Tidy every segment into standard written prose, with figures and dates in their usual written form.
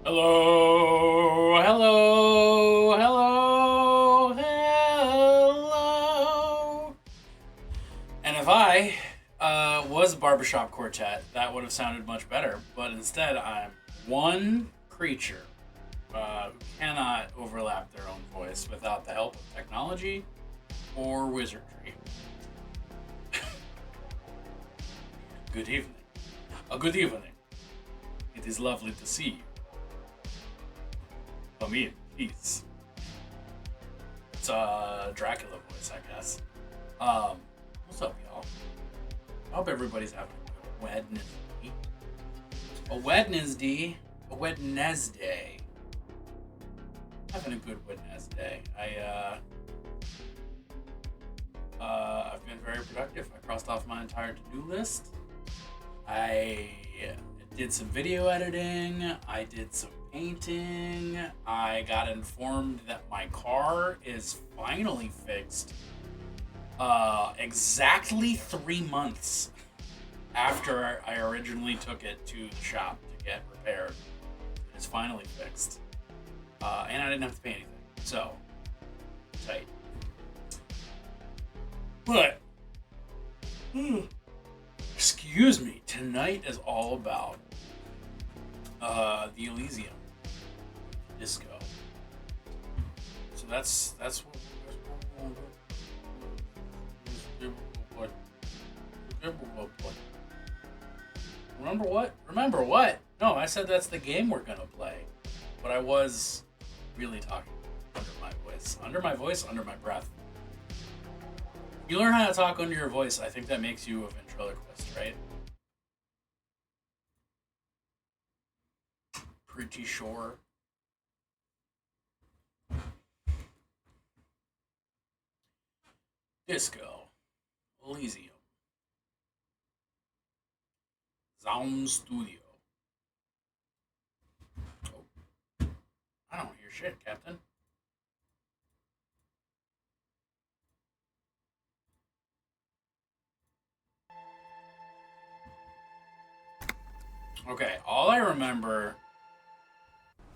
Hello, hello, hello, hello. And if I was a barbershop quartet, that would have sounded much better. But instead, I'm one creature who cannot overlap their own voice without the help of technology or wizardry. Good evening. Good evening. It is lovely to see you. Come in, please. It's a Dracula voice, I guess. What's up, y'all? I hope everybody's having a good Wednesday. A Wednesday. A Wednesday. Having a good Wednesday. I've been very productive. I crossed off my entire to-do list. I did some video editing. I did some painting. I got informed that my car is finally fixed. Exactly 3 months after I originally took it to the shop to get repaired. It's finally fixed. And I didn't have to pay anything. So, tight. But, excuse me, tonight is all about the Elysium disco. So that's what we're going to do. Remember what? Remember what? No, I said that's the game we're gonna play. But I was really talking under my voice. Under my voice, under my breath. You learn how to talk under your voice, I think that makes you a ventriloquist, right? Pretty sure. Disco. Elysium. Sound Studio. Oh. I don't hear shit, Captain. Okay, all I remember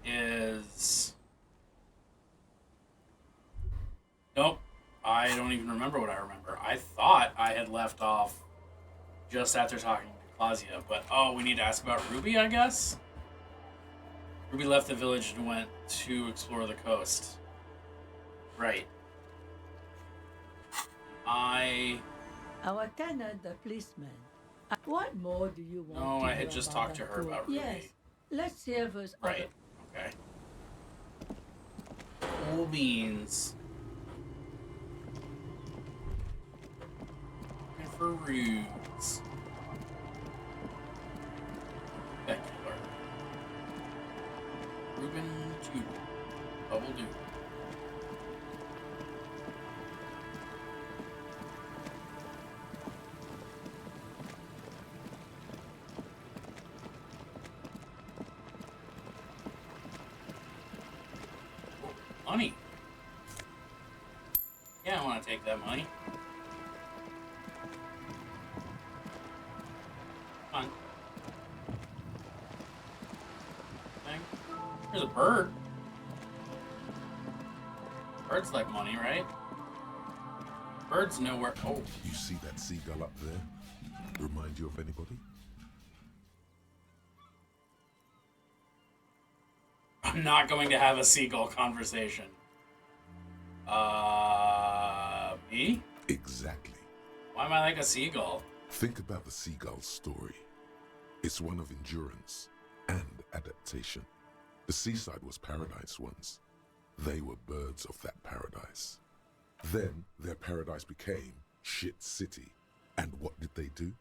is... Nope. I don't even remember what I remember. I thought I had left off just after talking to Claudia, but we need to ask about Ruby, I guess? Ruby left the village and went to explore the coast. Right. Our tenant, the policeman. What more do you want No, to I had know just about talked to that her book? about Ruby. Yes. Let's hear first. Right. Okay. Cool beans. And for roots. Specular. Ruben Tube. Double do. Money. Yeah, I want to take that money. Come on. Thing. There's a bird. Birds like money, right? Birds know where. Oh, You see that seagull up there? Remind you of anybody? I'm not going to have a seagull conversation. Me? Exactly. Why am I like a seagull? Think about the seagull's story. It's one of endurance and adaptation. The seaside was paradise once. They were birds of that paradise. Then their paradise became shit city. And what did they do?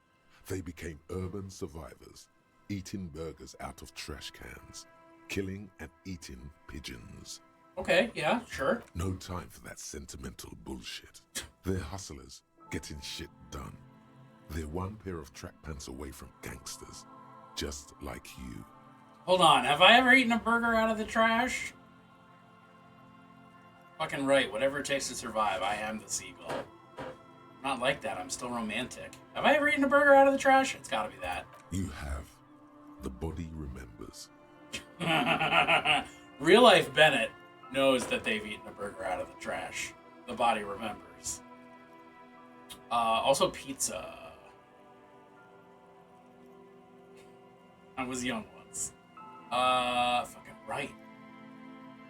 They became urban survivors, eating burgers out of trash cans, killing and eating pigeons. Okay, yeah, sure. No time for that sentimental bullshit. They're hustlers, getting shit done. They're one pair of track pants away from gangsters, just like you. Hold on, have I ever eaten a burger out of the trash? Fucking right, whatever it takes to survive, I am the seagull. Not like that, I'm still romantic. Have I ever eaten a burger out of the trash? It's gotta be that. You have. The body remembers. Real life Bennett knows that they've eaten a burger out of the trash. The body remembers. Also pizza. I was young once. Fucking right.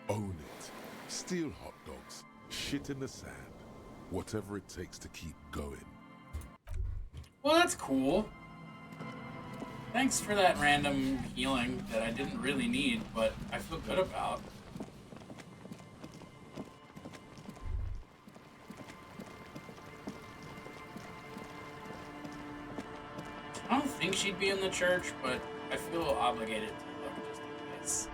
Own it. Steal hot dogs. Shit in the sand. Whatever it takes to keep going. Well, that's cool. Thanks for that random healing that I didn't really need, but I feel good about. I don't think she'd be in the church, but I feel obligated to look just in case.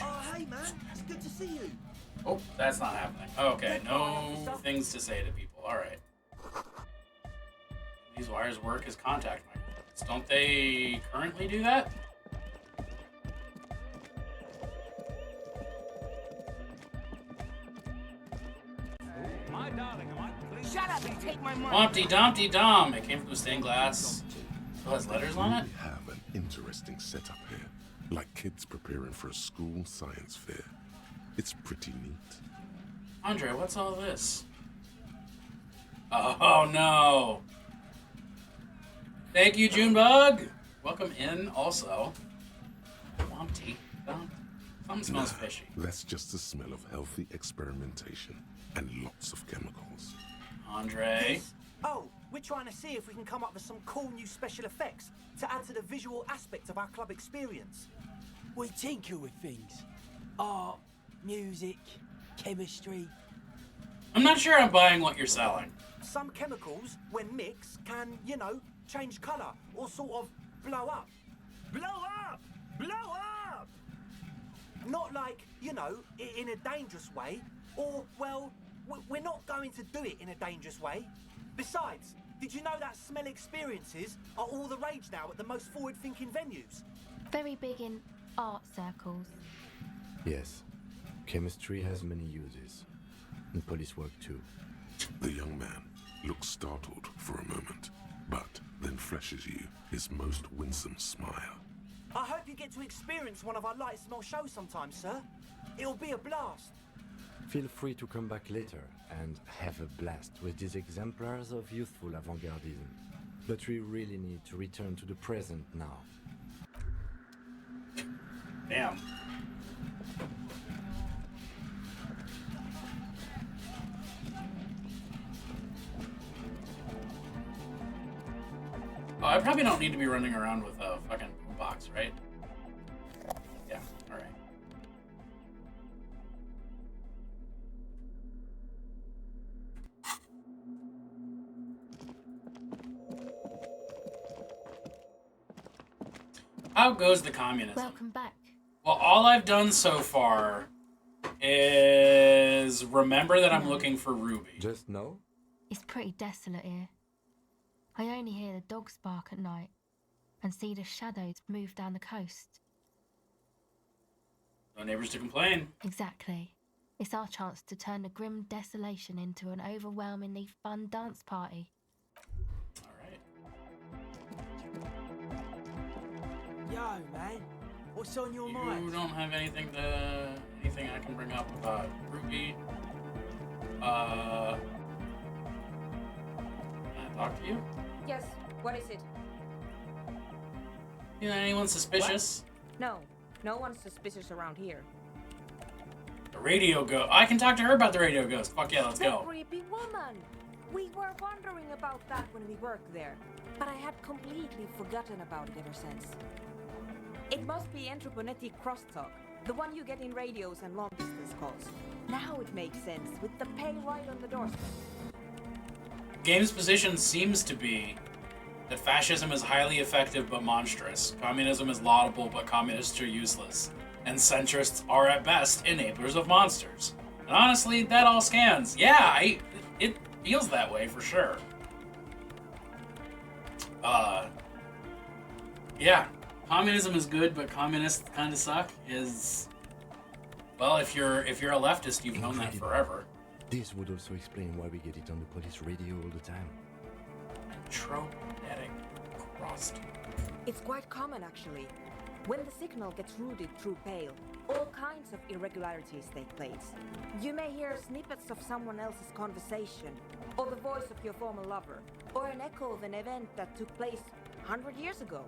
Oh, hey, man. It's good to see you. Oh, that's not happening. Okay, no things to say to people. Alright. These wires work as contact microphones. Don't they currently do that? My darling, am I please? Shut up and take my money. Wompty Dompty Dom. It came from stained glass. Still has letters on it? We have an interesting setup here. Like kids preparing for a school science fair. It's pretty neat. Andre, what's all this? Oh no. Thank you, Junebug. Welcome in also. Wompty Dompty. Something smells fishy. That's just the smell of healthy experimentation and lots of chemicals. Andre. Oh, we're trying to see if we can come up with some cool new special effects to add to the visual aspect of our club experience. We tinker with things. Art, music, chemistry. I'm not sure I'm buying what you're selling. Some chemicals, when mixed, can, you know, change colour or sort of blow up. Blow up! Blow up! Not like, you know, in a dangerous way, or, well, we're not going to do it in a dangerous way. Besides, did you know that smell experiences are all the rage now at the most forward-thinking venues? Very big in art circles. Yes, chemistry has many uses, and police work too. The young man looks startled for a moment, but then flashes you his most winsome smile. I hope you get to experience one of our light smell shows sometime, sir. It'll be a blast. Feel free to come back later and have a blast with these exemplars of youthful avant-gardism. But we really need to return to the present now. Damn. Oh, I probably don't need to be running around with a fucking box, right? Yeah, alright. How goes the communism? Welcome back. Well, all I've done so far is remember that I'm looking for Ruby. Just know? It's pretty desolate here. I only hear the dogs bark at night and see the shadows move down the coast. No neighbors to complain. Exactly. It's our chance to turn the grim desolation into an overwhelmingly fun dance party. Alright. Yo, man, what's on your You mind? don't have anything I can bring up about Ruby. Can I talk to you? Yes, what is it? You know, anyone suspicious? No, no one's suspicious around here. The radio ghost. I can talk to her about the radio ghost. Fuck yeah, let's The go. creepy woman! We were wondering about that when we worked there, but I had completely forgotten about it ever since. It must be Anthroponetic crosstalk, the one you get in radios and long-distance calls. Now it makes sense, with the pay right on the doorstep. Game's position seems to be that fascism is highly effective but monstrous. Communism is laudable but communists are useless. And centrists are at best enablers of monsters. And honestly, that all scans. Yeah, it feels that way for sure. Yeah, communism is good, but communists kind of suck. Is well, if you're a leftist, you've known that Incredible. forever. This would also explain why we get it on the police radio all the time. Electromagnetic crosstalk. It's quite common, actually. When the signal gets routed through Pale, all kinds of irregularities take place. You may hear snippets of someone else's conversation, or the voice of your former lover, or an echo of an event that took place 100 years ago.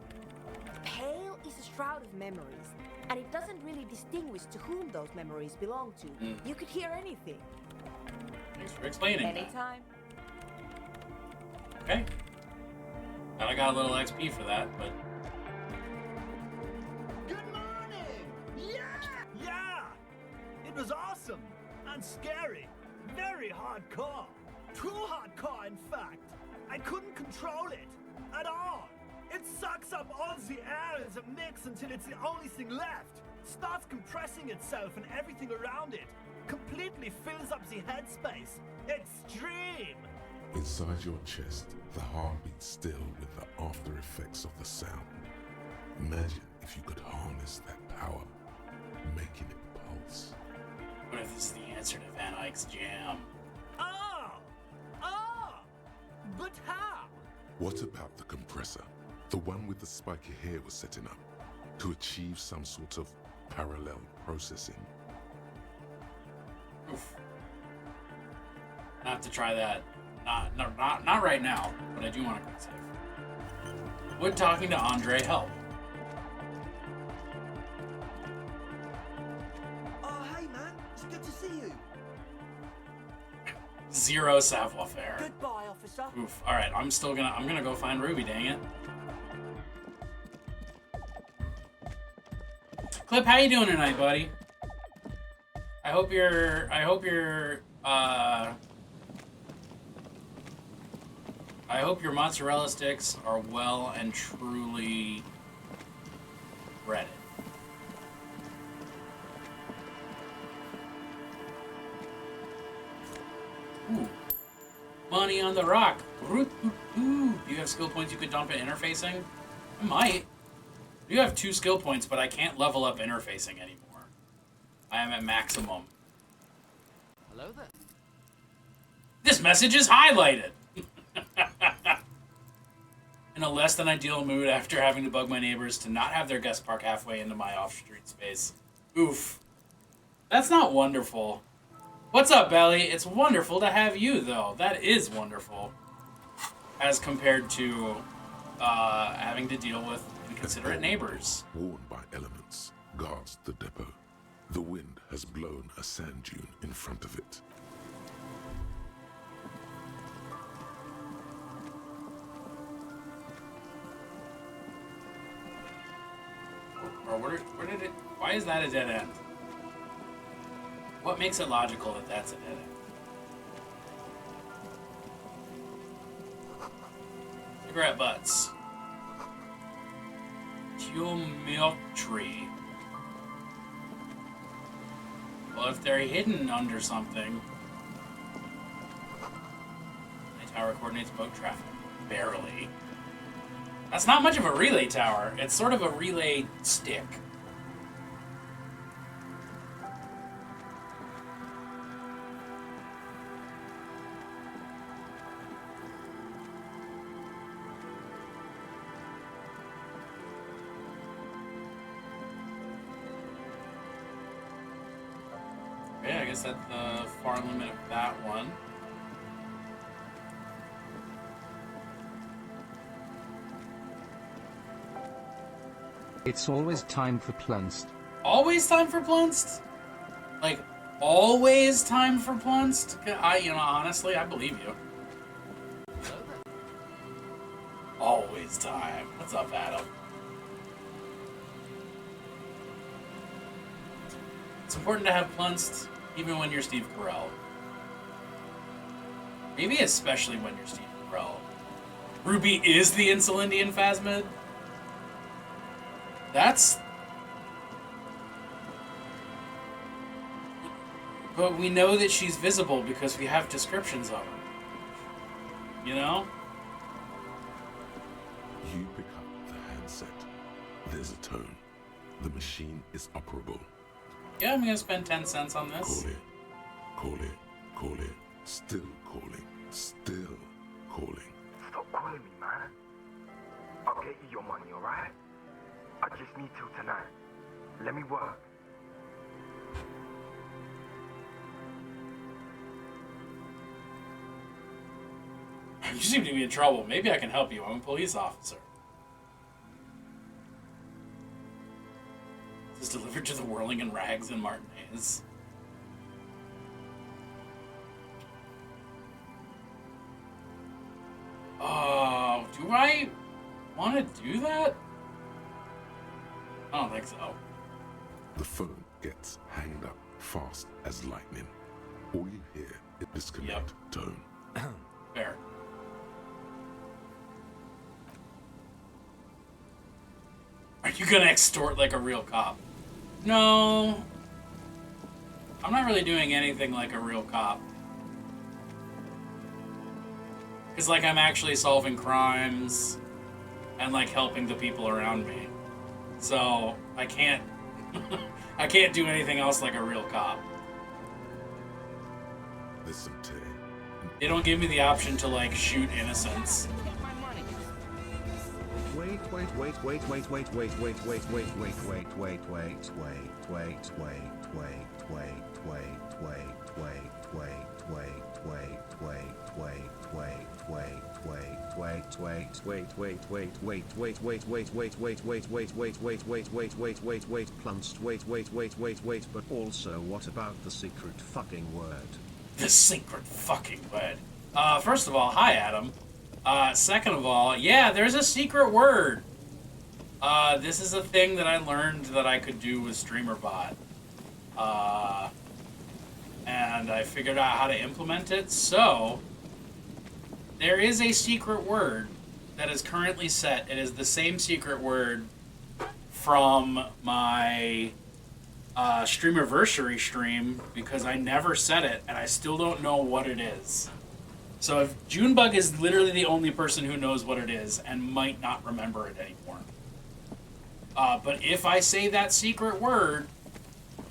Pale is a shroud of memories, and it doesn't really distinguish to whom those memories belong to. You could hear anything. Thanks for explaining that. Anytime. Okay. And I got a little XP for that, but... Good morning! Yeah! Yeah! It was awesome and scary. Very hardcore. Too hardcore, in fact. I couldn't control it at all. It sucks up all the air in the mix until it's the only thing left. Starts compressing itself and everything around it. Completely fills up the headspace. Extreme! Inside your chest, the heart beats still with the after effects of the sound. Imagine if you could harness that power, making it pulse. What if this is the answer to Van Eyck's jam? Oh! Oh! But how? What about the compressor? The one with the spiky hair was setting up to achieve some sort of parallel processing. Oof. I have to try that. Not right now, but I do want to quick save. Would talking to Andre help? Oh, hey, man. It's good to see you. Zero savoir-faire. Goodbye, officer. Oof. All right, I'm gonna go find Ruby. Dang it. Clip, how you doing tonight, buddy? I hope your mozzarella sticks are well and truly breaded. Ooh. Money on the rock. Ooh. Do you have skill points you could dump at interfacing? I might. You have 2 skill points, but I can't level up interfacing anymore. I am at maximum. Hello there. This message is highlighted. In a less than ideal mood after having to bug my neighbors to not have their guest park halfway into my off-street space. Oof. That's not wonderful. What's up, Belly? It's wonderful to have you, though. That is wonderful. As compared to having to deal with inconsiderate neighbors. Worn by elements, guards the depot. The wind has blown a sand dune in front of it. Or where did it... Why is that a dead end? What makes it logical that that's a dead end? Cigarette butts. Milk tree. Well, if they're hidden under something... The tower coordinates boat traffic. Barely. That's not much of a relay tower. It's sort of a relay stick. Okay, I guess that's the far limit of that one. It's always time for Plunst. Always time for Plunst? Like, always time for Plunst? Honestly, I believe you. Always time. What's up, Adam? It's important to have Plunst, even when you're Steve Carell. Maybe especially when you're Steve Carell. Ruby is the Insulindian Phasmid? But we know that she's visible because we have descriptions of her. You know? You pick up the handset. There's a tone. The machine is operable. Yeah, I'm gonna spend 10 cents on this. Call it calling, still calling, still calling. Stop calling me, man. I'll get you your money, alright? I just need till tonight. Let me work. You seem to be in trouble. Maybe I can help you. I'm a police officer. This is delivered to the Whirling and Rags in Martinez. Oh, do I want to do that? I don't think so. The phone gets hanged up fast as lightning. All you hear is disconnect tone. Fair. Are you gonna extort like a real cop? No. I'm not really doing anything like a real cop. It's like I'm actually solving crimes and like helping the people around me. So I can't I can't do anything else like a real cop. Listen to it. They don't give me the option to like shoot innocents. Wait, wait, wait, wait, wait, wait, wait, wait, wait, wait, wait, wait, wait, wait, wait, wait, but also what about the secret fucking word? The secret fucking word. First of all, hi Adam. Second of all, yeah, there's a secret word. This is a thing that I learned that I could do with StreamerBot. And I figured out how to implement it. So, there is a secret word that is currently set. It is the same secret word from my Streamerversary stream because I never said it and I still don't know what it is. So if Junebug is literally the only person who knows what it is and might not remember it anymore. But if I say that secret word,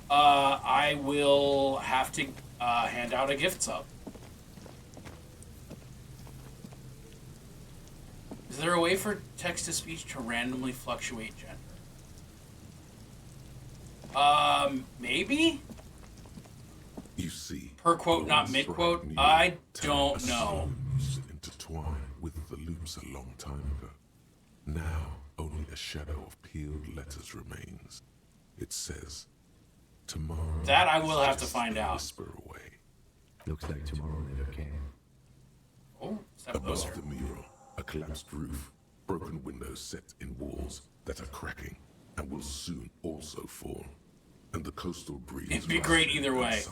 I will have to hand out a gift sub. Is there a way for text-to-speech to randomly fluctuate gender? Maybe? You see, per quote, not mid quote. I don't know. Intertwined with the loops a long time ago. Now only a shadow of peeled letters remains. It says, tomorrow. That I will have to find out. Whisper away. Looks like tomorrow never came. Oh, above the mural, a collapsed roof, broken windows set in walls that are cracking and will soon also fall. And the coastal breeze. It'd be great either way.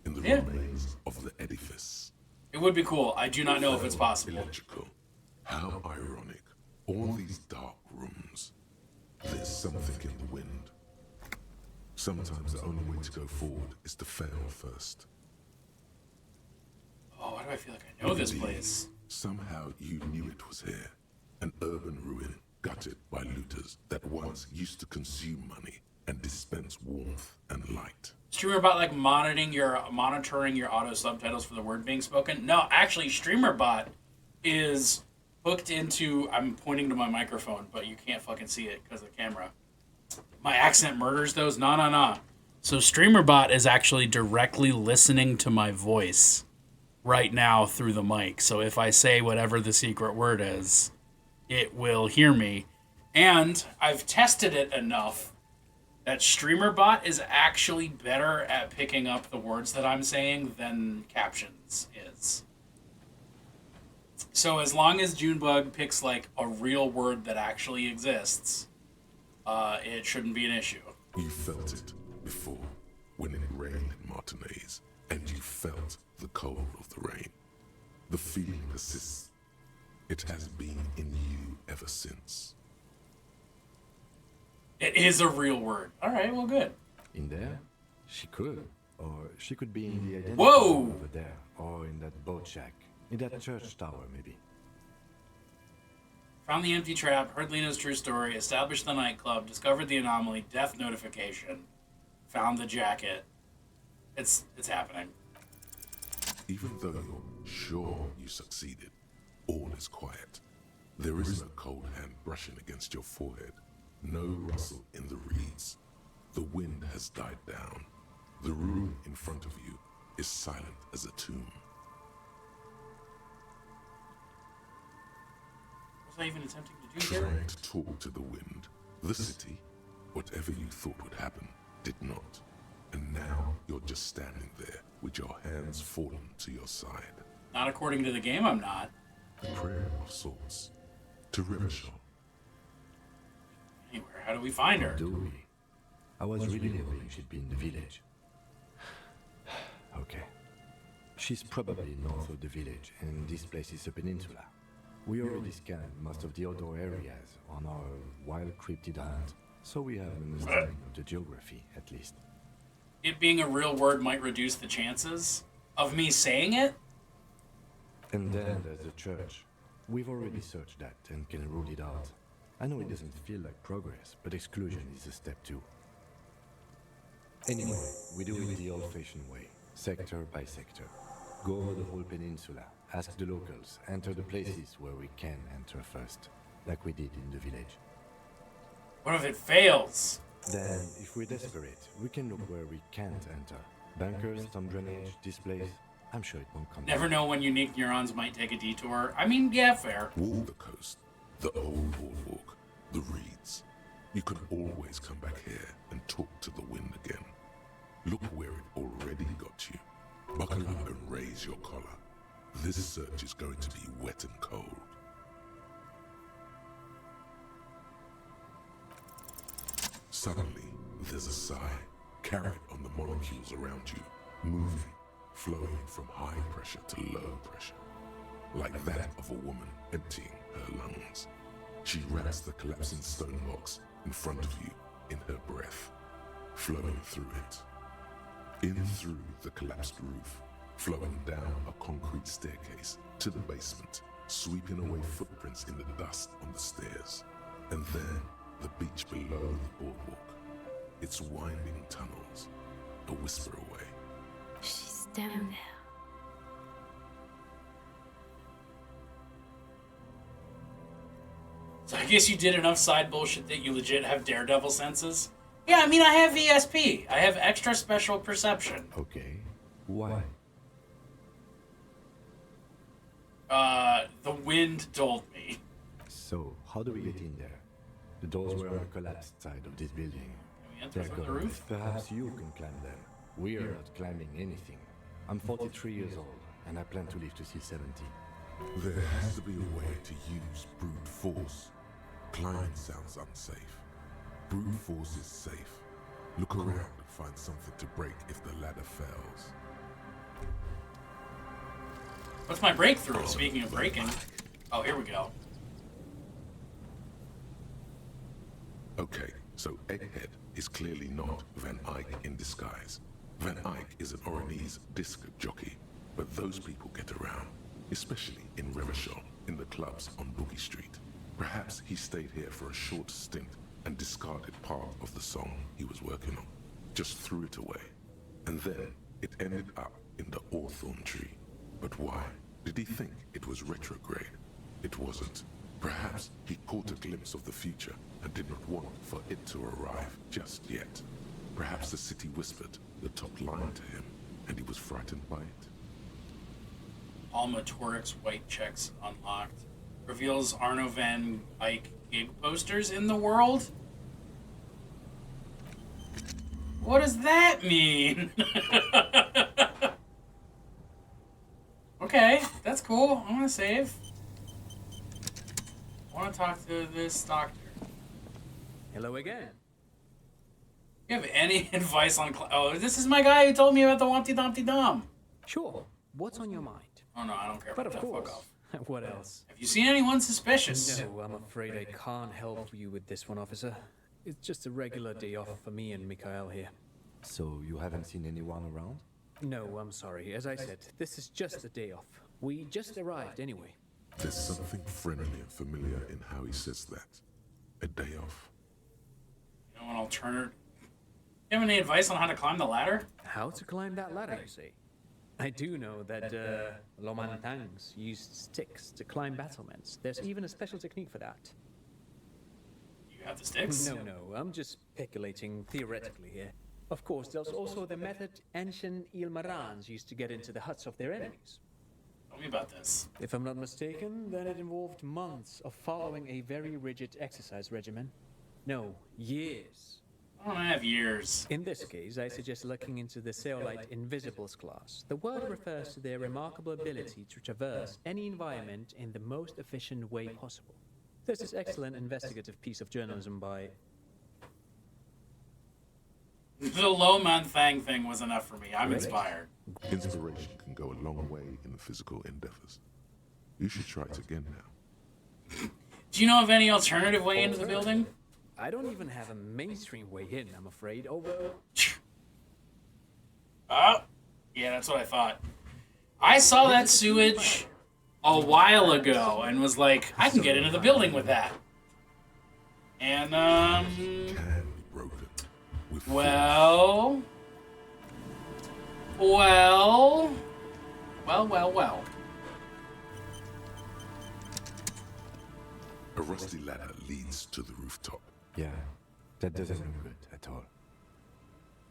In the remains of the edifice. It would be cool. I do not know if it's possible. Illogical. How ironic. All these dark rooms. There's something in the wind. Sometimes the only way to go forward is to fail first. Oh, why do I feel like I know this place? Somehow you knew it was here. An urban ruin gutted by looters that once used to consume money and dispense warmth and light. StreamerBot like monitoring your auto subtitles for the word being spoken? No, actually, StreamerBot is hooked into. I'm pointing to my microphone, but you can't fucking see it because of the camera. My accent murders those. Nah. So StreamerBot is actually directly listening to my voice right now through the mic. So if I say whatever the secret word is, it will hear me. And I've tested it enough that StreamerBot is actually better at picking up the words that I'm saying than captions is. So as long as Junebug picks like a real word that actually exists, it shouldn't be an issue. You felt it before when it rained in Martinez, and you felt the cold of the rain. The feeling persists. It has been in you ever since. It is a real word. All right, well, good. In there? She could. Or she could be in the identity Whoa! over there. Or in that boat shack. In that church tower, maybe. Found the empty trap, heard Lena's true story, established the nightclub, discovered the anomaly, death notification, found the jacket. It's happening. Even though you're sure you succeeded, all is quiet. There is no cold hand brushing against your forehead, no rustle in the reeds. The wind has died down. The room in front of you is silent as a tomb. Was I even attempting to do here? Trying to talk to the wind, the city, whatever you thought would happen, did not. And now you're just standing there with your hands fallen to your side. Not according to the game, I'm not. A prayer of sorts. To Rivershaw. Anywhere, how do we find her? Do we? I was really hoping she'd be in the village. Okay. She's probably north of the village, and this place is a peninsula. We already scanned most of the outdoor areas on our wild cryptid hunt, so we have an understanding of the geography, at least. It being a real word might reduce the chances of me saying it? And then there's the church. We've already searched that and can rule it out. I know it doesn't feel like progress, but exclusion is a step too. Anyway, we do it the old-fashioned way, sector by sector. Go over the whole peninsula, ask the locals, enter the places where we can enter first, like we did in the village. What if it fails? Then, if we're desperate, we can look where we can't enter. Bunkers, some drainage, displays. I'm sure it won't come. Never know when unique neurons might take a detour. I mean, yeah, fair. Walk the coast, the old boardwalk, the reeds. You can always come back here and talk to the wind again. Look where it already got you. Buckle up and raise your collar. This search is going to be wet and cold. Suddenly, there's a sigh, carried on the molecules around you, moving, flowing from high pressure to low pressure, like that of a woman emptying her lungs. She wraps the collapsing stone box in front of you in her breath, flowing through it. In through the collapsed roof, flowing down a concrete staircase to the basement, sweeping away footprints in the dust on the stairs, and then the beach below the boardwalk, its winding tunnels, a whisper away. She's down there. So I guess you did enough side bullshit that you legit have daredevil senses? Yeah, I mean, I have ESP. I have extra special perception. Okay. Why? The wind told me. So, how do we get in there? The doors were on the collapsed side of this building. Can we enter from the roof? Perhaps you can climb them. We are not climbing anything. I'm 43 years old, and I plan to live to see 70. There has to be a way to use brute force. Climbing sounds unsafe. Brute force is safe. Look around and find something to break if the ladder fails. What's my breakthrough? Speaking of breaking. Oh, here we go. Okay, so Egghead is clearly not Van Eyck in disguise. Van Eyck is an Oranese disc jockey, but those people get around, especially in Rivershaw, in the clubs on Boogie Street. Perhaps he stayed here for a short stint and discarded part of the song he was working on, just threw it away. And then it ended up in the hawthorn tree. But why? Did he think it was retrograde? It wasn't. Perhaps he caught a glimpse of the future and did not want for it to arrive just yet. Perhaps the city whispered the top line to him, and he was frightened by it. Alma Toric's white checks unlocked. Reveals Arno Van Eyck gig posters in the world? What does that mean? Okay, that's cool. I'm gonna save. I want to talk to this doctor. Hello again. You have any advice on... Oh, this is my guy who told me about the Wompty Dompty Dom. Sure. What's on your mind? Oh, no, I don't care But about of that. course. Fuck off. What else? Have you seen anyone suspicious? No, I'm afraid I can't help you with this one, officer. It's just a regular day off for me and Mikhail here. So, you haven't seen anyone around? No, I'm sorry. As I said, this is just a day off. We just arrived anyway. There's something friendly and familiar in how he says that. A day off. You know, an alternative... You have any advice on how to climb the ladder? How to climb that ladder, you say? I do know that Lomantangs used sticks to climb battlements. There's even a special technique for that. You have the sticks? No, I'm just speculating theoretically here. Of course, there's also the method ancient Ilmarans used to get into the huts of their enemies. Tell me about this. If I'm not mistaken, then it involved months of following a very rigid exercise regimen. No, years. I don't have years. In this case, I suggest looking into the Zeolite Invisibles class. The word refers to their remarkable ability to traverse any environment in the most efficient way possible. This is excellent investigative piece of journalism by... The Lomanthang thing was enough for me. I'm inspired. Inspiration can go a long way in physical endeavors. You should try it again now. Do you know of any alternative way into the building? I don't even have a mainstream way in, I'm afraid, although... Oh, yeah, that's what I thought. I saw that sewage a while ago and was like, I can get into the building with that. And, well... A rusty ladder leads to the rooftop. Yeah, that doesn't look good at all.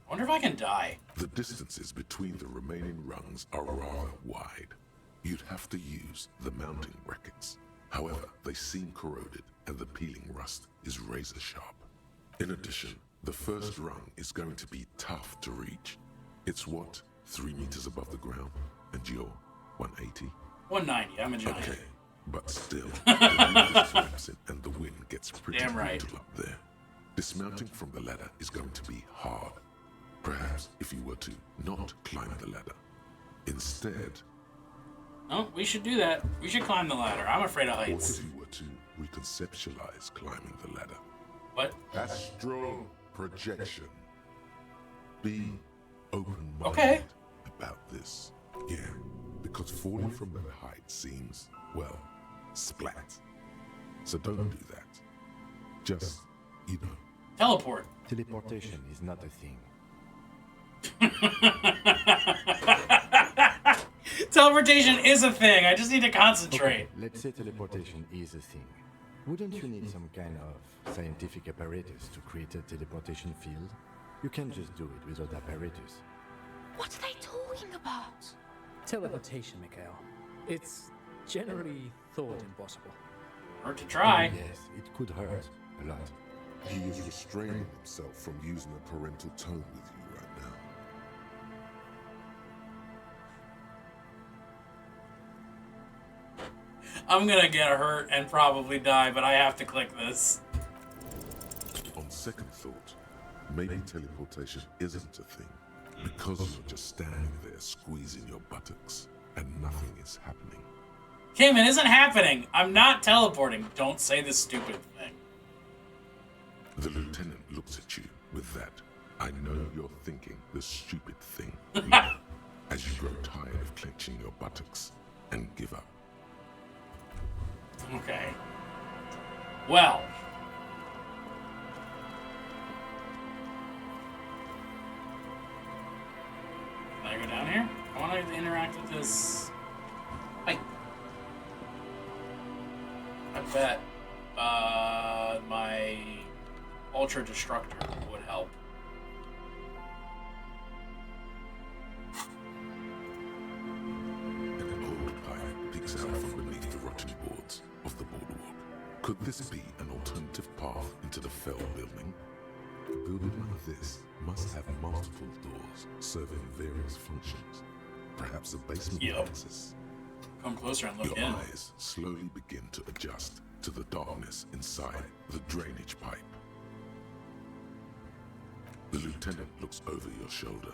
I wonder if I can die. The distances between the remaining rungs are rather wide. You'd have to use the mounting brackets. However, they seem corroded and the peeling rust is razor sharp. In addition, the first rung is going to be tough to reach. It's what, 3 meters above the ground? And you're 180? 190, I'm a giant. Okay, but still, the wind sweeps it and the wind gets pretty brutal up there. Dismounting from the ladder is going to be hard. Perhaps if you were to not climb the ladder. Instead... Oh, we should do that. We should climb the ladder. I'm afraid of What heights. if you were to reconceptualize climbing the ladder? What? Astral projection. Be open-minded Okay. about this. Yeah, because falling from that height seems, well, splat. So don't do that. Just, you know. Teleport. Teleportation is not a thing. Teleportation is a thing. I just need to concentrate. Okay, let's say teleportation is a thing. Wouldn't you need some kind of scientific apparatus to create a teleportation field? You can't just do it without apparatus. What are they talking about? Teleportation, Mikhail. It's generally thought impossible. Hurt to try. Yes, it could hurt a lot. He is restraining himself from using a parental tone with you right now. I'm gonna get hurt and probably die, but I have to click this. On second thought, maybe teleportation isn't a thing. Because you're just standing there squeezing your buttocks and nothing is happening. Kim, it isn't happening. I'm not teleporting. Don't say this stupid thing. The lieutenant looks at you with that, I know you're thinking the stupid thing. As you grow tired of clenching your buttocks and give up. Okay. Well. Can I go down here? I want to interact with this. Hey. I bet my Ultra Destructor would help. An old pipe peeks out from beneath the rotten boards of the boardwalk. Could this be an alternative path into the fell building? A building like this must have multiple doors serving various functions. Perhaps a basement access. Come closer and look Your in. eyes slowly begin to adjust to the darkness inside the drainage pipe. The lieutenant looks over your shoulder.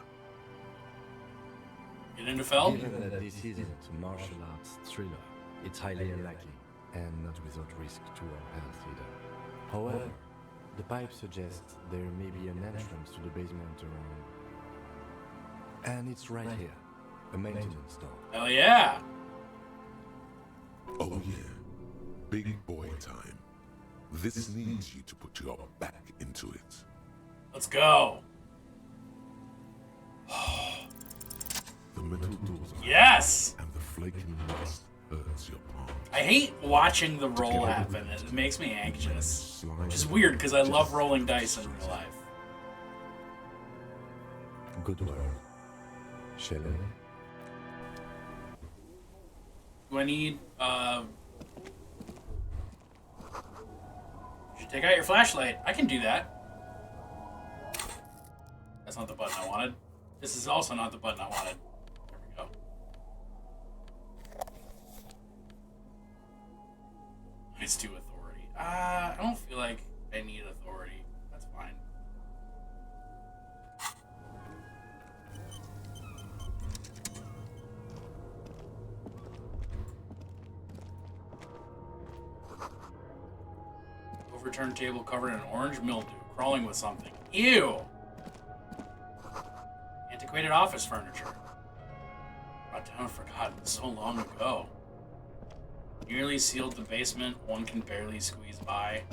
Get into fell? Given that this isn't a martial arts thriller, it's highly unlikely, and not without risk to our health either. However, the pipe suggests there may be an entrance to the basement around. And it's right here, a maintenance door. Hell yeah! Oh yeah, big boy time. This needs you to put your back into it. Let's go. The metal doors are Yes! and the flaking rust hurts your palm. I hate watching the roll happen. It makes me anxious. Which is weird because I love rolling dice in real life. Good work. Shall I? Do I need, You should take out your flashlight. I can do that. That's not the button I wanted. This is also not the button I wanted. There we go. Let's do authority. I don't feel like I need authority. That's fine. Overturned table covered in orange mildew, crawling with something. Ew! Antiquated office furniture. Brought down and forgotten so long ago. Nearly sealed the basement, one can barely squeeze by.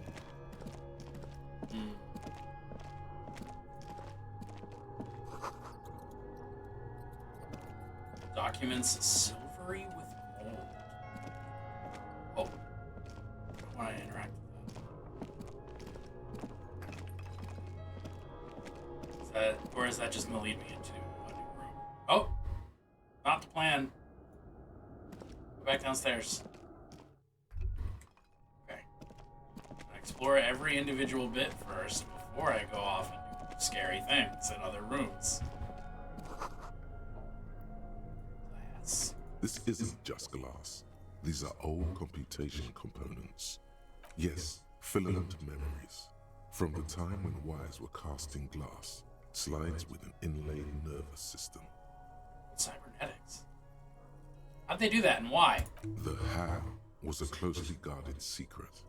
Documents silvery with mold. Oh. I don't want to interact with that. Or is that just going to lead me into a new room? Oh! Not the plan. Go back downstairs. Okay. I explore every individual bit first before I go off and do scary things in other rooms. Glass. This isn't just glass. These are old computation components. Yes, filament memories. From the time when wires were cast in glass, slides with an inlaid nervous system. Cybernetics. How'd they do that and why? The how was a closely guarded secret.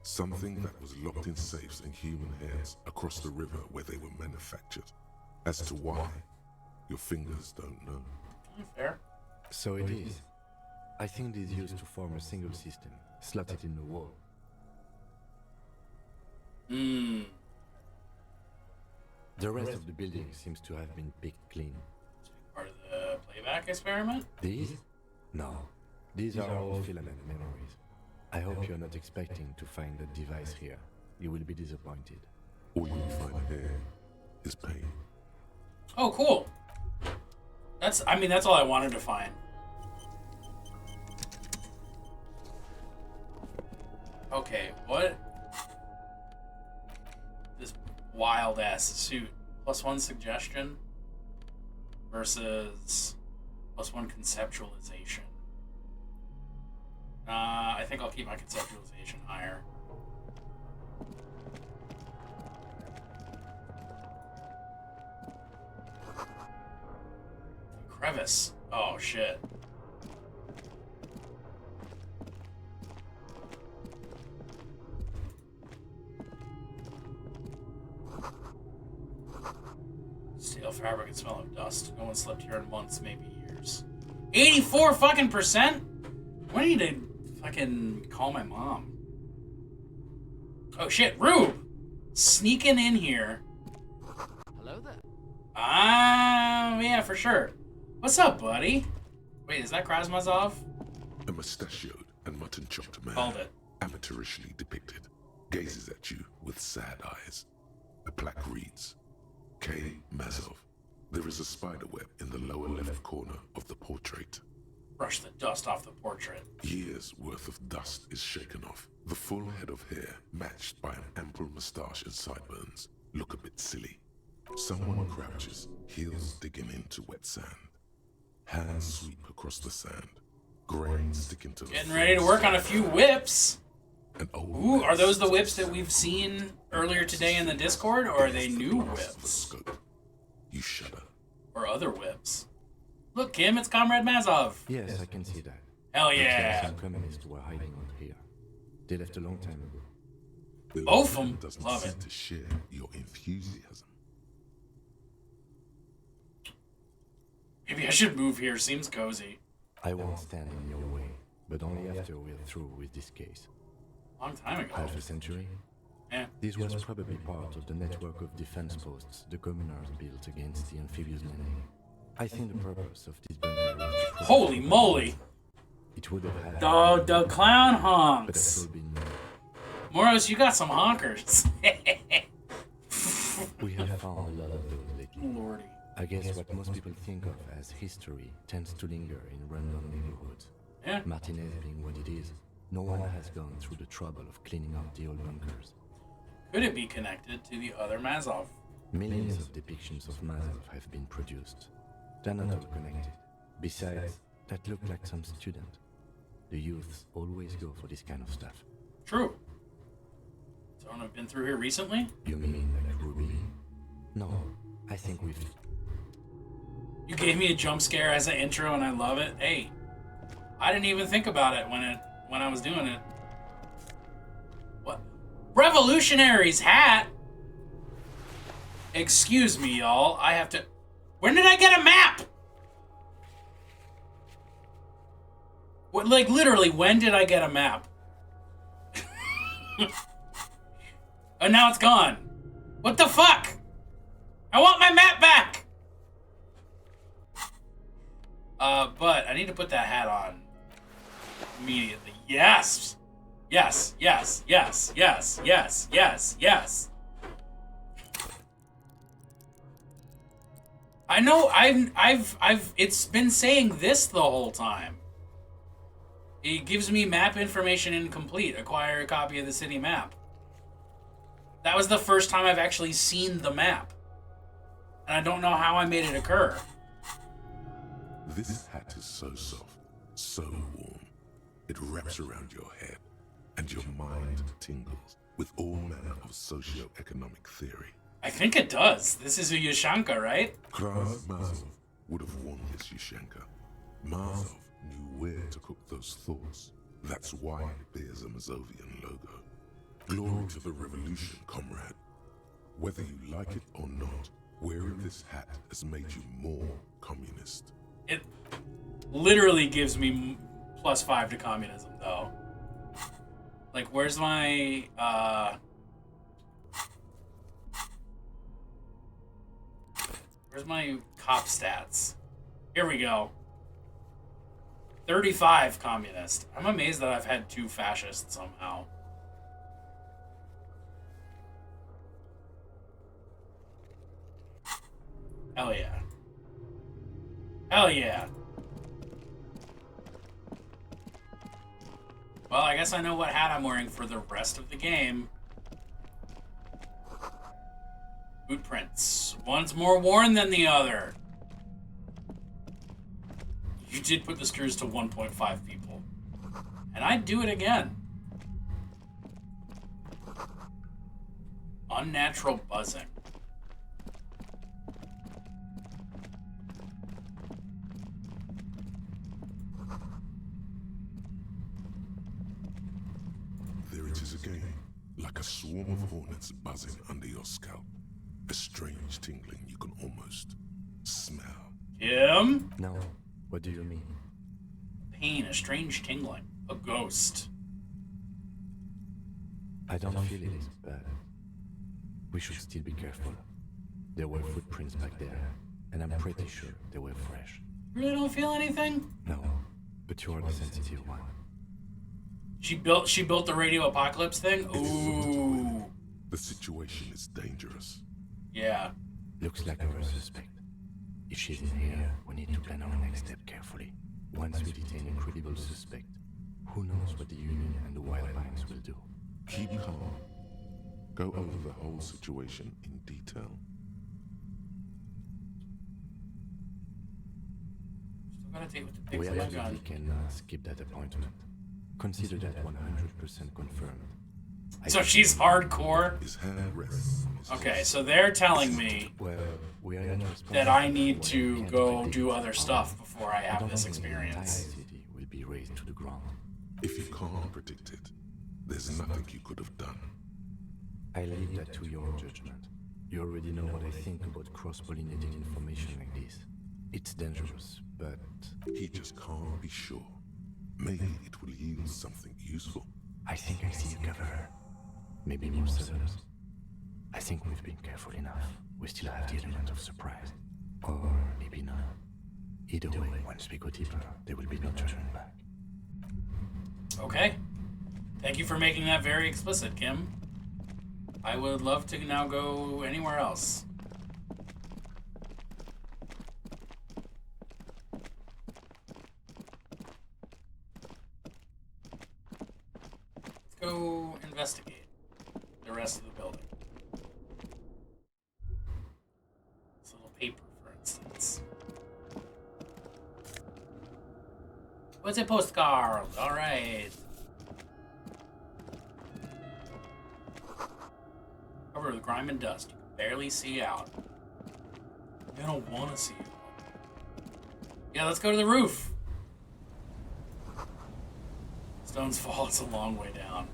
Something that was locked in safes in human heads across the river where they were manufactured. As to why, your fingers don't know. Fair. So it is. I think it is used to form a single system, slotted in the wall. The rest of the building seems to have been picked clean. Part of the playback experiment? These? No. These are all filament memories. I hope you're not expecting to find a device here. You will be disappointed. All you find here is pain. Oh, cool. That's all I wanted to find. Okay, what? This wild ass suit. +1 suggestion versus +1 conceptualization. I think I'll keep my conceptualization higher. Crevice. Oh shit. Stale fabric and smell of dust. No one slept here in months, maybe years. 84 fucking %? I need to fucking call my mom. Oh shit, Rube! Sneaking in here. Hello there. Yeah, for sure. What's up, buddy? Wait, is that Krasmazov? A mustachioed and mutton-chopped man, Called it. amateurishly depicted, gazes at you with sad eyes. A plaque reads, K. Mazov. There is a spiderweb in the lower left corner of the portrait. Brush the dust off the portrait. Years' worth of dust is shaken off. The full head of hair, matched by an ample moustache and sideburns, look a bit silly. Someone crouches, heels digging into wet sand. Hands sweep across the sand. Grain stick into the Getting ready to work on a few whips. An old Ooh, are those the whips that we've seen earlier today in the Discord, or are they new whips? scope. You shudder. Or other whips? Look, Kim, it's Comrade Mazov. Yes, I can see that. Hell Looks like yeah. some communists were hiding out here. They left a long time ago. The Both of man them. doesn't Love seem it. to share your enthusiasm. Maybe I should move here. Seems cozy. I won't stand in your way, but only after we're through with this case. Long time ago. Half a century? Yeah. This was probably part of the network of defense posts the commoners built against the amphibious landing. I think the purpose of this bunker was to protect Holy the moly! It would have had The clown but that honks. will be no. Moros, you got some honkers. We have found a lot of those lately. Lordy. I guess what most people think of as history tends to linger in random neighborhoods. Yeah. Martinez being what it is, no one has gone through the trouble of cleaning up the old bunkers. Could it be connected to the other Mazov? Millions of depictions of Mazov have been produced. They're not all connected. Besides, that looked like some student. The youths always go for this kind of stuff. True. Someone have been through here recently? You mean like Ruby? No, I think we've... You gave me a jump scare as an intro and I love it. Hey, I didn't even think about it when I was doing it. What? Revolutionary's hat? Excuse me, y'all. I have to... When did I get a map? What, like, literally, when did I get a map? And now it's gone. What the fuck? I want my map back! But I need to put that hat on immediately. Yes! Yes, yes, yes, yes, yes, yes, yes. I know it's been saying this the whole time. It gives me map information incomplete. Acquire a copy of the city map. That was the first time I've actually seen the map. And I don't know how I made it occur. This hat is so soft, so warm. It wraps around your head, and your mind tingles with all manner of socio-economic theory. I think it does. This is a Yushanka, right? Kraz Mazov would have worn this Yushanka. Mazov knew where to cook those thoughts. That's why it bears a Mazovian logo. Glory to the revolution, comrade. Whether you like it or not, wearing this hat has made you more communist. It literally gives me +5 to communism, though. Like, where's my, where's my cop stats? Here we go. 35 communist. I'm amazed that I've had 2 fascists somehow. Hell yeah. Hell yeah. Well, I guess I know what hat I'm wearing for the rest of the game. Boot prints. One's more worn than the other. You did put the screws to 1.5 people. And I'd do it again. Unnatural buzzing. There it is again, like a swarm of hornets buzzing under your scalp. A strange tingling you can almost smell. Kim? No, what do you mean? Pain, a strange tingling. A ghost. I don't feel it, but we should still be careful. There were footprints back there, and I'm pretty sure they were fresh. Really don't feel anything? No, but you are the sensitive one. She built the radio apocalypse thing? Ooh. The situation is dangerous. Yeah. Looks like our suspect. If she's in here, we need to plan our next step carefully. Once we detain a credible suspect, who knows what the Union and the Wildvines will do. Keep calm. Go over the whole situation in detail. Still gotta take with the We pigs in my absolutely gun. can skip that appointment. Consider that 100% confirmed. So she's hardcore? His hand rests on his Okay, so they're telling me Well, we are not responsible that I for need what to we can't go predict. do other stuff before I I have don't this think the entire experience. city will be razed to the ground. If you can't predict it, there's nothing you could have done. I leave that to your judgment. You already know what I think about cross-pollinating information like this. It's dangerous, but... He just can't be sure. Maybe it will yield something useful. I think I see you cover her. Maybe more settlers. I think we've been careful enough. We still have the element of surprise. Or maybe not. Either way, once we go deeper, there will be no turning back. Okay. Thank you for making that very explicit, Kim. I would love to now go anywhere else. Let's go investigate the rest of the building. This little paper, for instance. What's a postcard? Alright. Covered with grime and dust. You can barely see out. I don't want to see out. Yeah, let's go to the roof. Stones Fall, it's a long way down.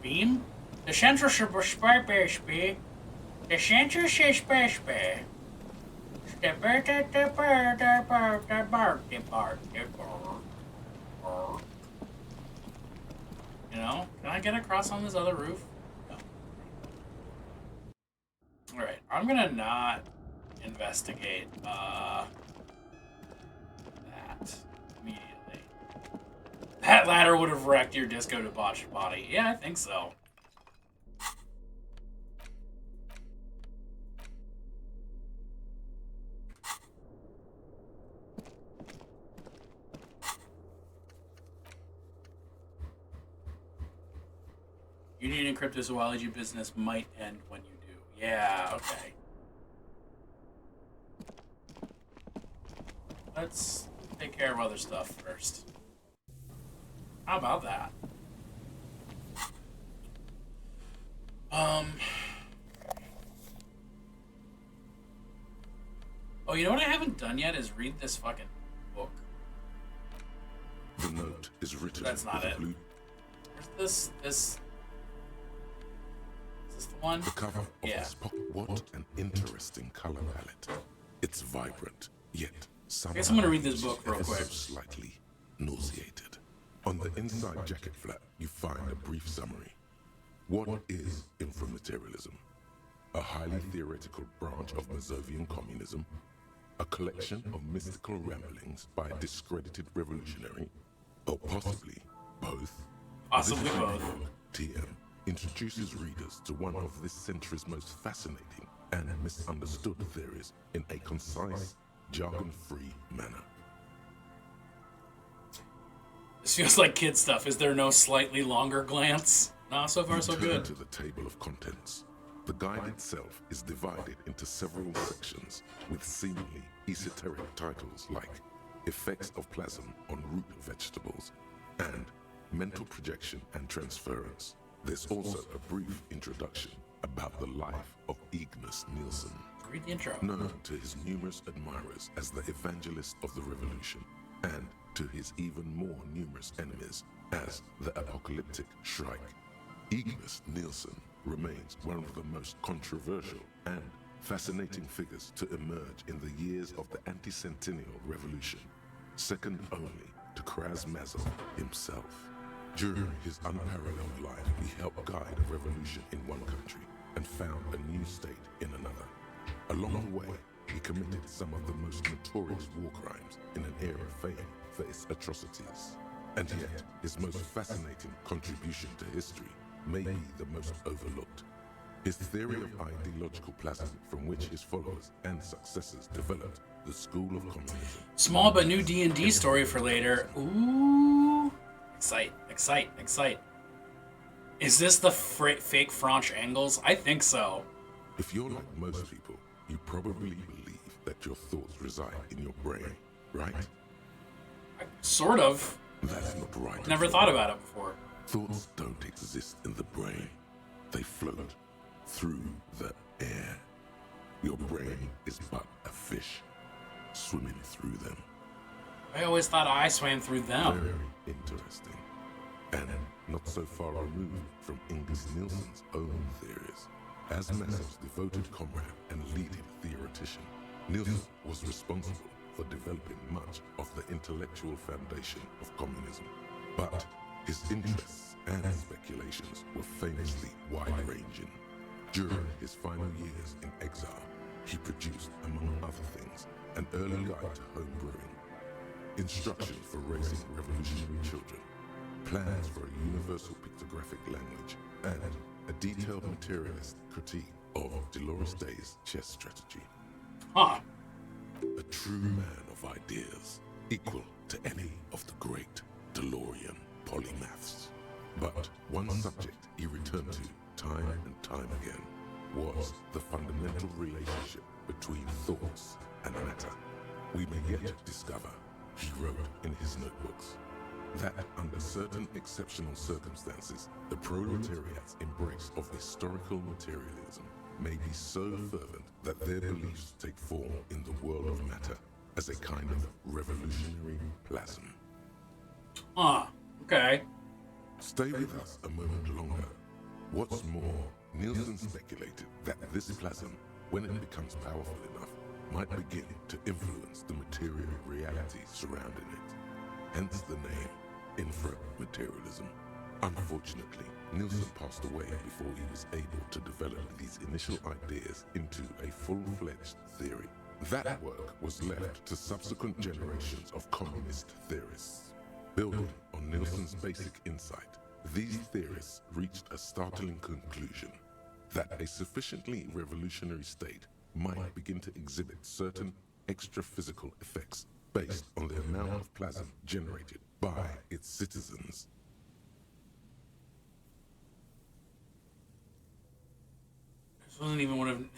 Beam? The central spy. The central spy. You know? Can I get across on this other roof? No. Alright, I'm gonna not investigate that immediately. That ladder would have wrecked your disco debauched body. Yeah, I think so. Union and cryptozoology business might end when you do. Yeah, okay. Let's take care of other stuff first. How about that? Oh, you know what I haven't done yet is read this fucking book. The note is written. That's not it. Blue. Where's this? Is this the one? The cover of this book. What an interesting color palette. It's vibrant, yet somehow. I guess I'm gonna read this book real quick. So slightly nauseated. On the inside jacket flap, you find a brief summary. What is inframaterialism? A highly theoretical branch of Mazovian communism, a collection of mystical ramblings by a discredited revolutionary, or possibly both. Possibly both. TM introduces readers to one of this century's most fascinating and misunderstood theories in a concise, jargon-free manner. This feels like kid stuff. Is there no slightly longer glance? Nah, so far so good. To the table of contents. The guide itself is divided into several sections with seemingly esoteric titles like Effects of Plasm on Root Vegetables and Mental Projection and Transference. There's also a brief introduction about the life of Ignas Nielsen. Read the intro. Known to his numerous admirers as the evangelist of the revolution, and to his even more numerous enemies as the apocalyptic Shrike. Ignas Nielsen remains one of the most controversial and fascinating figures to emerge in the years of the anti-centennial revolution, second only to Krasmazov himself. During his unparalleled life, he helped guide a revolution in one country and found a new state in another. Along the way, he committed some of the most notorious war crimes in an era famed for its atrocities. And yet, his most fascinating contribution to history may be the most overlooked. His theory of ideological plasm, from which his followers and successors developed the school of communism. Small but new D&D story for later. Ooh. Excite. Is this the fake French angles? I think so. If you're like most people, you probably believe that your thoughts reside in your brain, right? Sort of. That's not right. Never thought about it before. Thoughts don't exist in the brain. They float through the air. Your brain is but a fish swimming through them. I always thought I swam through them. Very interesting. And not so far removed from Ignas Nielsen's own theories. As Massiv's devoted comrade and leading theoretician, Nielsen was responsible for developing much of the intellectual foundation of communism. But his interests and speculations were famously wide-ranging. During his final years in exile, he produced, among other things, an early guide to home brewing, instructions for raising revolutionary children, plans for a universal pictographic language, and a detailed materialist critique of Dolores Day's chess strategy. Huh. A true man of ideas, equal to any of the great DeLorean polymaths. But one subject he returned to time and time again was the fundamental relationship between thoughts and matter. We may yet discover, he wrote in his notebooks, that under certain exceptional circumstances, the proletariat's embrace of historical materialism may be so fervent that their beliefs take form in the world of matter as a kind of revolutionary plasm. Ah, okay. Stay with us a moment longer. What's more, Nielsen speculated that this plasm, when it becomes powerful enough, might begin to influence the material reality surrounding it. Hence the name, infra-materialism. Unfortunately, Nielsen passed away before he was able to develop these initial ideas into a full-fledged theory. That work was left to subsequent generations of communist theorists. Building on Nielsen's basic insight, these theorists reached a startling conclusion that a sufficiently revolutionary state might begin to exhibit certain extra-physical effects based on the amount of plasm generated by its citizens.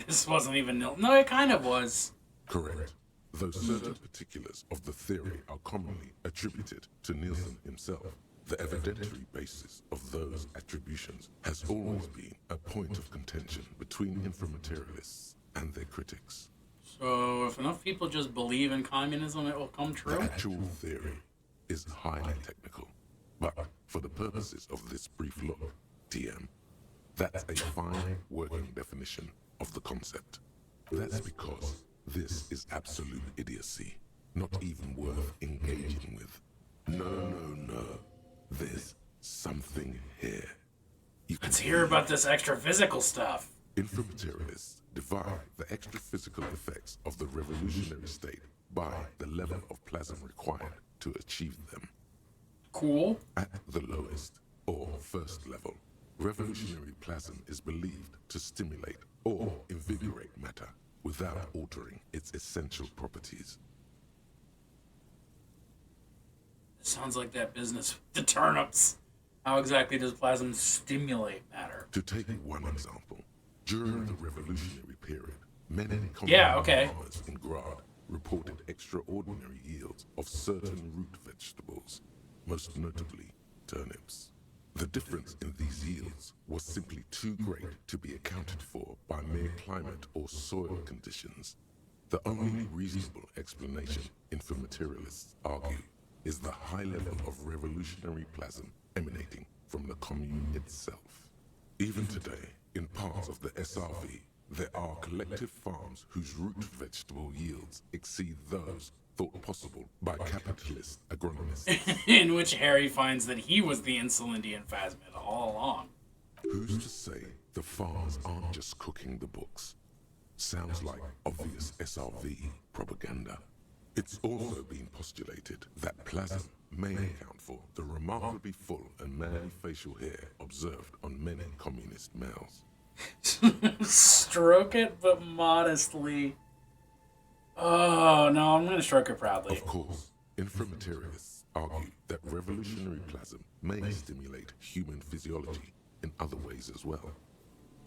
This wasn't even no, it kind of was. Correct. Though certain particulars of the theory are commonly attributed to Nielsen himself, the evidentiary basis of those attributions has always been a point of contention between inframaterialists and their critics. So if enough people just believe in communism, it will come true? The actual theory is highly technical, but for the purposes of this brief look, TM, that's a fine working definition of the concept. That's because this is absolute idiocy, not even worth engaging with. No. There's something here. Let's hear about this extra physical stuff. Inframaterialists divide the extra physical effects of the revolutionary state by the level of plasm required to achieve them. Cool. At the lowest, or first level, revolutionary plasm is believed to stimulate or invigorate matter without altering its essential properties. Sounds like that business with the turnips. How exactly does plasm stimulate matter? To take one example, during the revolutionary period, many farmers in Grad reported extraordinary yields of certain root vegetables, most notably turnips. The difference in these yields was simply too great to be accounted for by mere climate or soil conditions. The only reasonable explanation, inframaterialists argue, is the high level of revolutionary plasm emanating from the commune itself. Even today, in parts of the SRV, there are collective farms whose root vegetable yields exceed those thought possible by capitalist agronomists. In which Harry finds that he was the Insulindian Phasmid all along. Who's to say the farmers aren't just cooking the books? Sounds like obvious SRV propaganda. It's also been postulated that plasm may account for the remarkably full and manly facial hair observed on many communist males. Stroke it, but modestly. Oh, no, I'm going to stroke it proudly. Of course, inframaterialists argue that revolutionary plasm may stimulate human physiology in other ways as well.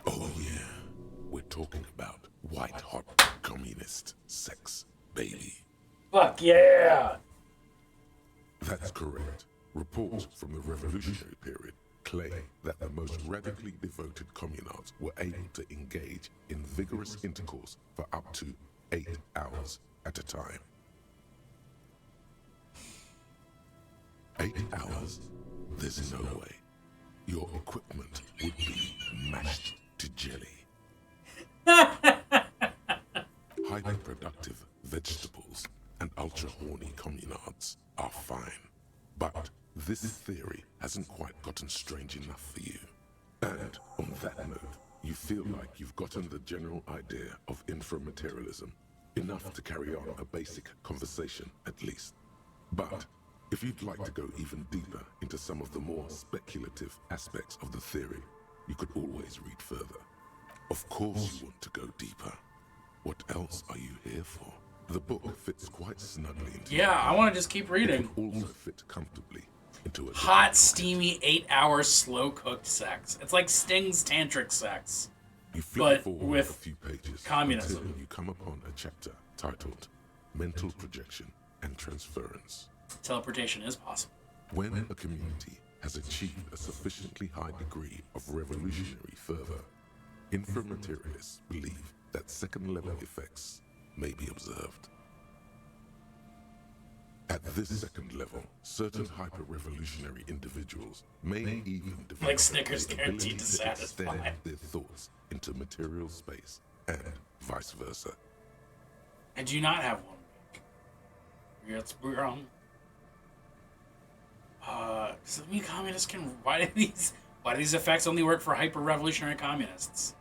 Oh yeah, we're talking about white-hot communist sex, baby. Fuck yeah! That's correct. Reports from the revolutionary period claim that the most radically devoted communards were able to engage in vigorous intercourse for up to 8 hours at a time. 8 hours? There's no way. Your equipment would be mashed to jelly. Highly productive vegetables and this theory hasn't quite gotten strange enough for you. And on that note, you feel like you've gotten the general idea of inframaterialism, enough to carry on a basic conversation at least. But if you'd like to go even deeper into some of the more speculative aspects of the theory, you could always read further. Of course you want to go deeper. What else are you here for? The book fits quite snugly into I want to just keep reading. It would also fit comfortably into a hot, steamy, 8-hour slow-cooked sex. It's like Sting's tantric sex, you flip but forward with a few pages communism. until you come upon a chapter titled Mental Projection and Transference. Teleportation is possible. When a community has achieved a sufficiently high degree of revolutionary fervor, inframaterialists believe that second-level effects may be observed. At this second level, certain hyper-revolutionary individuals may even develop Like Snickers the guaranteed ability to to satisfy. extend their thoughts into material space and vice versa. I do not have one week. We're does it mean communists can? Why do these effects only work for hyper-revolutionary communists?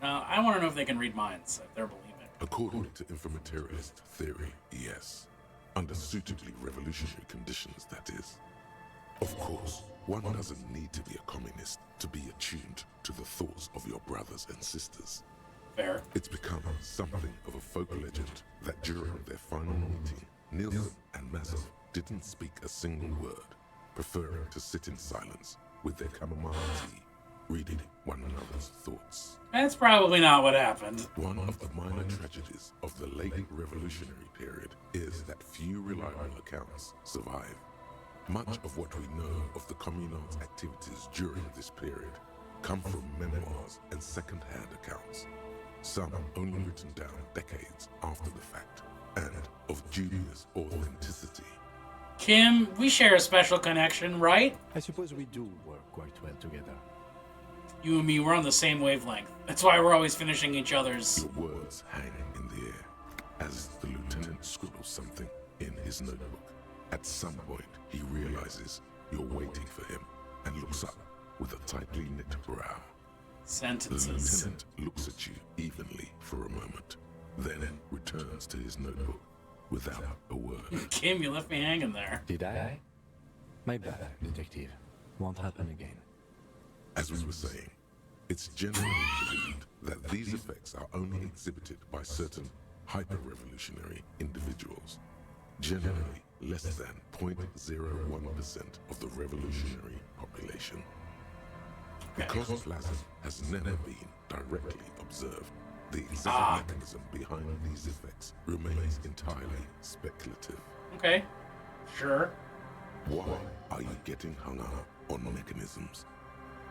Now, I want to know if they can read minds, if they're believing. According to inframaterialist theory, yes. Under suitably revolutionary conditions, that is. Of course, one doesn't need to be a communist to be attuned to the thoughts of your brothers and sisters. Fair. It's become something of a folk legend that during their final meeting, Nielsen and Mazov didn't speak a single word, preferring to sit in silence with their chamomile tea, reading one another's thoughts. That's probably not what happened. One of the minor tragedies of the late revolutionary period is that few reliable accounts survive. Much of what we know of the communards' activities during this period come from memoirs and second-hand accounts, some only written down decades after the fact, and of dubious authenticity. Kim, we share a special connection, right? I suppose we do work quite well together. You and me, we're on the same wavelength. That's why we're always finishing each other's. Your words hang in the air as the lieutenant scribbles something in his notebook. At some point, he realizes you're waiting for him and looks up with a tightly knit brow. Sentences. The lieutenant looks at you evenly for a moment, then returns to his notebook without a word. Kim, you left me hanging there. Did I? My bad, detective. Won't happen again. As we were saying, it's generally believed that these effects are only exhibited by certain hyper-revolutionary individuals, generally less than 0.01% of the revolutionary population. Because plasma has never been directly observed, the exact mechanism behind these effects remains entirely speculative. Okay, sure. Why are you getting hung up on mechanisms?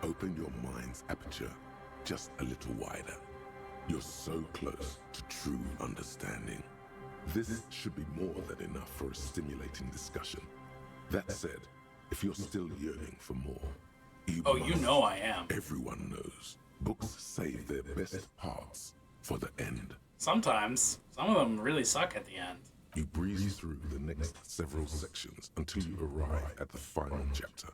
Open your mind's aperture just a little wider. You're so close to true understanding. This should be more than enough for a stimulating discussion. That said, if you're still yearning for more, you know I am. Everyone knows. Books save their best parts for the end. Sometimes. Some of them really suck at the end. You breeze through the next several sections until you arrive at the final chapter,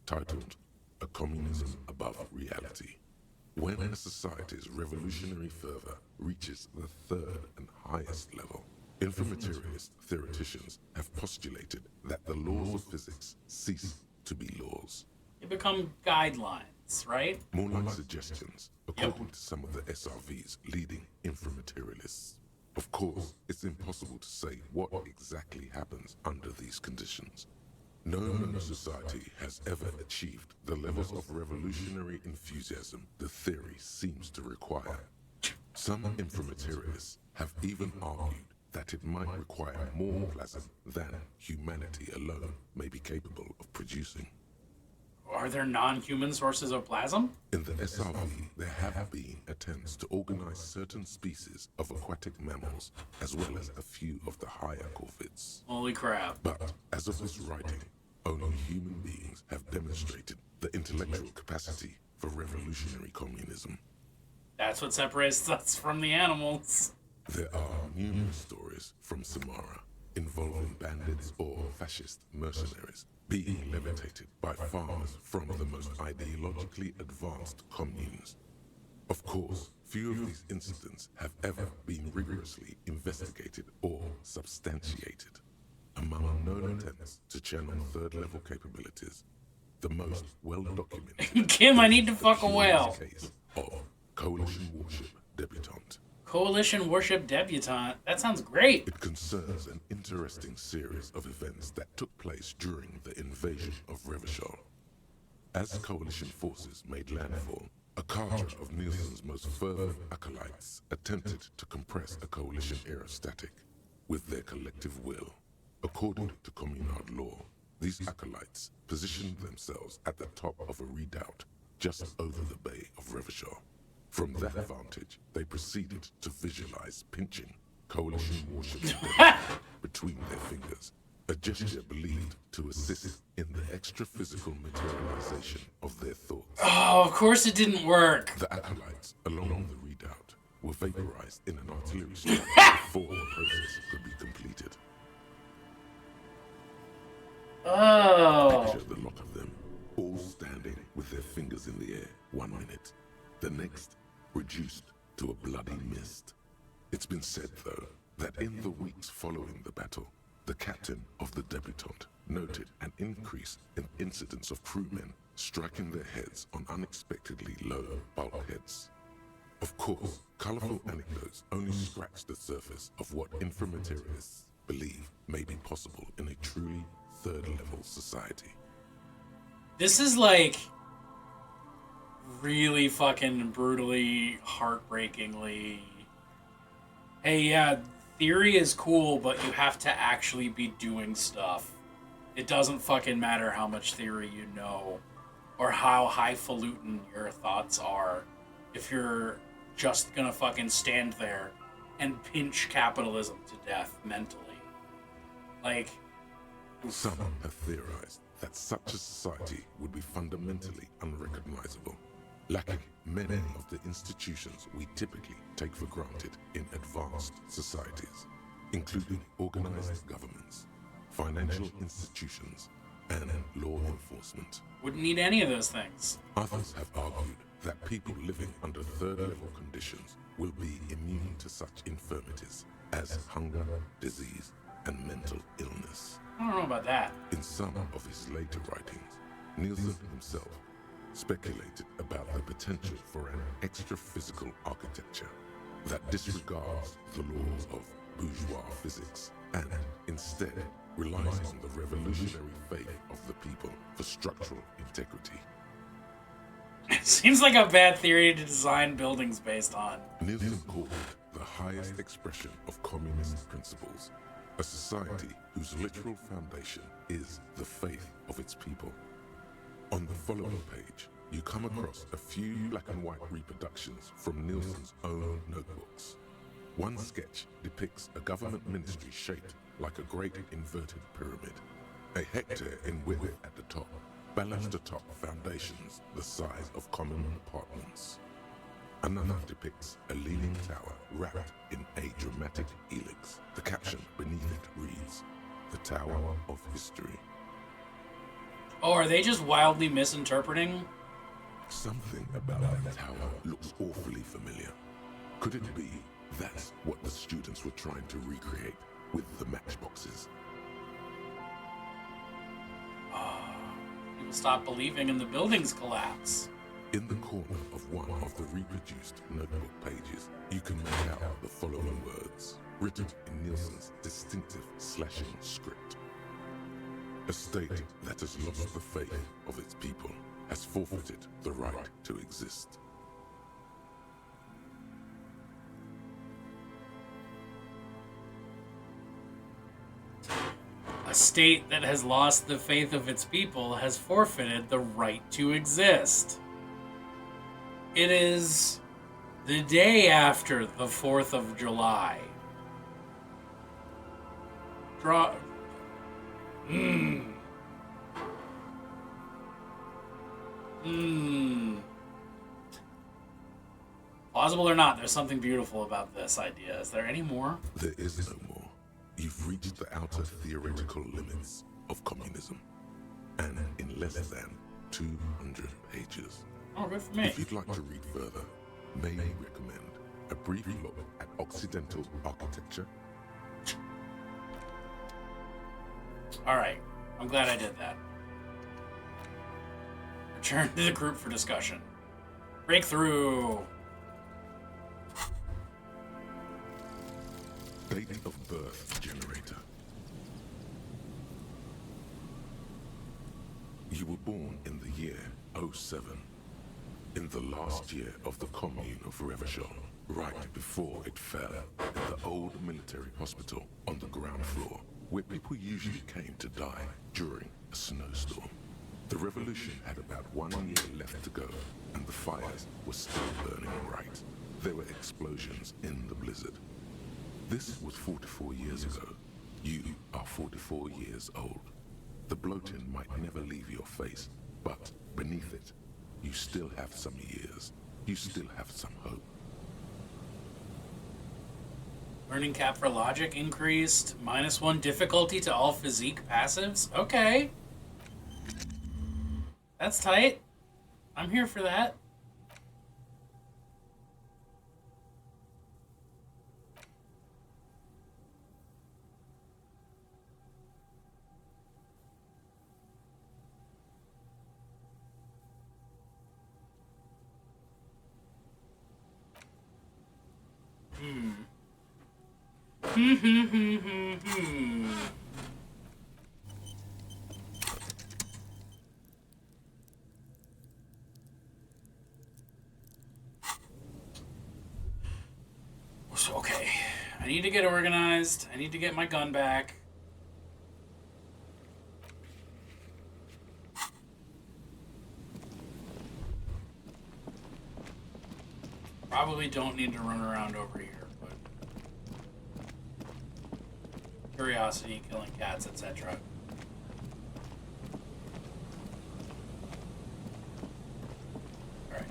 titled A Communism Above Reality. When a society's revolutionary fervor reaches the third and highest level, inframaterialist theoreticians have postulated that the laws of physics cease to be laws. They become guidelines, right? More like suggestions, according to some of the SRV's leading inframaterialists. Of course, it's impossible to say what exactly happens under these conditions. No known society has ever achieved the levels of revolutionary enthusiasm the theory seems to require. Some inframaterialists have even argued that it might require more plasma than humanity alone may be capable of producing. Are there non-human sources of plasm? In the SRV, there have been attempts to organize certain species of aquatic mammals, as well as a few of the higher corvids. Holy crap. But, as of this writing, only human beings have demonstrated the intellectual capacity for revolutionary communism. That's what separates us from the animals. There are numerous stories from Samara involving bandits or fascist mercenaries being levitated by farmers from the most ideologically advanced communes. Of course, few of these incidents have ever been rigorously investigated or substantiated. Among known attempts to channel third-level capabilities, the most well-documented Kim, I need to fuck a whale. case of Coalition warship debutante. Coalition warship debutante. That sounds great. It concerns an interesting series of events that took place during the invasion of Revachol. As Coalition forces made landfall, a cadre of Nielsen's most fervent acolytes attempted to compress a Coalition aerostatic with their collective will. According to Communard law, these acolytes positioned themselves at the top of a redoubt just over the bay of Revachol. From that vantage, they proceeded to visualize pinching Coalition warships between their fingers, a gesture believed to assist in the extra-physical materialization of their thoughts. Oh, of course it didn't work. The acolytes along the redoubt were vaporized in an artillery strike before the process could be completed. Oh. Picture the lot of them, all standing with their fingers in the air 1 minute, the next reduced to a bloody mist. It's been said, though, that in the weeks following the battle, the captain of the debutante noted an increase in incidents of crewmen striking their heads on unexpectedly low bulkheads. Of course, colorful anecdotes only scratch the surface of what informaterialists believe may be possible in a truly third-level society. This is like really fucking brutally, heartbreakingly. Hey, yeah, theory is cool, but you have to actually be doing stuff. It doesn't fucking matter how much theory you know or how highfalutin your thoughts are if you're just gonna fucking stand there and pinch capitalism to death mentally. Like, some have theorized that such a society would be fundamentally unrecognizable, lacking many of the institutions we typically take for granted in advanced societies, including organized governments, financial institutions, and law enforcement. Wouldn't need any of those things. Others have argued that people living under third-level conditions will be immune to such infirmities as hunger, disease, and mental illness. I don't know about that. In some of his later writings, Nielsen himself speculated about the potential for an extra-physical architecture that disregards the laws of bourgeois physics and instead relies on the revolutionary faith of the people for structural integrity. It seems like a bad theory to design buildings based on. Nielsen called it the highest expression of communist principles, a society whose literal foundation is the faith of its people. On the following page, you come across a few black and white reproductions from Nielsen's own notebooks. One sketch depicts a government ministry shaped like a great inverted pyramid, a hectare in width at the top, balanced atop foundations the size of common apartments. Another depicts a leaning tower wrapped in a dramatic helix. The caption beneath it reads, "The Tower of History." Oh, are they just wildly misinterpreting? Something about that tower looks awfully familiar. Could it be that's what the students were trying to recreate with the matchboxes? People stop believing in the building's collapse. In the corner of one of the reproduced notebook pages, you can make out the following words, written in Nielsen's distinctive slashing script. A state that has lost the faith of its people has forfeited the right to exist. A state that has lost the faith of its people has forfeited the right to exist. It is the day after the 4th of July. Plausible or not, there's something beautiful about this idea. Is there any more? There is no more. You've reached the outer theoretical limits of communism. and in less than 200 pages. Oh, good for me. If you'd like to read further, may I recommend a brief look at Occidental architecture. Alright, I'm glad I did that. Return to the group for discussion. Breakthrough! Date of birth generator. You were born in the year 07, in the last year of the commune of Revachol, right before it fell, in the old military hospital on the ground floor, where people usually came to die during a snowstorm. The revolution had about 1 year left to go, and the fires were still burning bright. There were explosions in the blizzard. This was 44 years ago. You are 44 years old. The bloating might never leave your face, but beneath it, you still have some years. You still have some hope. Learning cap for logic increased. -1 difficulty to all physique passives. Okay. That's tight. I'm here for that. Okay, I need to get organized. I need to get my gun back. Probably don't need to run around over here, but curiosity, killing cats, etc. Alright.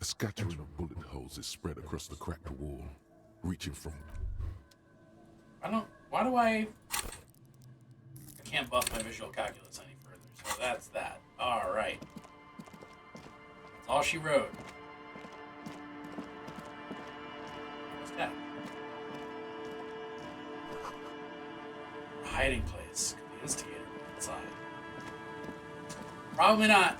A scattering of bullet holes is spread across the cracked wall, reaching from... Why do I can't buff my visual calculus any further, so that's that. Alright. That's all she wrote. What's that? A hiding place. Could the instigator be inside? Probably not.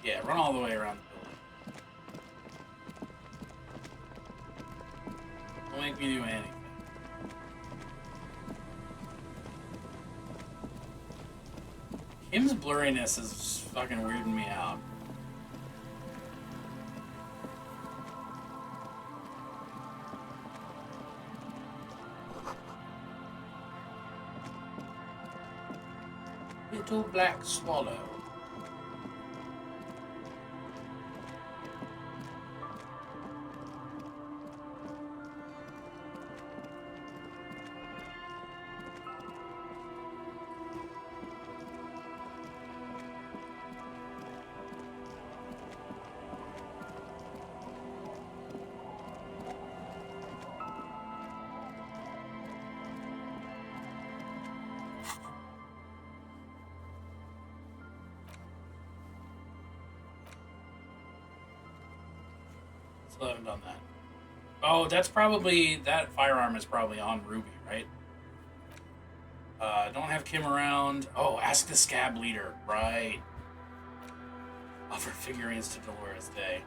Yeah, run all the way around the building. Don't make me do anything. Kim's blurriness is fucking weirding me out. Little black swallow. Still haven't done that. Oh, that's probably... That firearm is probably on Ruby, right? Don't have Kim around. Oh, ask the scab leader. Right. Offer figurines to Dolores Day.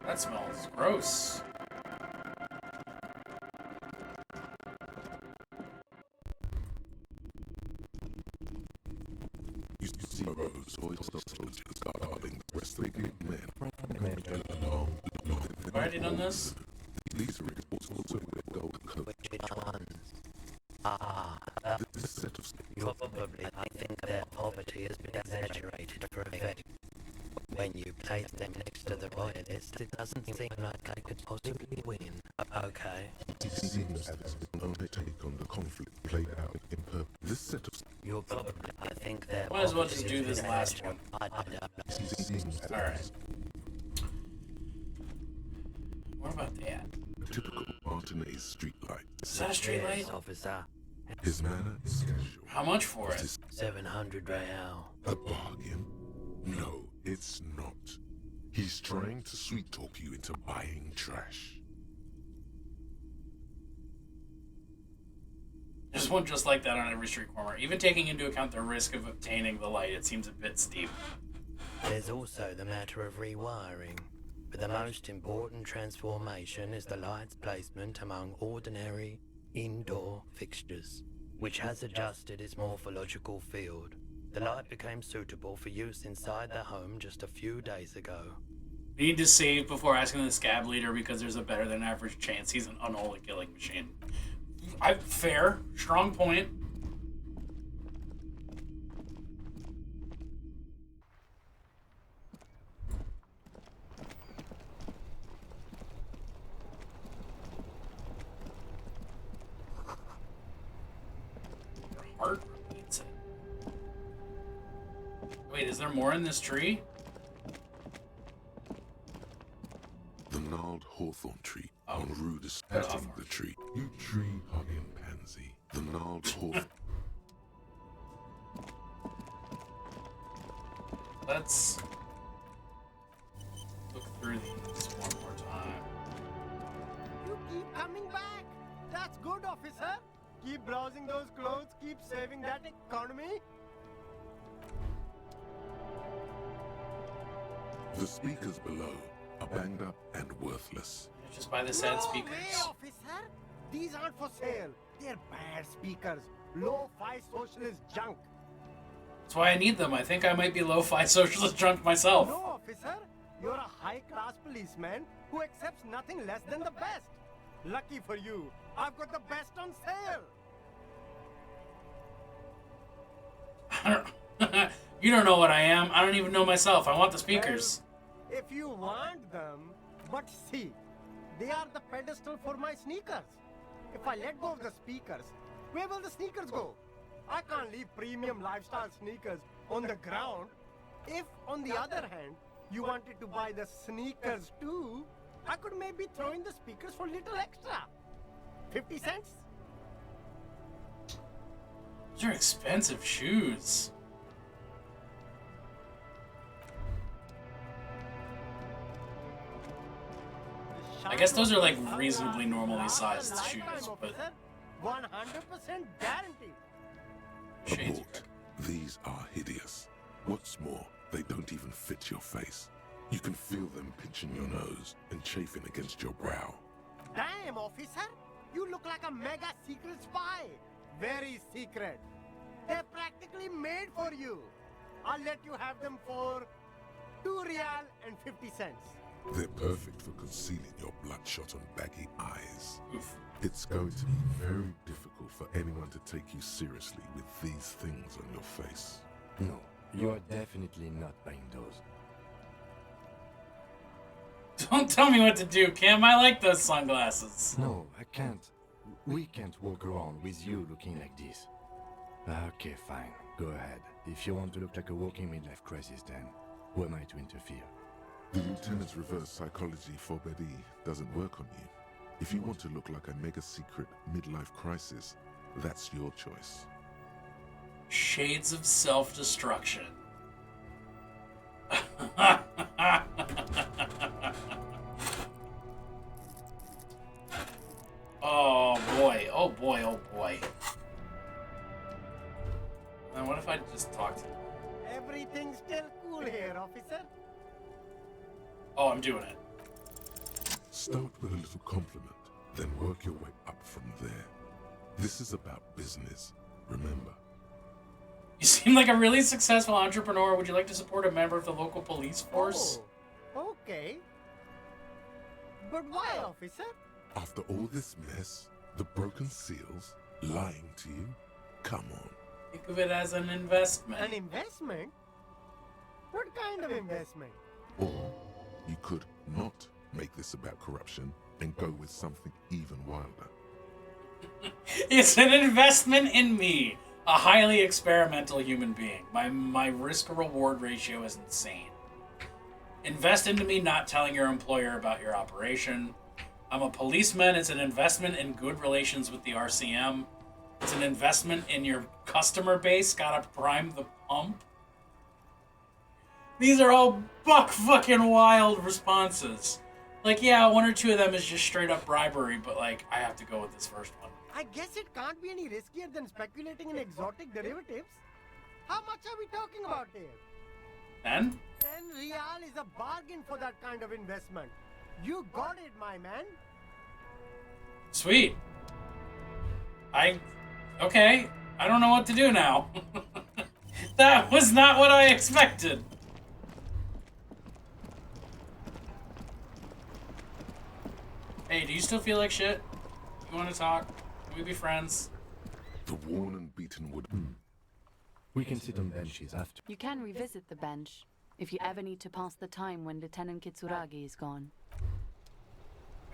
That smells gross. You see rows, soldiers guarding the rest of the men. Have I already done this? These reports also with gold coat. Which ones? This set of Probably, I think their poverty has been exaggerated for effect. When you place them next to the royalists, it doesn't seem like I could possibly win. Okay. it seems as an overtake on the conflict played out in purpose. This set of You're probably, I think their Might as well poverty just do has this been last one. Alright. What about that? Typical Martinez streetlight. Is that a street light? Yes, officer. His manner is casual. How much for it? 700 real. A bargain? No, it's not. He's trying to sweet talk you into buying trash. There's one just like that on every street corner. Even taking into account the risk of obtaining the light, it seems a bit steep. There's also the matter of rewiring. But the most important transformation is the light's placement among ordinary indoor fixtures, which has adjusted its morphological field. The light became suitable for use inside the home just a few days ago. We need to save before asking the scab leader because there's a better than average chance he's an unholy killing machine. Fair. Strong point. Your heart repeats it. Wait, is there more in this tree? The gnarled hawthorn tree on Rue de Statting the tree. You tree hugging pansy. The gnarled hawthorn. Let's look through these one more time. You keep coming back. That's good, officer. Keep browsing those clothes. Keep saving that economy. The speakers below are banged up and worthless. Just buy the sad speakers. No way, officer. These aren't for sale. They're bad speakers. Low-fi socialist junk. That's why I need them. I think I might be lo-fi socialist drunk myself. No, officer. You're a high-class policeman who accepts nothing less than the best. Lucky for you, I've got the best on sale. You don't know what I am. I don't even know myself. I want the speakers. Well, if you want them, but see, they are the pedestal for my sneakers. If I let go of the speakers, where will the sneakers go? I can't leave premium lifestyle sneakers on the ground. If, on the other hand, you wanted to buy the sneakers too, I could maybe throw in the speakers for little extra. 50 cents? Those are expensive shoes. I guess those are like reasonably normally sized shoes, but 100% guaranteed. shades. Abort. These are hideous. What's more, they don't even fit your face. You can feel them pinching your nose and chafing against your brow. Damn, officer! You look like a mega secret spy. Very secret. They're practically made for you. I'll let you have them for 2 real and 50 cents. They're perfect for concealing your bloodshot and baggy eyes. Oof. It's going to be very difficult for anyone to take you seriously with these things on your face. No, you are definitely not buying those. Don't tell me what to do, Kim. I like those sunglasses. No, I can't. We can't walk around with you looking like this. Okay, fine. Go ahead. If you want to look like a walking midlife crisis, then who am I to interfere? The lieutenant's reverse psychology for Betty doesn't work on you. If you want to look like a mega-secret midlife crisis, that's your choice. Shades of self-destruction. Oh boy, oh boy, oh boy. And what if I just talk to him? Everything's still cool here, officer. Oh, I'm doing it. Start with a little compliment, then work your way up from there. This is about business, remember. You seem like a really successful entrepreneur. Would you like to support a member of the local police force? Oh, okay. But why, officer? After all this mess, the broken seals, lying to you? Come on. Think of it as an investment. An investment? What kind of investment? Or you could not make this about corruption and go with something even wilder. It's an investment in me, a highly experimental human being. My risk-reward ratio is insane. Invest into me not telling your employer about your operation. I'm a policeman. It's an investment in good relations with the RCM. It's an investment in your customer base. Gotta prime the pump. These are all buck fucking wild responses. Like, yeah, one or two of them is just straight up bribery, but like, I have to go with this first one. I guess it can't be any riskier than speculating in exotic derivatives. How much are we talking about here? 10? 10 real is a bargain for that kind of investment. You got it, my man. Sweet. Okay. I don't know what to do now. That was not what I expected. Hey, do you still feel like shit? You want to talk? Can we be friends? The worn and beaten wood. We can sit on benches after. You can revisit the bench if you ever need to pass the time when Lieutenant Kitsuragi is gone.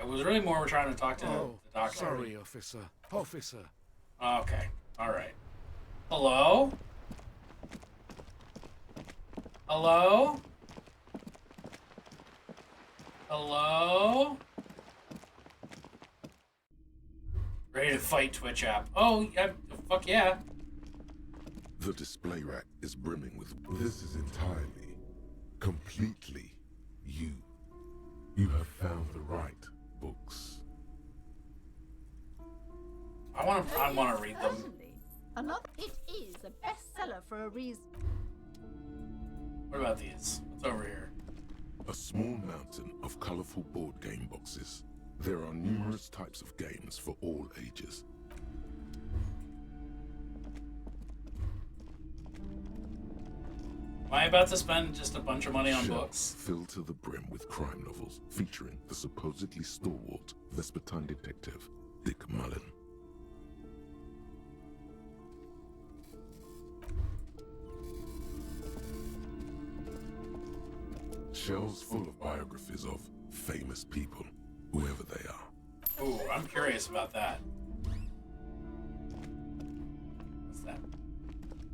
It was really more we're trying to talk to the doctor. Sorry, officer. Officer. Okay. All right. Hello? Hello? Hello? Ready to fight, Twitch app. Oh, yeah, fuck yeah. The display rack is brimming with... This is entirely, completely you. You have found the right books. I want to read them. It is a bestseller for a reason. What about these? What's over here? A small mountain of colorful board game boxes. There are numerous types of games for all ages. Am I about to spend just a bunch of money on Shelves books? filled to the brim with crime novels featuring the supposedly stalwart Vespertine detective Dick Mullen. Shelves full of biographies of famous people, whoever they are. Ooh, I'm curious about that. What's that?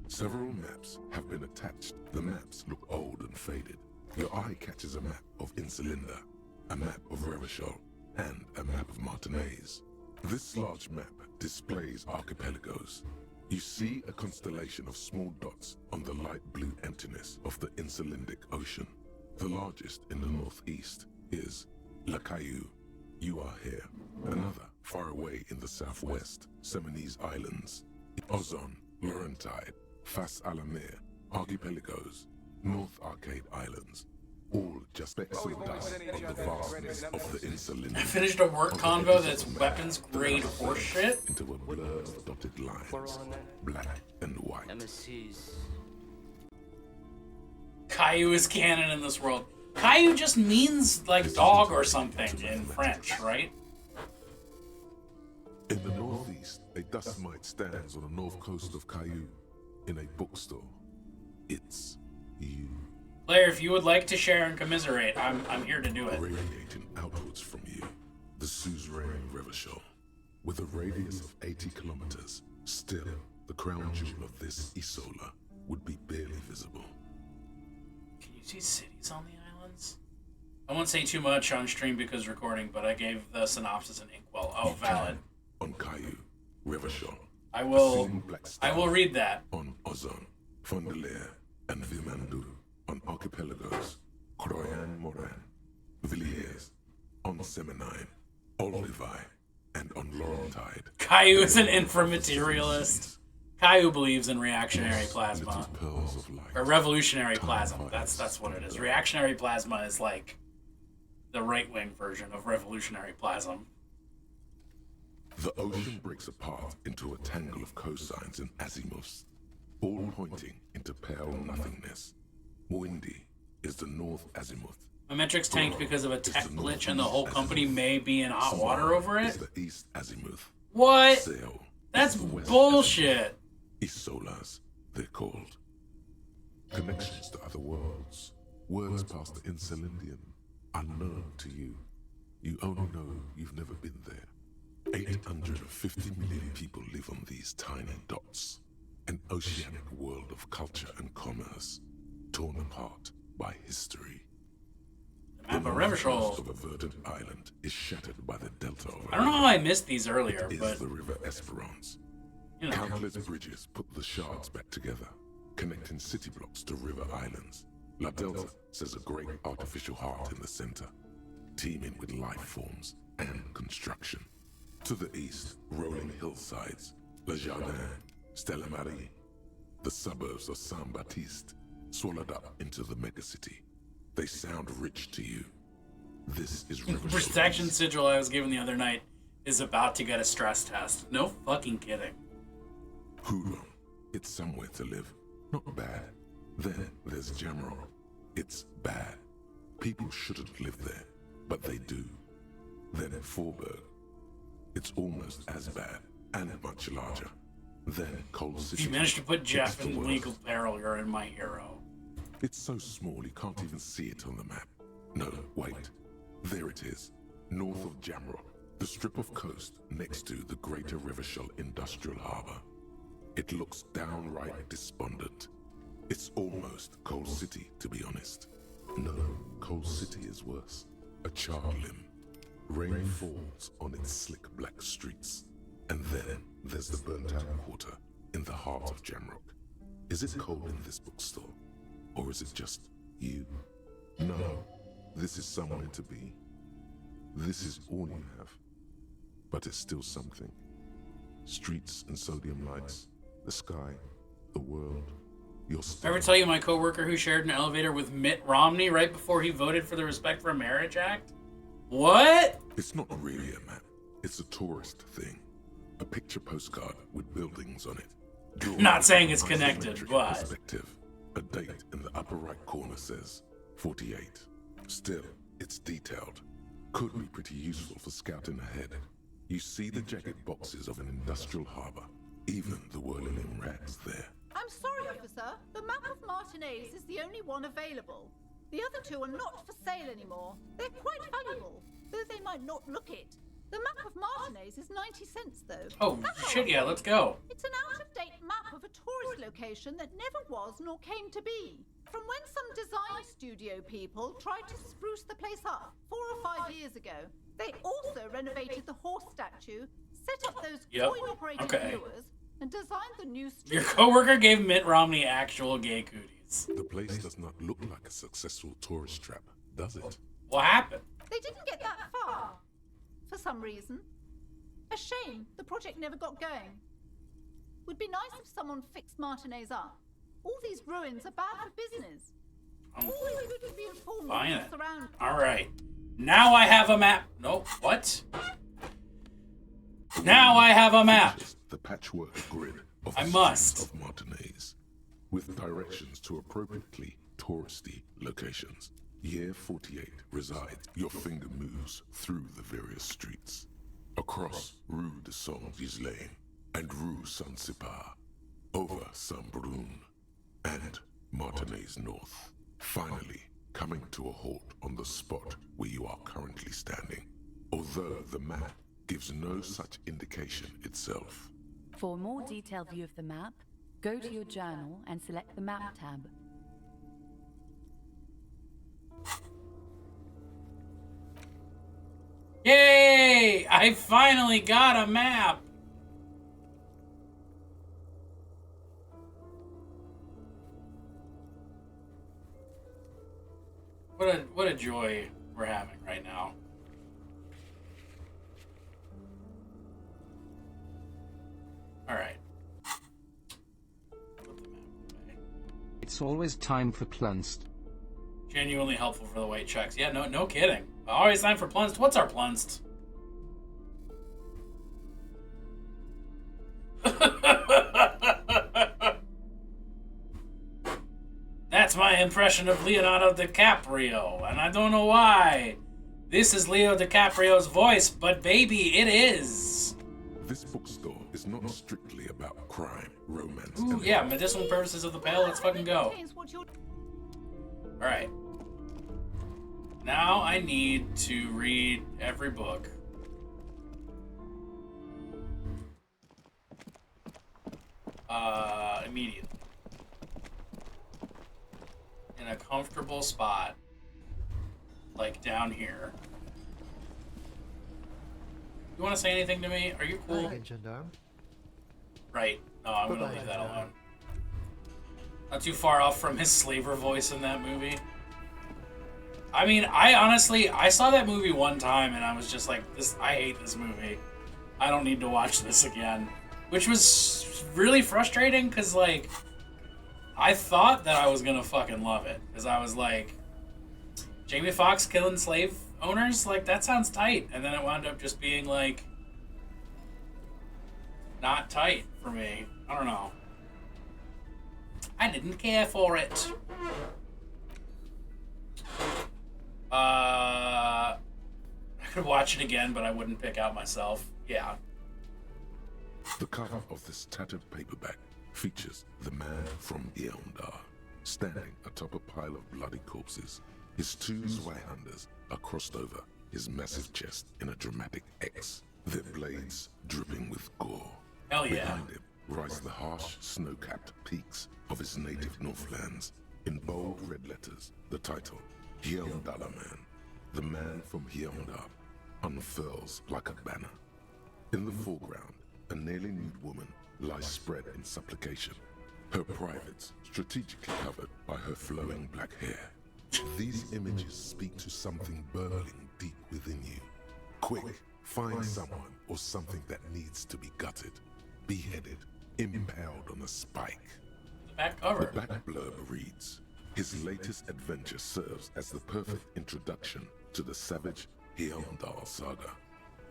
Several maps have been attached. The maps look old and faded. Your eye catches a map of Insulinda, a map of Revachol, and a map of Martinez. This large map displays archipelagos. You see a constellation of small dots on the light blue emptiness of the Insulindic Ocean. The largest in the northeast is La Caillou. You are here. Another, far away in the southwest, Seminese Islands, Ozon, Laurentide, Fas Alamir, Archipelagos, North Arcade Islands, all just specks of dust on the vastness of the Insulindic. I finished a work convo that's weapons grade horseshit. Into a blur of dotted lines, black and white. Caillou is canon in this world. Caillou just means like dog or something in French, right? In the northeast, a dust mite stands on the north coast of Caillou. In a bookstore, it's you. Blair, if you would like to share and commiserate, I'm here to do it. Radiating outwards from you, the suzerain Revachol. With a radius of 80 kilometers, still, the crown jewel of this Isola would be barely visible. Can you see cities on the islands? I won't say too much on stream because recording, but I gave the synopsis in Inkwell. Oh, valid. On Caillou, Revachol. I will read that. On Ozon, Fondelier, and Vimandu. On Archipelagos, Croyan Moran, Villiers. On Seminine, Olivai, and on Laurentide. Caillou is an inframaterialist. Caillou believes in reactionary plasma. Or revolutionary plasma. That's what it is. Reactionary plasma is like the right-wing version of revolutionary plasma. The ocean breaks apart into a tangle of cosines and azimuths. all pointing into pale nothingness. Windy is the north azimuth. My metrics tanked because of a tech glitch and the whole company may be in hot water over it? Is the east azimuth. What? Sail That's is the west bullshit. Isolas, they're called. Connections to other worlds. Words past the Insulindian. Unknown to you. You only know you've never been there. 850 million people live on these tiny dots. An oceanic world of culture and commerce, torn apart by history. The map of River Shoals of a verdant island is shattered by the delta of I don't know how I missed these earlier, it but is the river Esperance. you know. Countless bridges put the shards back together, connecting city blocks to river islands. La Delta says a great artificial heart in the center, teeming with life forms and construction. To the east, rolling hillsides, Le Jardin, Stella Marie, the suburbs of Saint-Baptiste, swallowed up into the megacity. They sound rich to you. This is River Shoals. Protection sigil I was given the other night is about to get a stress test. No fucking kidding. Huron, it's somewhere to live. Not bad. Then there's Jamrock. It's bad. People shouldn't live there, but they do. Then Forberg. It's almost as bad, and much larger. Then Cold City. If you managed to put Jeff It's the in worst. legal peril, you're in my hero. It's so small you can't even see it on the map. No, wait. There it is. North of Jamrock. The strip of coast next to the Greater Rivershell Industrial Harbor. It looks downright despondent. It's almost Coal City, to be honest. No, Coal City is worse. A charred limb. Rain falls on its slick black streets. And then there's the burnt-out quarter in the heart of Jamrock. Is it cold in this bookstore? Or is it just you? No, this is somewhere to be. This is all you have. But it's still something. Streets and sodium lights, the sky, the world, your Did I ever tell you my coworker who shared an elevator with Mitt Romney right before he voted for the Respect for Marriage Act? What? It's not really a map. It's a tourist thing. A picture postcard with buildings on it. Drawn Not saying it's from connected, isometric but perspective. A date in the upper right corner says 48. Still, it's detailed. Could be pretty useful for scouting ahead. You see the jagged boxes of an industrial harbor. Even the whirling rats there. I'm sorry, officer. The map of Martinez is the only one available. The other two are not for sale anymore. They're quite valuable, though they might not look it. The map of Martinez is 90 cents, though. Oh, shit, yeah, let's go. It's an out-of-date map of a tourist location that never was nor came to be. From when some design studio people tried to spruce the place up 4 or 5 years ago. They also renovated the horse statue, set up those coin-operated viewers, and designed the new street. Your coworker gave Mitt Romney actual gay cooties. The place does not look like a successful tourist trap, does it? What happened? They didn't get that far. For some reason. A shame the project never got going. Would be nice if someone fixed Martinez up. All these ruins are bad for business. Always good to be informed Fine. of the surroundings. Alright. Now I have a map. Nope. What? Now I have a map. The patchwork grid of I the must. streets of Martinez, with directions to appropriately touristy locations. Year 48 resides. Your finger moves through the various streets, across Rue de Saint-Ghislain and Rue Saint-Sipar, over Saint-Brun and Martinez North, finally coming to a halt on the spot where you are currently standing, although the map gives no such indication itself. For a more detailed view of the map, go to your journal and select the Map tab. Yay! I finally got a map! What a joy we're having right now. Alright. It's always time for Plunst. Genuinely helpful for the weight checks. Yeah, no kidding. Always time for Plunst. What's our Plunst? That's my impression of Leonardo DiCaprio, and I don't know why. This is Leo DiCaprio's voice, but baby, it is. This bookstore is not strictly about crime, romance, Ooh, yeah, medicinal purposes of the pale, let's fucking go. Alright. Now I need to read every book. Immediately. In a comfortable spot. Like down here. You want to say anything to me? Are you cool? Right. No, I'm gonna leave that alone. Not too far off from his slaver voice in that movie. I mean, I saw that movie one time and I was just like, I hate this movie. I don't need to watch this again. Which was really frustrating because, like, I thought that I was gonna fucking love it. Because I was like, Jamie Foxx killing slave owners? Like, that sounds tight. And then it wound up just being, like, not tight for me. I don't know. I didn't care for it. I could watch it again, but I wouldn't pick out myself. Yeah. The cover of this tattered paperback features the man from Yeondar standing atop a pile of bloody corpses. His two Zweihanders are crossed over his massive chest in a dramatic X, their blades dripping with gore. Hell yeah. Behind him rise the harsh, snow-capped peaks of his native Northlands. In bold red letters, the title, Yeondala Man, the man from Yeondar, unfurls like a banner. In the foreground, a nearly nude woman lies spread in supplication, her privates strategically covered by her flowing black hair. These images speak to something burning deep within you. Quick, find someone or something that needs to be gutted, beheaded, impaled on a spike. Back cover. The back blurb reads, his latest adventure serves as the perfect introduction to the savage Yeondar saga.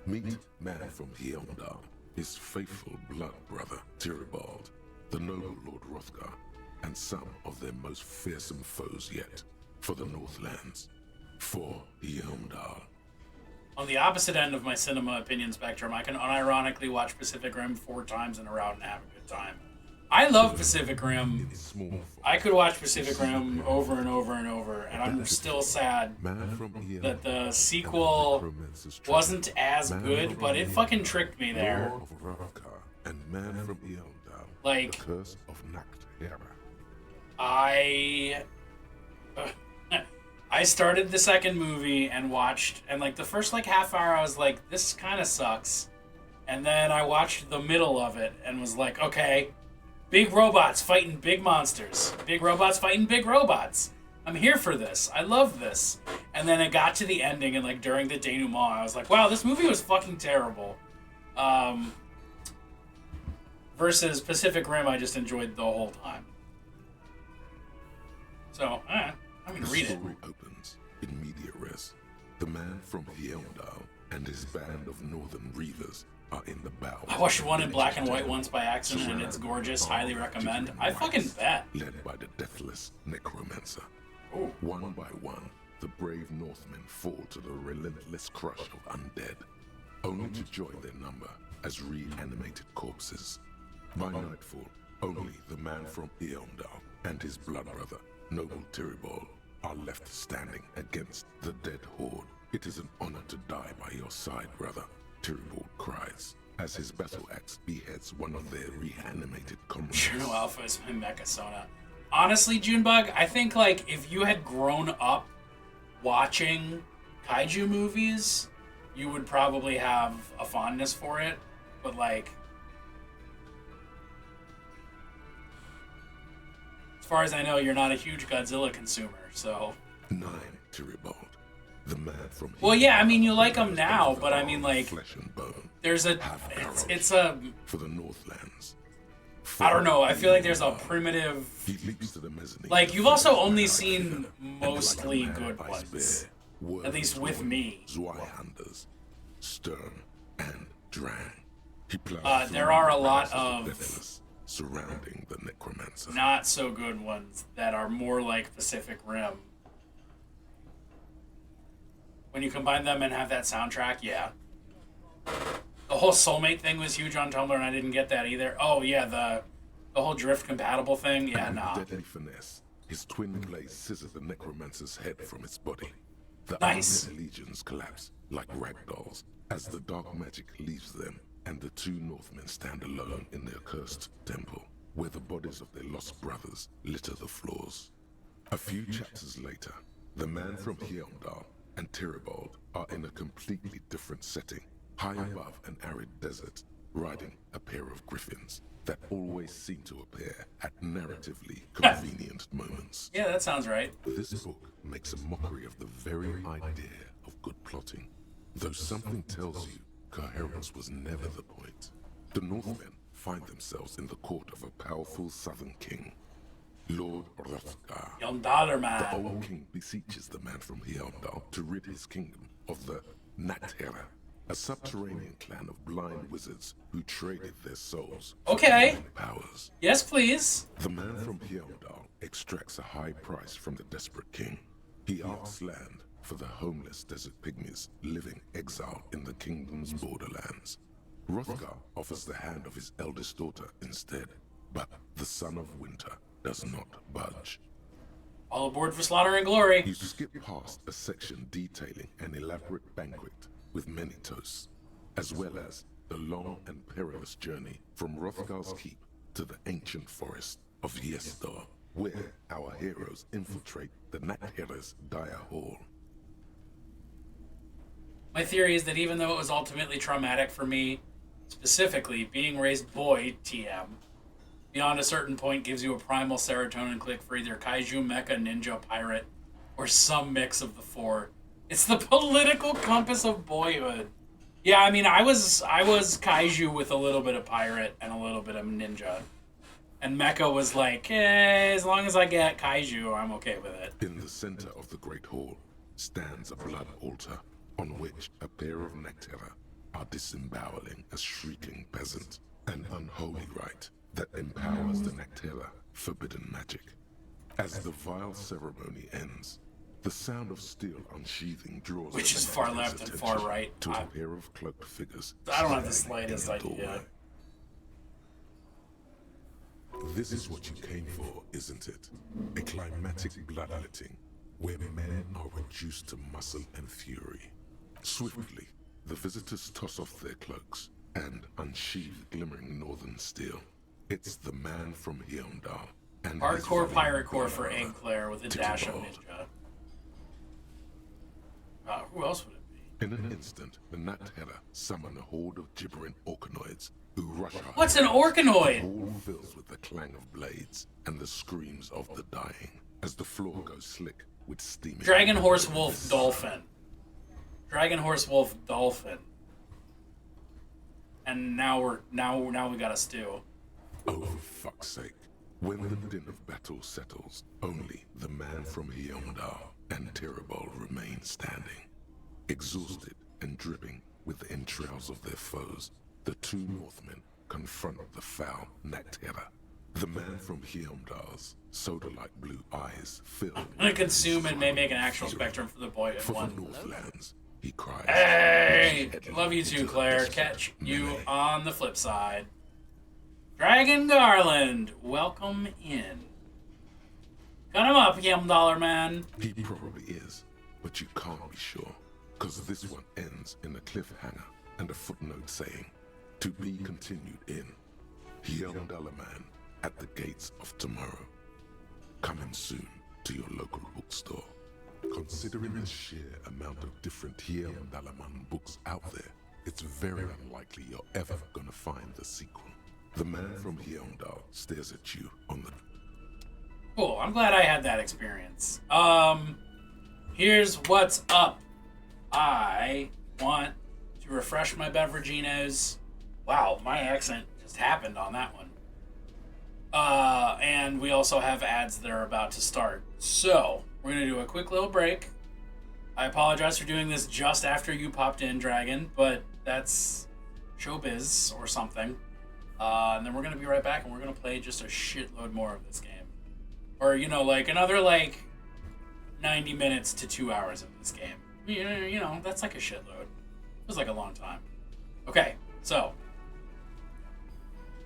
Meet man from Yeondar, his faithful blood brother, Tyribald, the noble Lord Hrothgar, and some of their most fearsome foes yet, for the Northlands, for Yeondar. On the opposite end of my cinema opinion spectrum, I can unironically watch Pacific Rim 4 times in a row and have a good time. I love Pacific Rim. I could watch Pacific Rim over and over and over, and I'm still sad that the sequel wasn't as good, but it fucking tricked me there. And man from Yeondar, like, the curse of Nakht-Hera. I started the second movie and watched, and like the first like half hour I was like, this kind of sucks. And then I watched the middle of it and was like, okay, big robots fighting big monsters. Big robots fighting big robots. I'm here for this. I love this. And then it got to the ending and like during the denouement, I was like, wow, this movie was fucking terrible. Versus Pacific Rim, I just enjoyed the whole time. So, I'm gonna read it. The story opens in media res. The man from Yeondar and his band of northern reavers are in the bowels. I watched one in black and white once by accident, and it's gorgeous. Highly recommend. I fucking bet. Led by the deathless necromancer. Ooh. One by one, the brave Northmen fall to the relentless crush of undead, only to join their number as reanimated corpses. By nightfall, only the man from Yeondar and his blood brother, noble Tyribald, are left standing against the dead horde. It is an honor to die by your side, brother, Tyribald cries, as his battle axe beheads one of their reanimated comrades. Juno Alpha is my mecha Sona. Honestly, Junebug, I think like if you had grown up watching kaiju movies, you would probably have a fondness for it. But like, as far as I know, you're not a huge Godzilla consumer, so. 9, Tyribald, the man from. Well, yeah, I mean, you like him now, but I mean, like, flesh and bone. There's a, it's a. For the Northlands. I don't know. I feel like there's a primitive. He leaps to the mezzanine. Like you've also only seen mostly good ones, at least with me. Zweihanders, Stern, and Drang. He there are a lot of surrounding the necromancer. Not so good ones that are more like Pacific Rim. When you combine them and have that soundtrack, yeah. The whole soulmate thing was huge on Tumblr, and I didn't get that either. Oh yeah, the whole drift compatible thing, yeah, And nah. with deadly finesse, his twin blades scissor the necromancer's head from its body. The Nice. undead legions collapse like ragdolls as the dark magic leaves them, and the two Northmen stand alone in their cursed temple, where the bodies of their lost brothers litter the floors. A few chapters later, the man from Heimdall and Tyribald are in a completely different setting, high above an arid desert, riding a pair of griffins that always seem to appear at narratively convenient moments. Yeah, that sounds right. This book makes a mockery of the very idea of good plotting, though something tells you coherence was never the point. The Northmen find themselves in the court of a powerful southern king, Lord Hrothgar. Yondalr man. The old king beseeches the man from Heimdall to rid his kingdom of the Nathera, a subterranean clan of blind wizards who traded their souls for Okay. divine powers. Yes, please. The man from Heimdall extracts a high price from the desperate king. He asks land for the homeless desert pygmies living exiled in the kingdom's borderlands. Hrothgar offers the hand of his eldest daughter instead, but the son of winter does not budge. All aboard for Slaughter and Glory. You skip past a section detailing an elaborate banquet with many toasts, as well as the long and perilous journey from Hrothgar's keep to the ancient forest of Yesdor, where our heroes infiltrate the Nathera's dire hall. My theory is that even though it was ultimately traumatic for me, specifically being raised boy, TM, beyond a certain point gives you a primal serotonin click for either kaiju, mecha, ninja, pirate, or some mix of the four. It's the political compass of boyhood. Yeah, I mean, I was kaiju with a little bit of pirate and a little bit of ninja. And mecha was like, as long as I get kaiju, I'm okay with it. In the center of the great hall stands a blood altar on which a pair of Nathera are disemboweling a shrieking peasant, an unholy rite that empowers the Nathera forbidden magic. As the vile ceremony ends, the sound of steel unsheathing draws Which the is far Nathera's left and far attention right. to a pair of cloaked figures. I don't have the standing in slightest the idea. doorway. This is what you came for, isn't it? A climatic bloodletting where men are reduced to muscle and fury. Swiftly, the visitors toss off their cloaks and unsheathe glimmering northern steel. It's the man from Heimdall and his Hardcore valiant pirate core for brother, Eggclair with a dash of Tybalt. ninja. Who else would it be? In an instant, the Nathera summon a horde of gibbering orcanoids who rush out. What's an orcanoid? The hall fills with the clang of blades and the screams of the dying as the floor goes slick with steaming. Dragon, horse, wolf, dolphin. Dragon, horse, wolf, dolphin. And now we got a stew. Oh, for fuck's sake. When the din of battle settles, only the man from Heimdall and Tyribald remain standing. Exhausted and dripping with the entrails of their foes, the two Northmen confront the foul Nathera. The man from Heimdall's soda-like blue eyes fill. I'm gonna consume and may make an actual spectrum for the boy For one. the Northlands, he cries. Hey! Headlong Love you too, into the Claire. desert Catch you melee. on the flip side. Dragon Garland, welcome in. Cut him up, $1 man. He probably is, but you can't be sure, because this one ends in a cliffhanger and a footnote saying, "To be continued in $1 man at the gates of tomorrow. Coming soon to your local bookstore." Considering the sheer amount of different $1 man books out there, it's very unlikely you're ever gonna find the sequel. The man from Heimdall stares at you on the... Cool, I'm glad I had that experience. Here's what's up. I want to refresh my beveraginos. Wow, my accent just happened on that one. And we also have ads that are about to start. So, we're going to do a quick little break. I apologize for doing this just after you popped in, Dragon, but that's showbiz or something. And then we're gonna be right back, and we're gonna play just a shitload more of this game, or like another 90 minutes to 2 hours of this game. That's like a shitload. Feels like a long time. Okay, so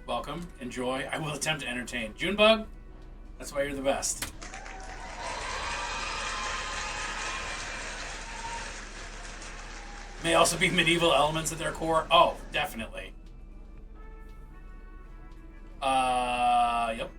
welcome, enjoy. I will attempt to entertain. Junebug, that's why you're the best. May also be medieval elements at their core. Oh, definitely. Yep.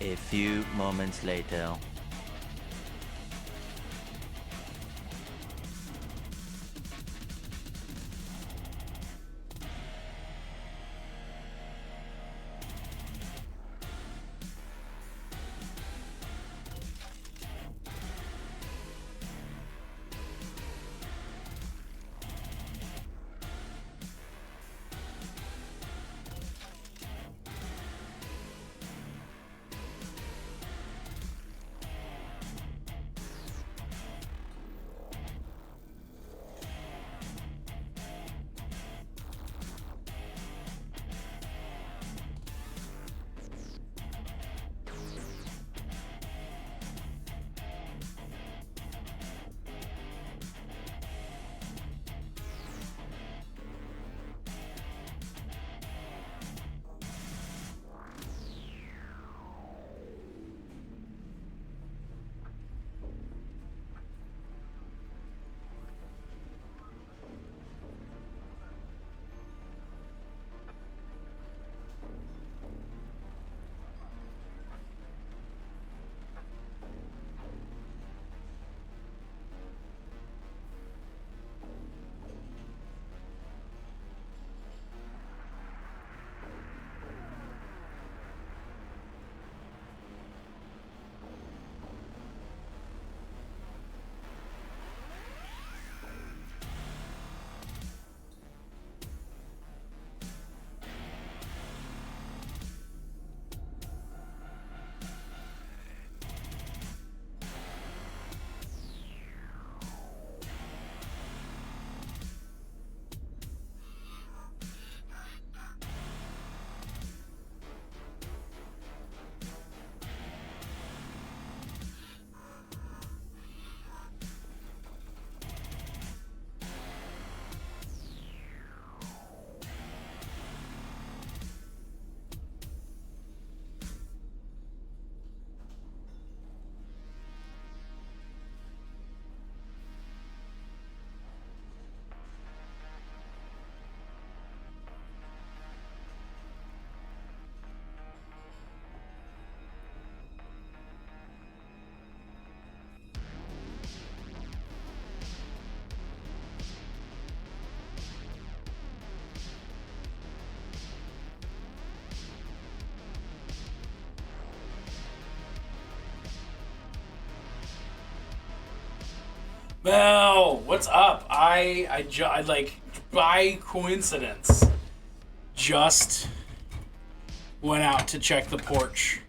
A few moments later. Mel, what's up? I like by coincidence just went out to check the porch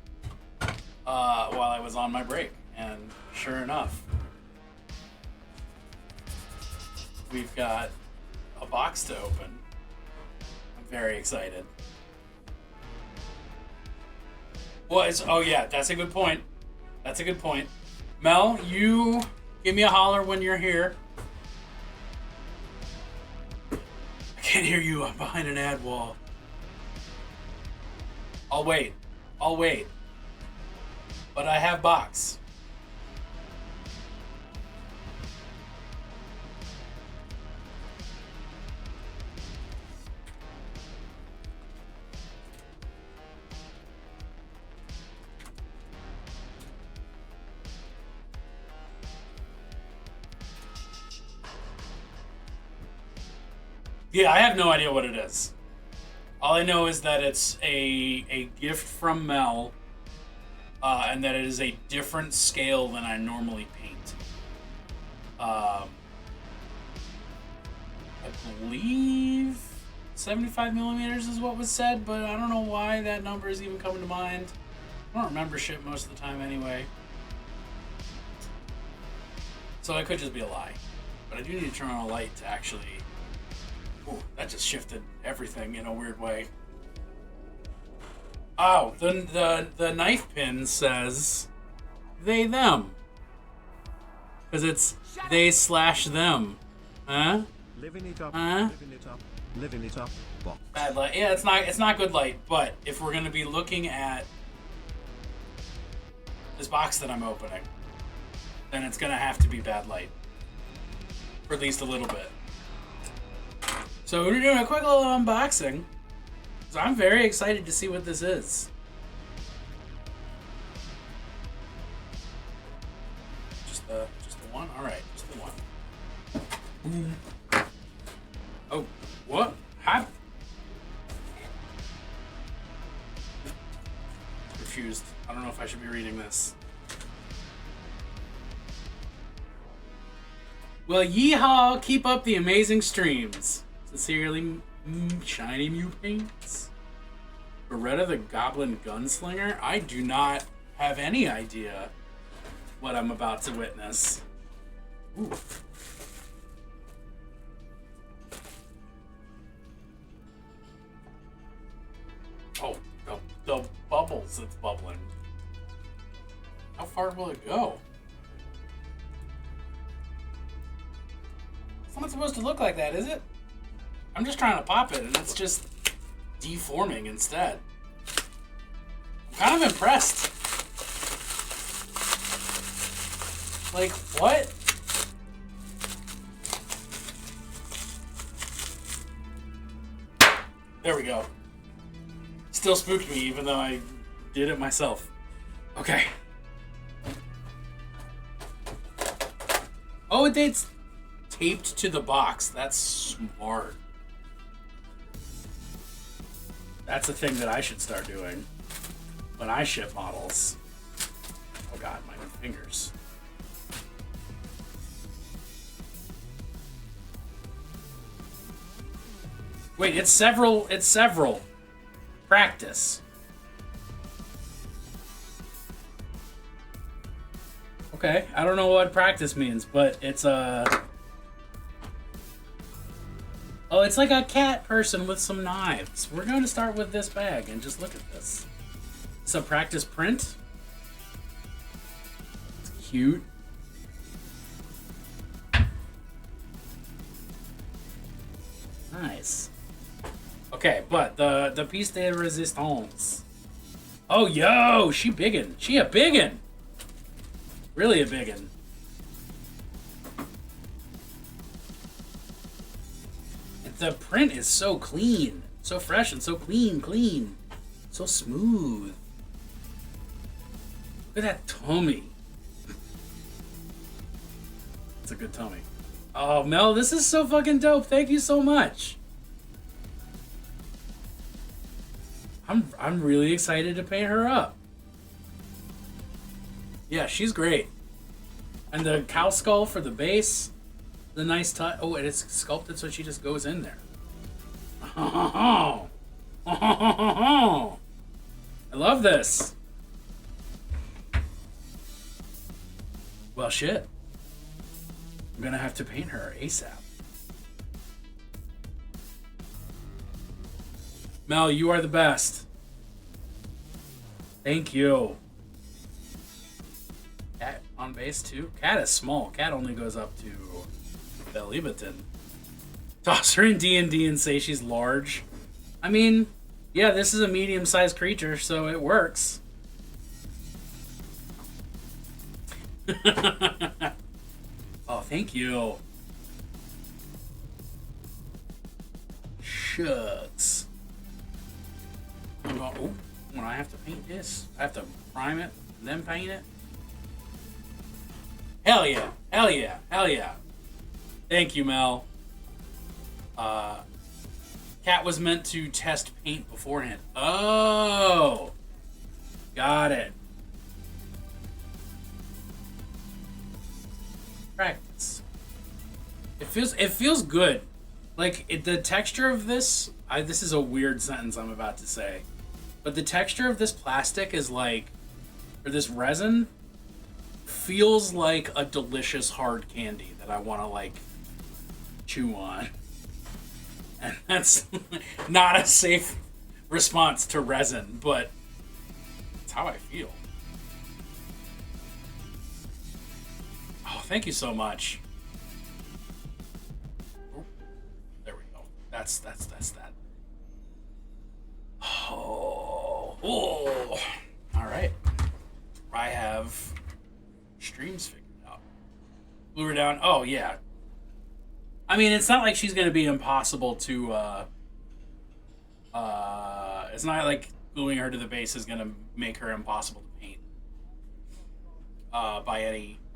while I was on my break, and sure enough, we've got a box to open. I'm very excited. Oh yeah, that's a good point. That's a good point. Mel, you give me a holler when you're here. I can't hear you. I'm behind an ad wall. I'll wait. I'll wait. But I have box. Yeah, I have no idea what it is. All I know is that it's a gift from Mel, and that it is a different scale than I normally paint. I believe 75 millimeters is what was said, but I don't know why that number is even coming to mind. I don't remember shit most of the time anyway. So it could just be a lie. But I do need to turn on a light to actually... Ooh, that just shifted everything in a weird way. Oh, the knife pin says they them. Because it's they/them. Huh? Living it up, huh? living it up, living it up. Box. Bad light. Yeah, it's not good light, but if we're gonna be looking at this box that I'm opening, then it's gonna have to be bad light. For at least a little bit. So we're doing a quick little unboxing. So I'm very excited to see what this is. Just the one? Alright, just the one. Boom. Oh, what? How? Confused. I don't know if I should be reading this. Well, yeehaw! Keep up the amazing streams. Sincerely, Shiny Mew Paints. Beretta the Goblin Gunslinger? I do not have any idea what I'm about to witness. Ooh. Oh, the bubbles it's bubbling. How far will it go? It's not supposed to look like that, is it? I'm just trying to pop it, and it's just deforming instead. I'm kind of impressed. Like, what? There we go. Still spooked me, even though I did it myself. Okay. Oh, it's taped to the box. That's smart. That's a thing that I should start doing when I ship models. Oh god, my fingers. Wait, it's several. Practice. Okay, I don't know what practice means, but it's Oh, it's like a cat person with some knives. We're going to start with this bag and just look at this. It's a practice print. It's cute. Nice. Okay, but the piece de resistance. Oh, yo, she biggin'. She a biggin'. Really a biggin'. The print is so clean, so fresh and so clean, so smooth. Look at that tummy. It's a good tummy. Oh, Mel, this is so fucking dope. Thank you so much. I'm really excited to paint her up. Yeah, she's great. And the cow skull for the base. The nice touch. Oh, and it's sculpted so she just goes in there. I love this. Well, shit. I'm gonna have to paint her ASAP. Mel, you are the best. Thank you. Cat on base too. Cat is small. Cat only goes up to belly button. Toss her in D&D and say she's large. I mean, yeah, this is a medium-sized creature, so it works. Oh, thank you. Shucks. I'm going, oh, when I have to paint this, I have to prime it, and then paint it. Hell yeah, hell yeah, hell yeah. Thank you, Mel. Cat was meant to test paint beforehand. Oh, got it. Practice. It feels good. Like the texture of this. This is a weird sentence I'm about to say, but the texture of this plastic is like, or this resin, feels like a delicious hard candy that I want to like chew on. And that's not a safe response to resin, but it's how I feel. Oh, thank you so much. Oh, there we go. That's that. Oh. All right. I have streams figured out. Blew her down. Oh, yeah. I mean, it's not like she's going to be impossible to, it's not like gluing her to the base is going to make her impossible to paint, by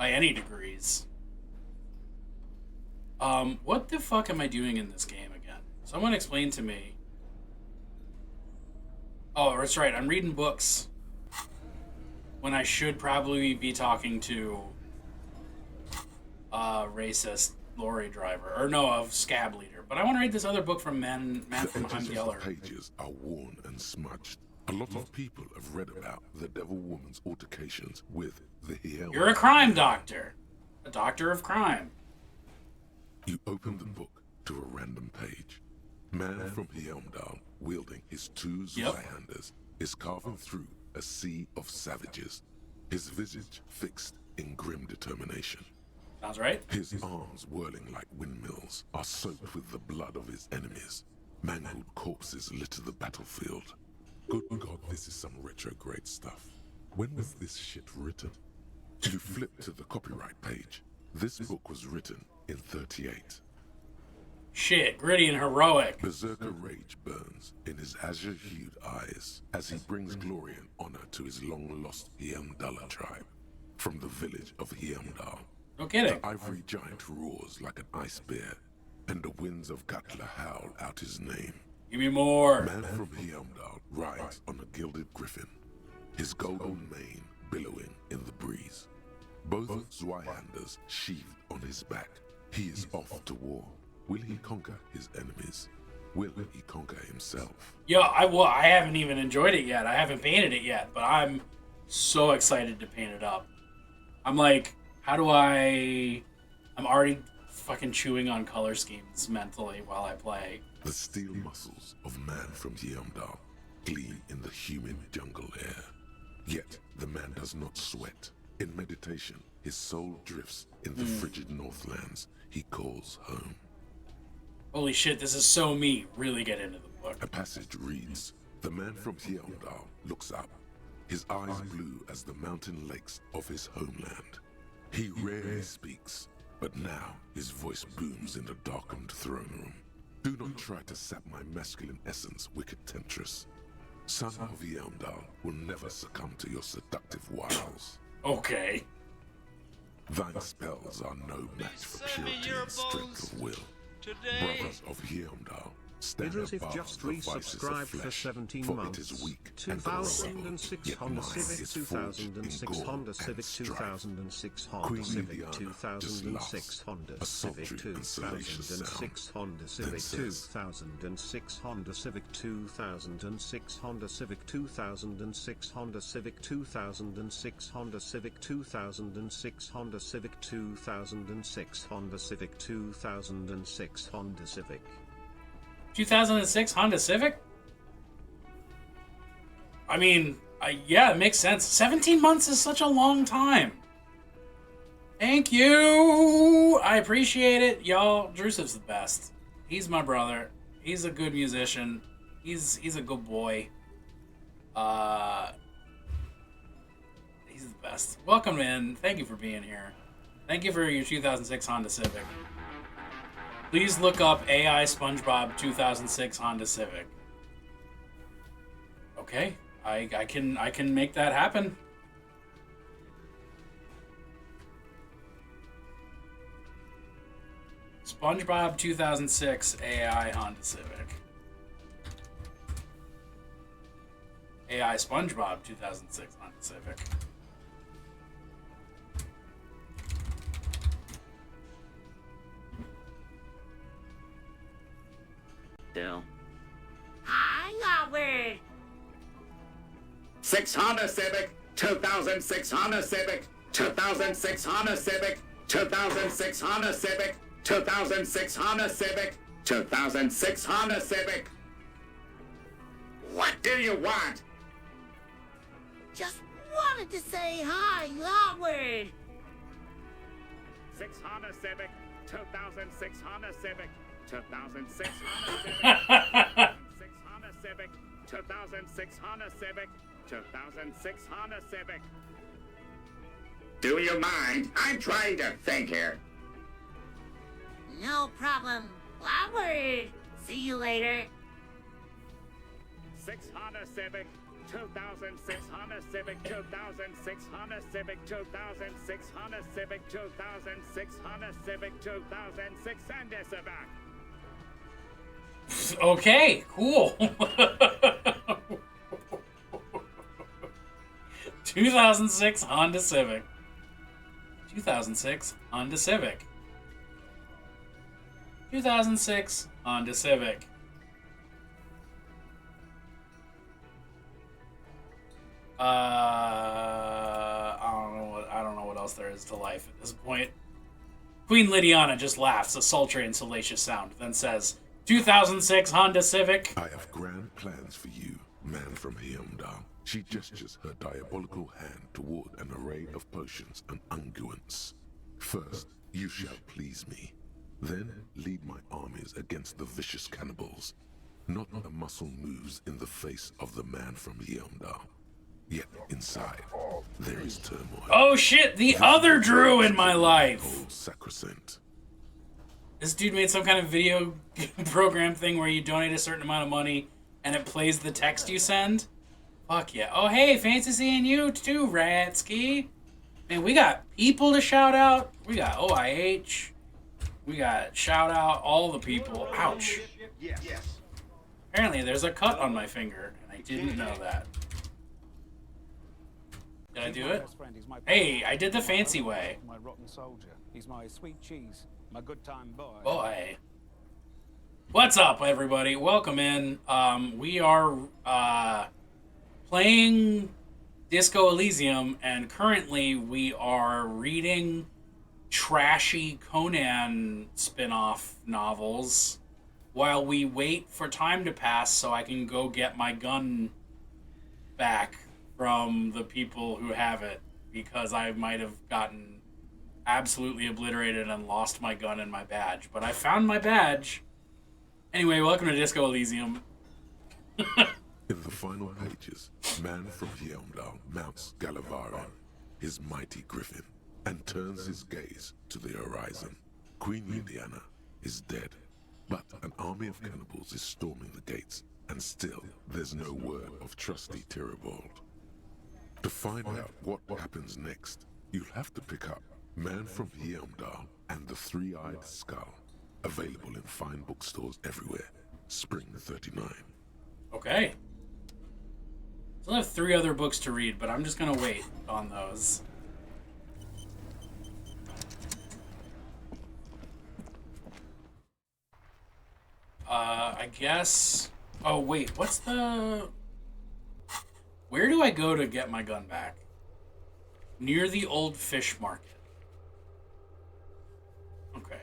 any degrees. What the fuck am I doing in this game again? Someone explain to me. Oh, that's right, I'm reading books when I should probably be talking to, racist lorry driver, or no, of Scab Leader. But I want to read this other book from Man from Heimdallr. The pages are worn and smudged. A lot of people have read about the Devil Woman's altercations with the Helm. You're a crime doctor. A doctor of crime. You open the book to a random page. Man from Helmdall, wielding his two Zweihanders, is carving through a sea of savages, his visage fixed in grim determination. Sounds right. His arms whirling like windmills are soaked with the blood of his enemies. Mangled corpses litter the battlefield. Good God, this is some retrograde stuff. When was this shit written? You flip to the copyright page. This book was written in 38. Shit, gritty and heroic. Berserker rage burns in his azure-hued eyes as he brings glory and honor to his long-lost Heimdallr tribe. From the village of Heimdall, no kidding. The ivory giant roars like an ice bear, and the winds of Katla howl out his name. Give me more. Man from Heimdall rides on a gilded griffin, his golden mane billowing in the breeze. Both Zweihanders sheathed on his back. He is off to war. Will he conquer his enemies? Will he conquer himself? Yo, I haven't even enjoyed it yet. I haven't painted it yet, but I'm so excited to paint it up. I'm like, I'm already fucking chewing on color schemes mentally while I play. The steel muscles of man from Heimdall gleam in the humid jungle air. Yet the man does not sweat. In meditation, his soul drifts in the frigid northlands he calls home. Holy shit, this is so me. Really get into the book. A passage reads, the man from Heimdall looks up, his eyes blue as the mountain lakes of his homeland. He rarely speaks, but now his voice booms in the darkened throne room. Do not try to sap my masculine essence, wicked temptress. Son of Heimdall will never succumb to your seductive wiles. Okay. Thine spells are no match for purity and strength of will. Brothers of Heimdall, stand Idris above just the vices of resubscribed for flesh, 17 for months. it is weak and 2006 corruptible, Honda yet mine Civic, is forged in 2006 gore Honda and Civic, strife. 2006 Honda Queen Civic, Indiana just 2006 laughs, Honda a Civic, sultry and salacious 2006 sound, Honda then Civic, says, 2006 Honda Civic, 2006 Honda Civic, 2006 Honda Civic, 2006 Honda Civic, 2006 Honda Civic, 2006 Honda Civic, 2006 Honda Civic. 2006 Honda Civic? I mean, yeah, it makes sense. 17 months is such a long time. Thank you. I appreciate it. Y'all, Drusev's the best. He's my brother. He's a good musician. He's a good boy. He's the best. Welcome in. Thank you for being here. Thank you for your 2006 Honda Civic. Please look up AI SpongeBob 2006 Honda Civic. Okay, I can make that happen. SpongeBob 2006 AI Honda Civic. AI SpongeBob 2006 Honda Civic. Still. I got it. 6 Honda Civic, 2006 Honda Civic, 2006 Honda Civic, 2006 Honda Civic, 2006 Honda Civic, 2006 Honda Civic. What do you want? Just wanted to say hi, Howard. 6 Honda Civic, 2006 Honda Civic, 2006 Honda Civic, 2006 Honda Civic, 2006 Honda Civic, 2006 Honda Civic. Do you mind? I'm trying to think here. No problem, Howard. See you later. 6 Honda Civic, 2006 Honda Civic, 2006 Honda Civic, 2006 Honda Civic, 2006 Honda Civic, 2006 Honda Civic. Okay, cool. 2006 Honda Civic. 2006 Honda Civic. 2006 Honda Civic. I don't know what else there is to life at this point. Queen Lydiana just laughs, a sultry and salacious sound, then says, 2006 Honda Civic. I have grand plans for you, man from Heimdall. She gestures her diabolical hand toward an array of potions and unguents. First, you shall please me. Then lead my armies against the vicious cannibals. Not a muscle moves in the face of the man from Heimdall. Yet inside, there is turmoil. Oh shit, the other Drew in my life! Sacrosanct. This dude made some kind of video program thing where you donate a certain amount of money and it plays the text you send. Fuck yeah. Oh hey, fancy seeing you too, Ratsky. Man, we got people to shout out. We got OIH. We got shout out all the people. Ouch. Yes. Apparently there's a cut on my finger, and I didn't know that. Did I do it? Hey, I did the fancy way. My rotten soldier. He's my sweet cheese. My good time boy. Boy. What's up, everybody? Welcome in. We are playing Disco Elysium, and currently we are reading trashy Conan spin-off novels while we wait for time to pass so I can go get my gun back from the people who have it, because I might have gotten absolutely obliterated and lost my gun and my badge. But I found my badge. Anyway, welcome to Disco Elysium. In the final pages, man from Heimdall mounts Galavari, his mighty griffin, and turns his gaze to the horizon. Queen Indiana is dead, but an army of cannibals is storming the gates, and still there's no word of trusty Tyribald. To find out what happens next, you'll have to pick up Man from Heimdall and the Three-Eyed Skull, available in fine bookstores everywhere. Spring 39. Okay. Still have 3 other books to read, but I'm just gonna wait on those. I guess... Oh, wait, what's the... Where do I go to get my gun back? Near the old fish market. Okay.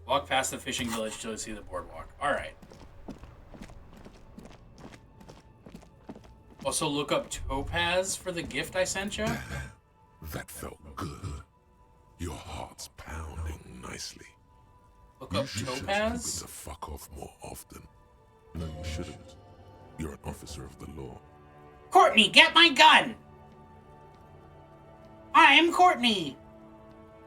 Walk past the fishing village till you see the boardwalk. Alright. Also look up Topaz for the gift I sent you. That felt good. Your heart's pounding nicely. Look up Topaz? To fuck off more often. No, you shouldn't. You're an officer of the law. Courtney, get my gun! I'm Courtney!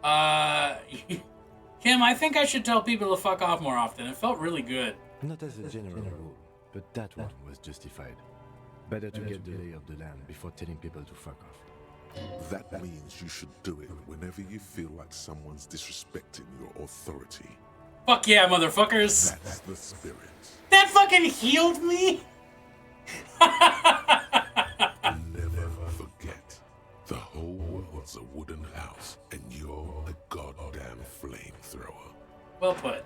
Kim, I think I should tell people to fuck off more often. It felt really good. Not as a general rule, but that one was justified. Better to get the lay of the land before telling people to fuck off. That means you should do it whenever you feel like someone's disrespecting your authority. Fuck yeah, motherfuckers! That's the spirit. That fucking healed me! Never forget, the whole world's a wooden house, and you're a goddamn flamethrower. Well put.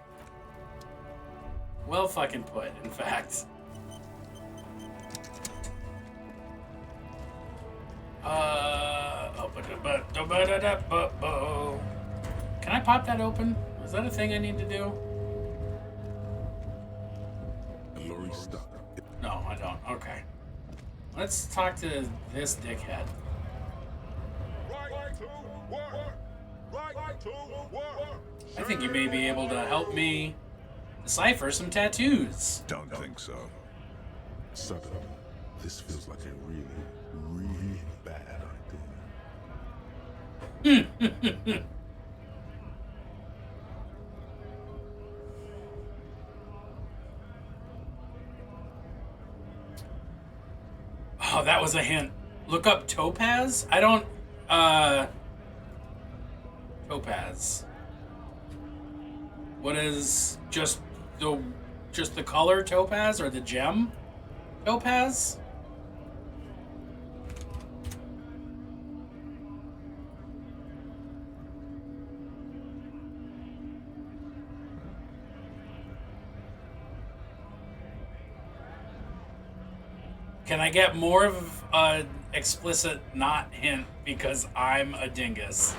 Well fucking put, in fact. Can I pop that open? Is that a thing I need to do? The lorry's stuck. No, I don't. Okay. Let's talk to this dickhead. I think you may be able to help me decipher some tattoos. Don't think so. Suddenly, this feels like a really, really bad idea. Oh, that was a hint. Look up Topaz? I don't, Topaz. What is just the color topaz or the gem topaz? Can I get more of an explicit not hint because I'm a dingus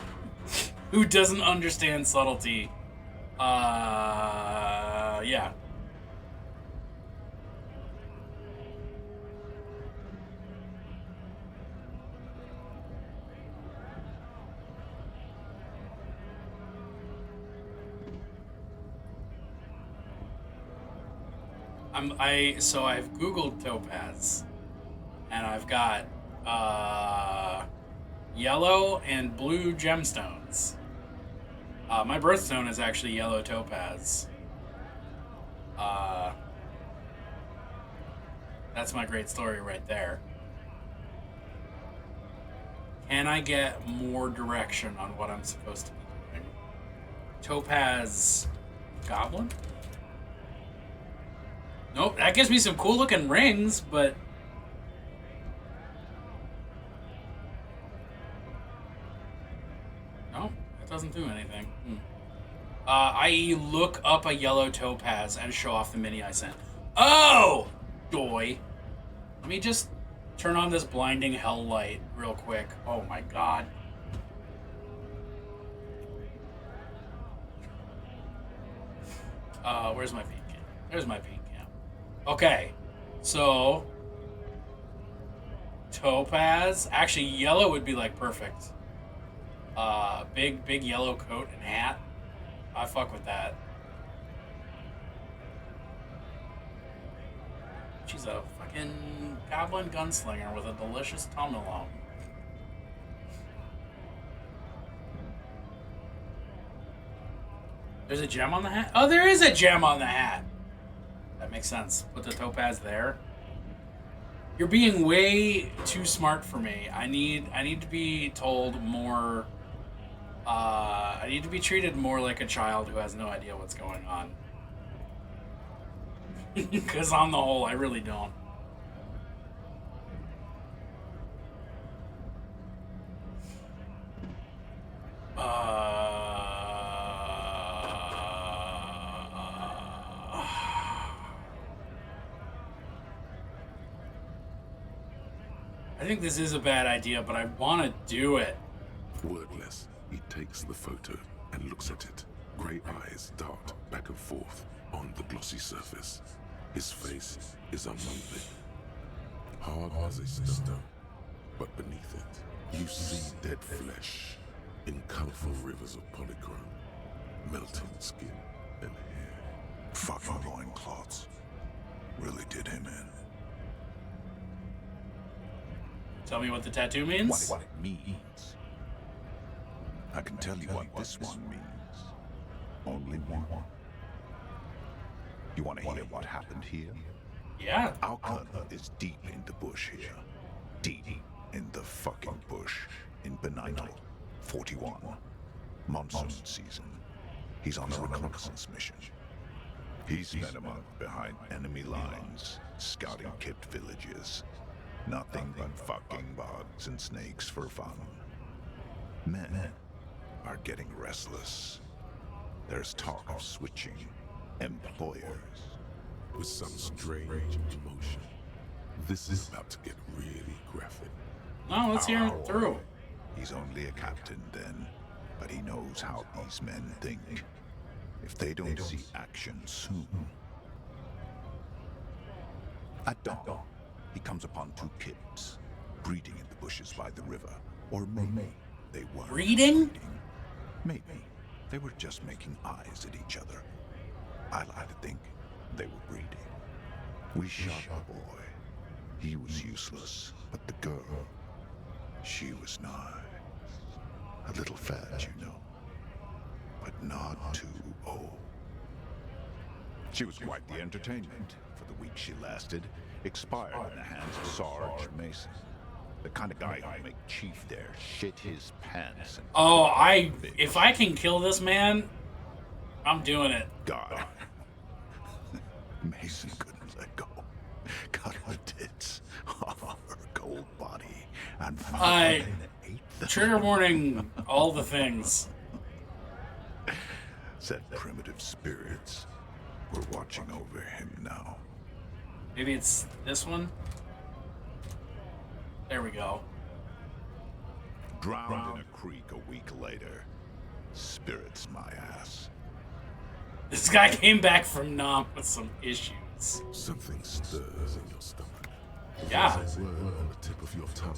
who doesn't understand subtlety? Yeah. So I've Googled topaz, and I've got yellow and blue gemstones. My birthstone is actually yellow topaz. That's my great story right there. Can I get more direction on what I'm supposed to be doing? Topaz goblin? Nope, that gives me some cool looking rings, but... No, that doesn't do anything. I.e. look up a yellow topaz and show off the mini I sent. Oh! Joy. Let me just turn on this blinding hell light real quick. Oh my god. Where's my beat cam? There's my beat cam. Okay, so topaz. Actually, yellow would be like perfect. Big yellow coat and hat. I fuck with that. She's a fucking goblin gunslinger with a delicious tum alone. There's a gem on the hat? Oh, there is a gem on the hat! That makes sense. Put the topaz there. You're being way too smart for me. I need to be told more... I need to be treated more like a child who has no idea what's going on. Because on the whole, I really don't. I think this is a bad idea, but I want to do it. Wordless, he takes the photo and looks at it. Grey eyes dart back and forth on the glossy surface. His face is unmoving, hard as a stone. But beneath it, you see dead flesh in colourful rivers of polychrome, melting skin and hair. Fucking loincloths really did him in. Tell me what the tattoo means? What it means. I can tell you what this one means. Only one. You want to hear what happened here? Yeah. Our cut is deep in the bush here. Deep in the fucking bush in Benito 41. Monsoon season. He's on a reconnaissance mission. He spent a month behind enemy lines, scouting kept villages. Nothing but fucking bugs and snakes for fun. Men are getting restless. There's talk of switching employers. With some strange emotion. This is about to get really graphic. No, let's hear him through. He's only a captain then, but he knows how these men think. If they don't see action soon. At dawn, he comes upon two kids, breeding in the bushes by the river. Or maybe they were breeding? Maybe they were just making eyes at each other. I like to think they were breeding. We shot the boy. He was useless, but the girl, she was nice. A little fat, you know, but not too old. She was quite the entertainment. For the week she lasted, expired in the hands of Sarge Mason. The kind of guy who'd make Chief there shit his pants. And if I can kill this man, I'm doing it. God. Mason couldn't let go. Cut her tits off of her cold body and ate them. Trigger warning, all the things. Said primitive spirits were watching over him now. Maybe it's this one? There we go. Drowned in a creek a week later. Spirits my ass. This guy came back from Nam with some issues. Something stirs in your stomach. Yeah. There's a word on the tip of your tongue.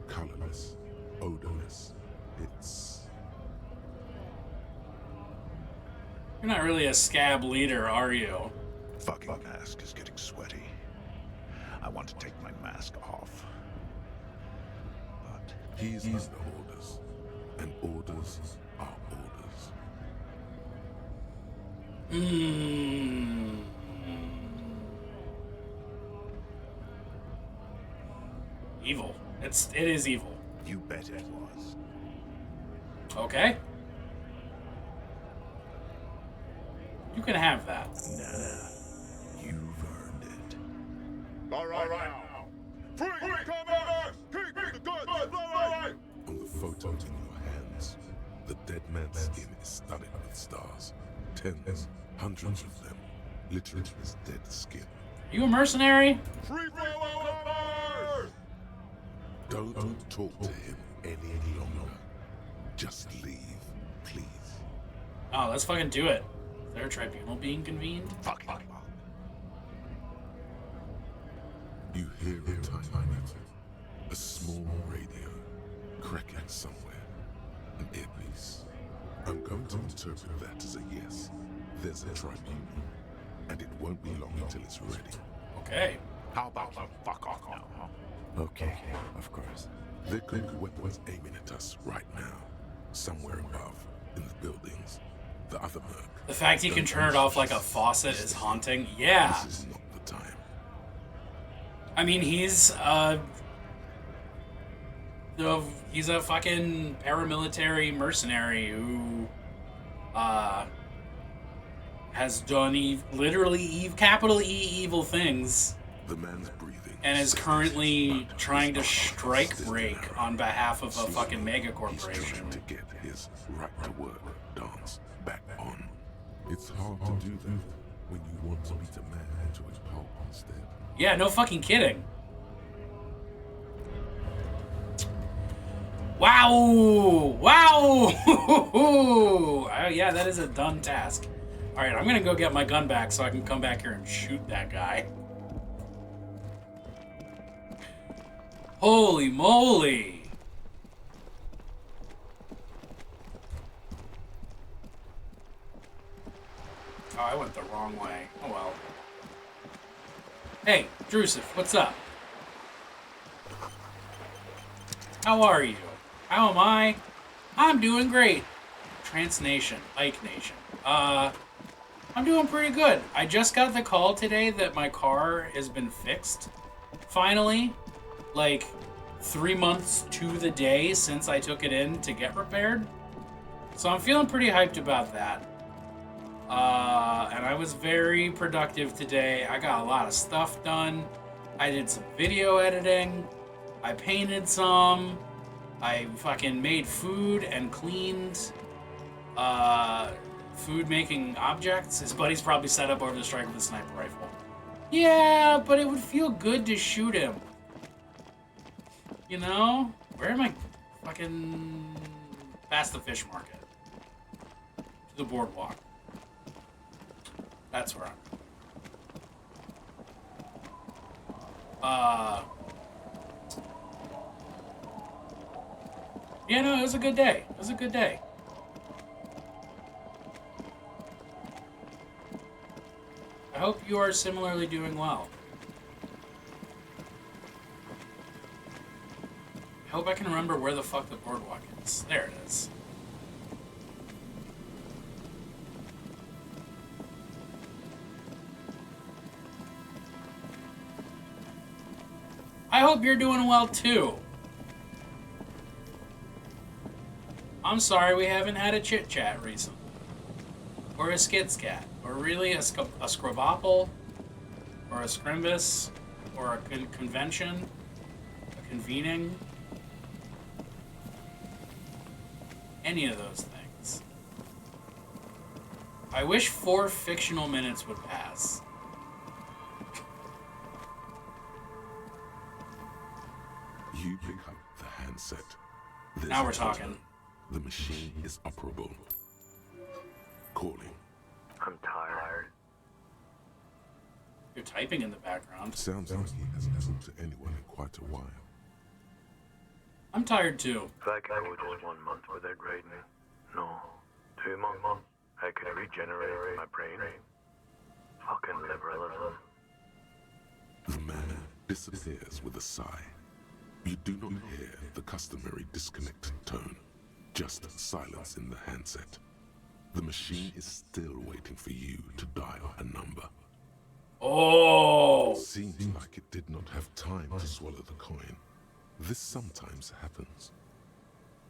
Colorless, odorless. It's... You're not really a scab leader, are you? Fucking mask is getting sweaty. I want to take my mask off. But he's under orders. And orders are orders. Evil. It is evil. You bet it was. Okay. You can have that. Nah. You've earned it. All right now. Free comers! Keep the goods flowing! On the photo in your hands, the dead man's skin is studded with stars. Tens, hundreds of them. Literally his dead skin. You a mercenary? Free flow out of Don't talk to him any longer. Just leave, please. Oh, let's fucking do it. Is there a tribunal being convened? Fuck. You hear a tiny metal, a small radio, cracking somewhere, an earpiece. I'm going to interpret that as a yes. There's a tribunal, and it won't be long until it's ready. Okay. How about you fuck off now, huh? Okay, of course. There could be weapons aiming at us right now, somewhere above, in the buildings. The other merc. The fact you can turn it off like a faucet is haunting. Yeah. This is not the time. I mean, he's a fucking paramilitary mercenary who has done literally capital E evil things. The man's breathing. And is currently trying to strike break on behalf of a fucking mega corporation. He's trying to get his right to work dance back on. It's hard to do that when you want to beat a man into his pulp instead. Yeah, no fucking kidding. Wow! Wow! Yeah, that is a done task. Alright, I'm gonna go get my gun back so I can come back here and shoot that guy. Holy moly! Oh, I went the wrong way. Oh well. Hey, Drusif, what's up? How are you? How am I? I'm doing great. Trans Nation, Ike Nation. I'm doing pretty good. I just got the call today that my car has been fixed. Finally. Like, 3 months to the day since I took it in to get repaired. So I'm feeling pretty hyped about that. And I was very productive today. I got a lot of stuff done. I did some video editing. I painted some. I fucking made food and cleaned food making objects. His buddy's probably set up over the strike with a sniper rifle. Yeah, but it would feel good to shoot him. You know? Where am I? Fucking past the fish market. To the boardwalk. That's where I'm. Yeah, no, it was a good day. It was a good day. I hope you are similarly doing well. I hope I can remember where the fuck the boardwalk is. There it is. I hope you're doing well too. I'm sorry we haven't had a chit chat recently. Or a skitscat. Or really a scrabopple. Or a scrimbus. Or a convention. A convening. Any of those things. I wish 4 fictional minutes would pass. You pick up the handset. Now we're talking. The machine is operable. Calling. I'm tired. You're typing in the background. Sounds like he hasn't talked to anyone in quite a while. I'm tired too. If I could go just 1 month without raiding, no, 2 months, I could regenerate my brain. Fucking liberalism. The man disappears with a sigh. You do not hear the customary disconnected tone, just silence in the handset. The machine is still waiting for you to dial a number. Oh! Seems like it did not have time to swallow the coin. This sometimes happens.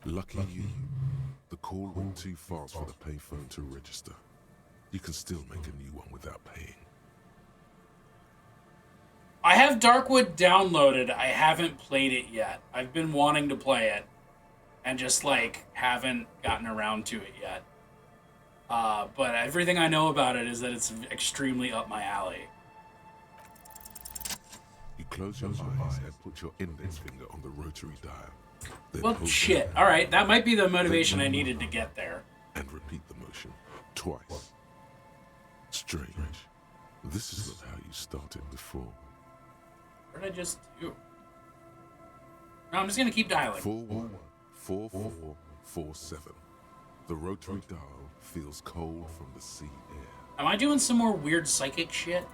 Lucky you, the call went too fast for the payphone to register. You can still make a new one without paying. I have Darkwood downloaded. I haven't played it yet. I've been wanting to play it and just like haven't gotten around to it yet. But everything I know about it is that it's extremely up my alley. You close your eyes and put your index finger on the rotary dial. Then Well, hold shit. down, Alright, that might be the motivation I needed to get there. and repeat the motion twice. Strange. This is not how you started before. What did I just do? No, I'm just gonna keep dialing. 414447. The rotary dial feels cold from the sea air. Am I doing some more weird psychic shit?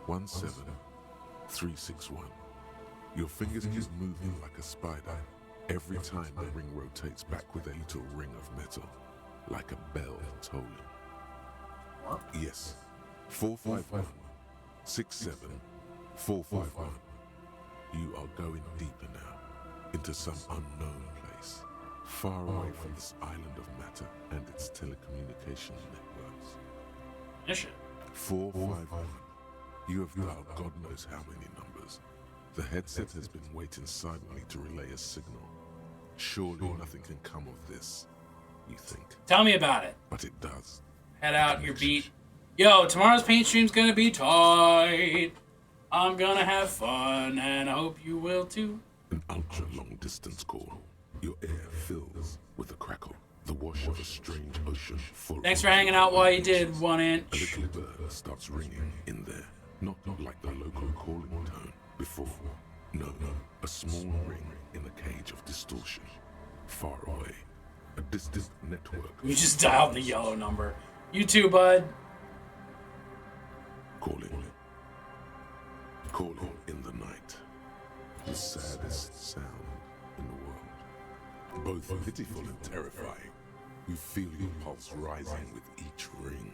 111-17361. Your fingers keep moving like a spider. Every time the ring rotates back with a little ring of metal, like a bell tolling. Yes. 451-67-451. You are going deeper now, into some unknown place, far away from this island of matter and its telecommunications networks. finish it. 451. You have dialed God knows how many numbers. The headset has been waiting silently to relay a signal. Surely nothing can come of this, you think. Tell me about it. But it does. Head out your beat. Yo, tomorrow's paint stream's gonna be tight. I'm gonna have fun, and I hope you will too. An ultra-long distance call. Your air fills with a crackle. The wash of a strange ocean full. Thanks for hanging out while you did, 1 inch. A little bird starts ringing in there. Not like the local calling tone before. No. A small ring in a cage of distortion. Far away. A distant network. You just dialed the yellow number. You too, bud. Calling in the night. The saddest sound in the world. Both pitiful and terrifying. You feel your pulse rising with each ring.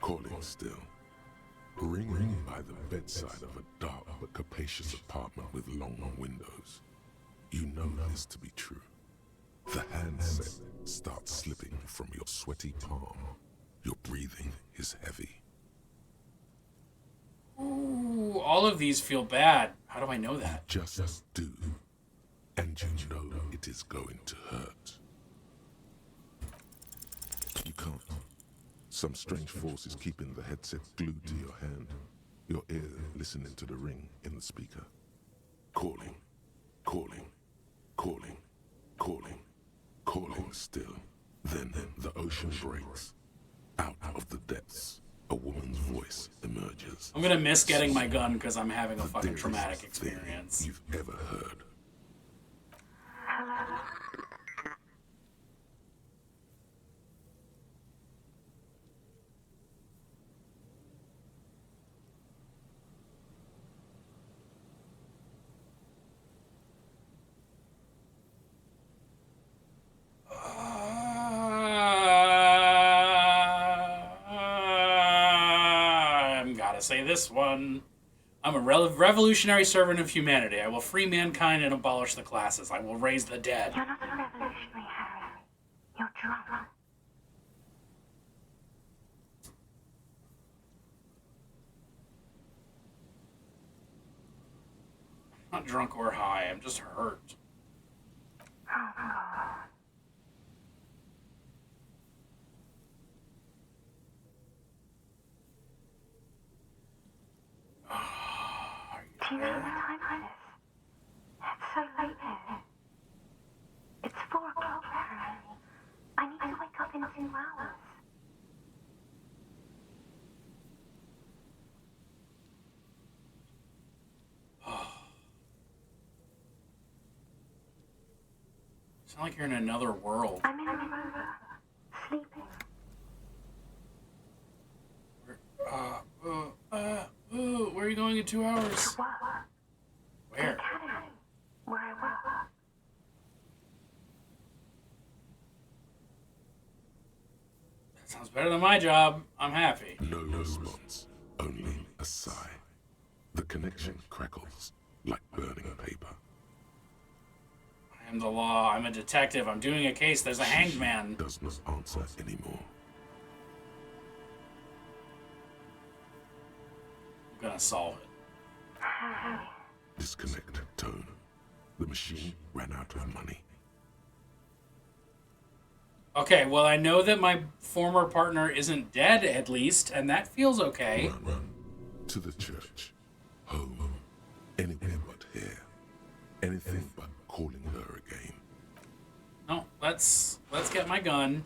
Calling still. Ringing by the bedside of a dark but capacious apartment with long windows. You know this to be true. The handset starts slipping from your sweaty palm. Your breathing is heavy. Ooh, all of these feel bad. How do I know that? Just do. And you know it is going to hurt. You can't. Some strange force is keeping the headset glued to your hand. Your ear listening to the ring in the speaker. Calling still. Then the ocean breaks. Out of the depths, a woman's voice emerges. I'm gonna miss getting my gun because I'm having a fucking traumatic experience. You've ever heard. Say this one. I'm a revolutionary servant of humanity. I will free mankind and abolish the classes. I will raise the dead. You're not a revolutionary, Harry. You're drunk. I'm not drunk or high. I'm just hurt. Oh, God. Do you know what time it is? It's so late here. It's 4 o'clock, Harry. I need to wake up in 2 hours. Sound like you're in another world. I'm in a rover, sleeping. Where are you going in 2 hours? To work. Where? The academy, where I work. That sounds better than my job. I'm happy. No response, only a sigh. The connection crackles like burning paper. I am the law. I'm a detective. I'm doing a case. There's a hanged man. Does not answer anymore. I'm gonna solve it. Disconnect tone. The machine ran out of money. Okay, well, I know that my former partner isn't dead, at least, and that feels okay. Run. To the church. Home. Anywhere but here. Anything but calling her again. No, let's get my gun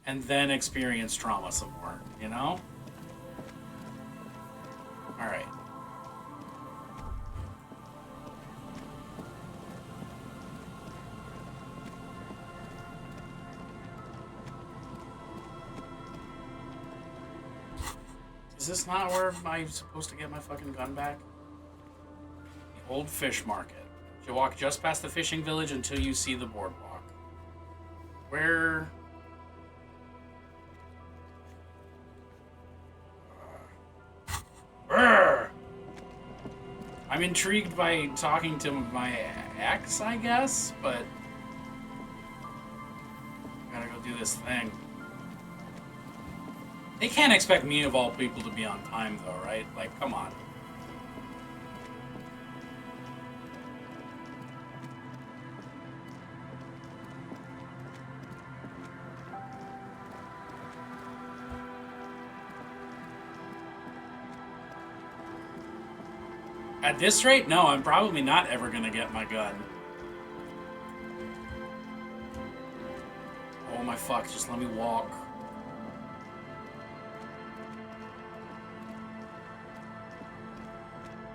and then experience trauma some more, you know? Alright. Is this not where I'm supposed to get my fucking gun back? The old fish market. You walk just past the fishing village until you see the boardwalk. Where... I'm intrigued by talking to my ex, I guess, but... I gotta go do this thing. They can't expect me of all people to be on time, though, right? Like, come on. At this rate, no, I'm probably not ever gonna get my gun. Oh my fuck, just let me walk.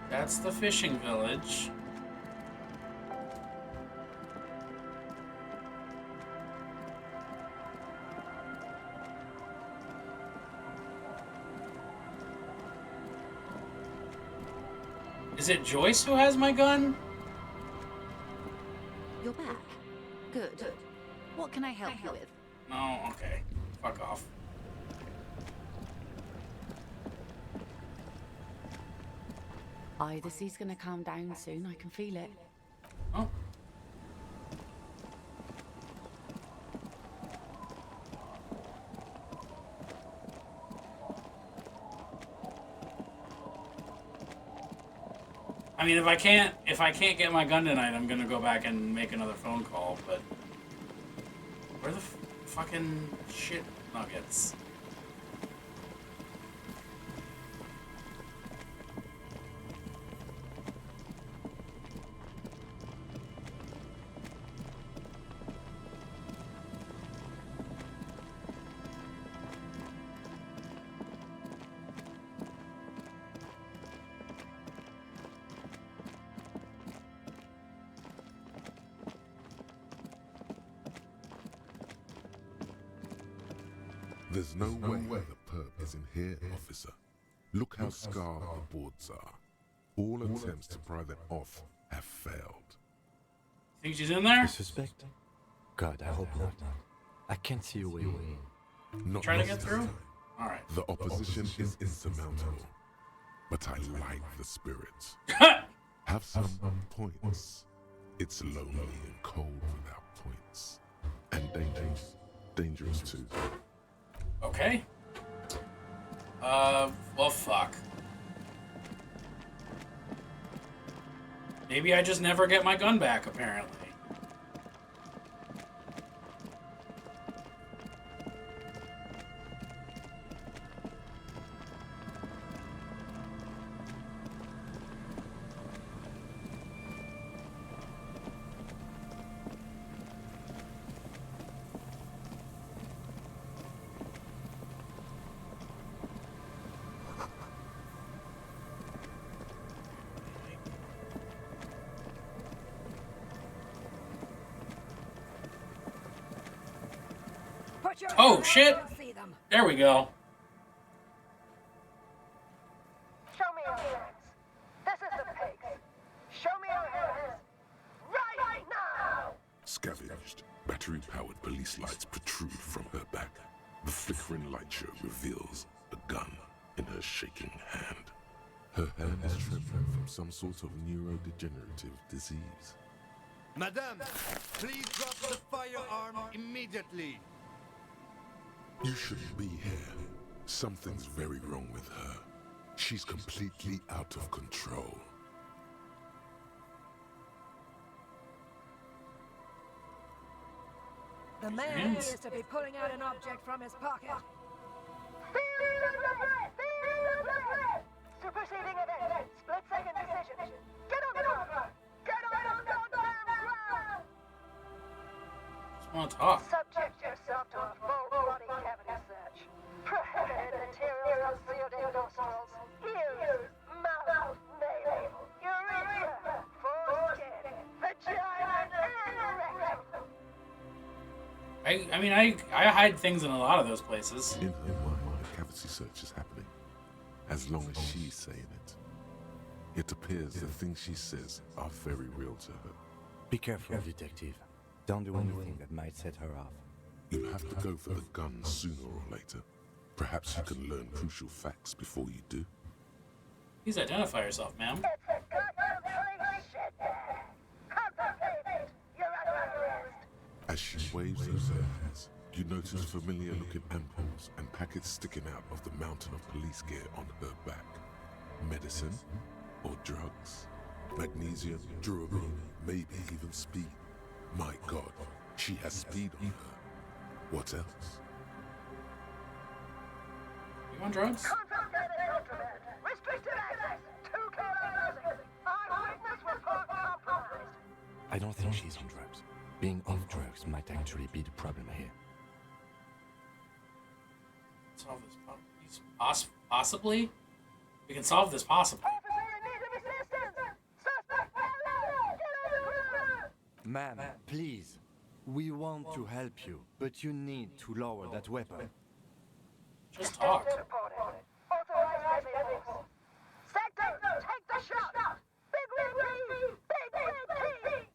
That's the fishing village. Is it Joyce who has my gun? You're back. Good. What can I help you with? No, okay. Fuck off. The sea's gonna calm down soon. I can feel it. Oh. I mean, if I can't get my gun tonight, I'm gonna go back and make another phone call. But where the fucking shit nuggets? There's no way the perp is in here, officer. Look how scarred the boards are. All attempts to pry them off have failed. Think she's in there? A suspect? God, I hope not. I can't see a way in. Not Try to this get through? time. Alright. The opposition is insurmountable, but I like the spirit. Have some points. It's lonely and cold without points. And dangerous. Dangerous too. Okay. Well, fuck. Maybe I just never get my gun back, apparently. Oh, shit! There we go. Show me your hands. This is the pigs. Show me your hands. Right now! Scavenged, battery-powered police lights protrude from her back. The flickering light show reveals a gun in her shaking hand. Her hand is trembling from some sort of neurodegenerative disease. Madame, please drop the firearm immediately. You shouldn't be here. Something's very wrong with her. She's completely out of control. The man appears to be pulling out an object from his pocket. Superseding event. Split-second decision. Get on the ground. Get on the goddamn ground. Just want to talk. Subject yourself to a full body cavity search. Prohibited materials concealed in nostrils, ears, mouth, navel, urethra, foreskin, vagina, and rectum. I mean, I hide things in a lot of those places. In her mind, a cavity search is happening. As long as she's saying it. It appears the things she says are very real to her. Be careful, detective. Don't do anything that might set her off. You'll have to go for the gun sooner or later. Perhaps you can learn crucial facts before you do. Please identify yourself, ma'am. It's a goddamn police shit bag. Concentrate. You're under arrest. As she waves those hands, You notice familiar-looking ampules and packets sticking out of the mountain of police gear on her back. Medicine or drugs? Magnesium, durability, maybe even speed. My God, she has speed on her. What else? You want drugs? Confiscated contraband. Restricted access. 2 kilos missing. Eyewitness report compromised. I don't think she's on drugs. Being off drugs might actually be the problem here. Solve this possibly? We can solve this possibly. Ma'am, please. We want to help you, but you need to lower that weapon. Just talk. Authorized vehicles. Sector, take the shot. Big red key. Big red key.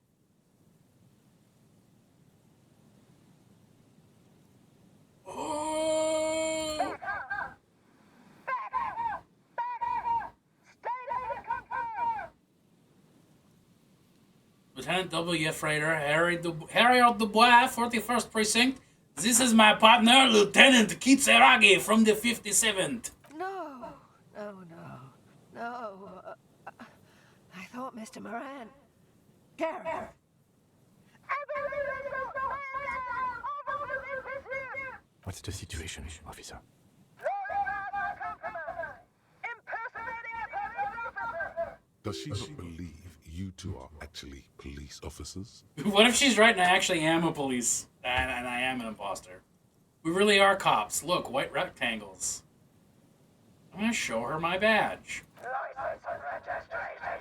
Lieutenant W. Freighter, Harry Dubois, 41st Precinct. This is my partner, Lieutenant Kitsuragi from the 57th. No. I thought Mr. Moran. Gareth. What's the situation, officer? Does she not believe you two are actually police officers? What if she's right and I actually am a police and I am an imposter? We really are cops. Look, white rectangles. I'm gonna show her my badge. License and registration.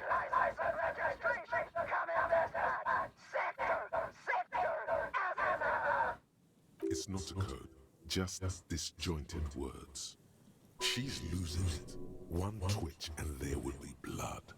Come in this side. Sector. It's not a code, just disjointed words. She's losing it. One twitch and there will be blood.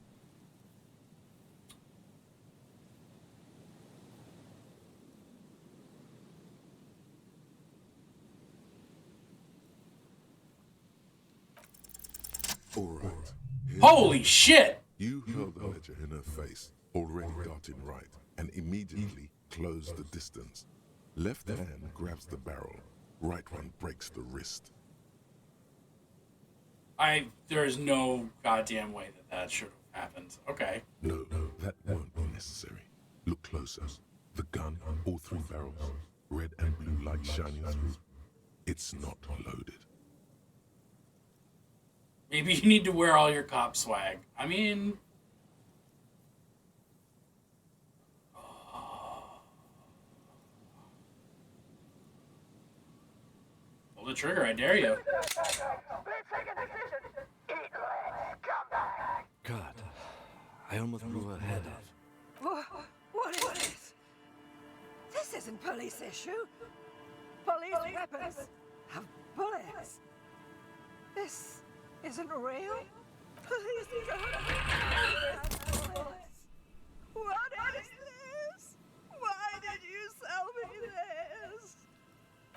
All right. Holy shit! You held the ledger in her face, already darting right, and immediately closed the distance. Left hand grabs the barrel, right one breaks the wrist. There's no goddamn way that should have happened. Okay. No, that won't be necessary. Look closer. The gun, all 3 barrels, red and blue light shining through. It's not loaded. Maybe you need to wear all your cop swag. I mean... Pull the trigger, I dare you. God, I almost blew her head off. What is this? This isn't police issue. Police weapons have bullets. This isn't real. Police don't have bullets. What is this? Why did you sell me this?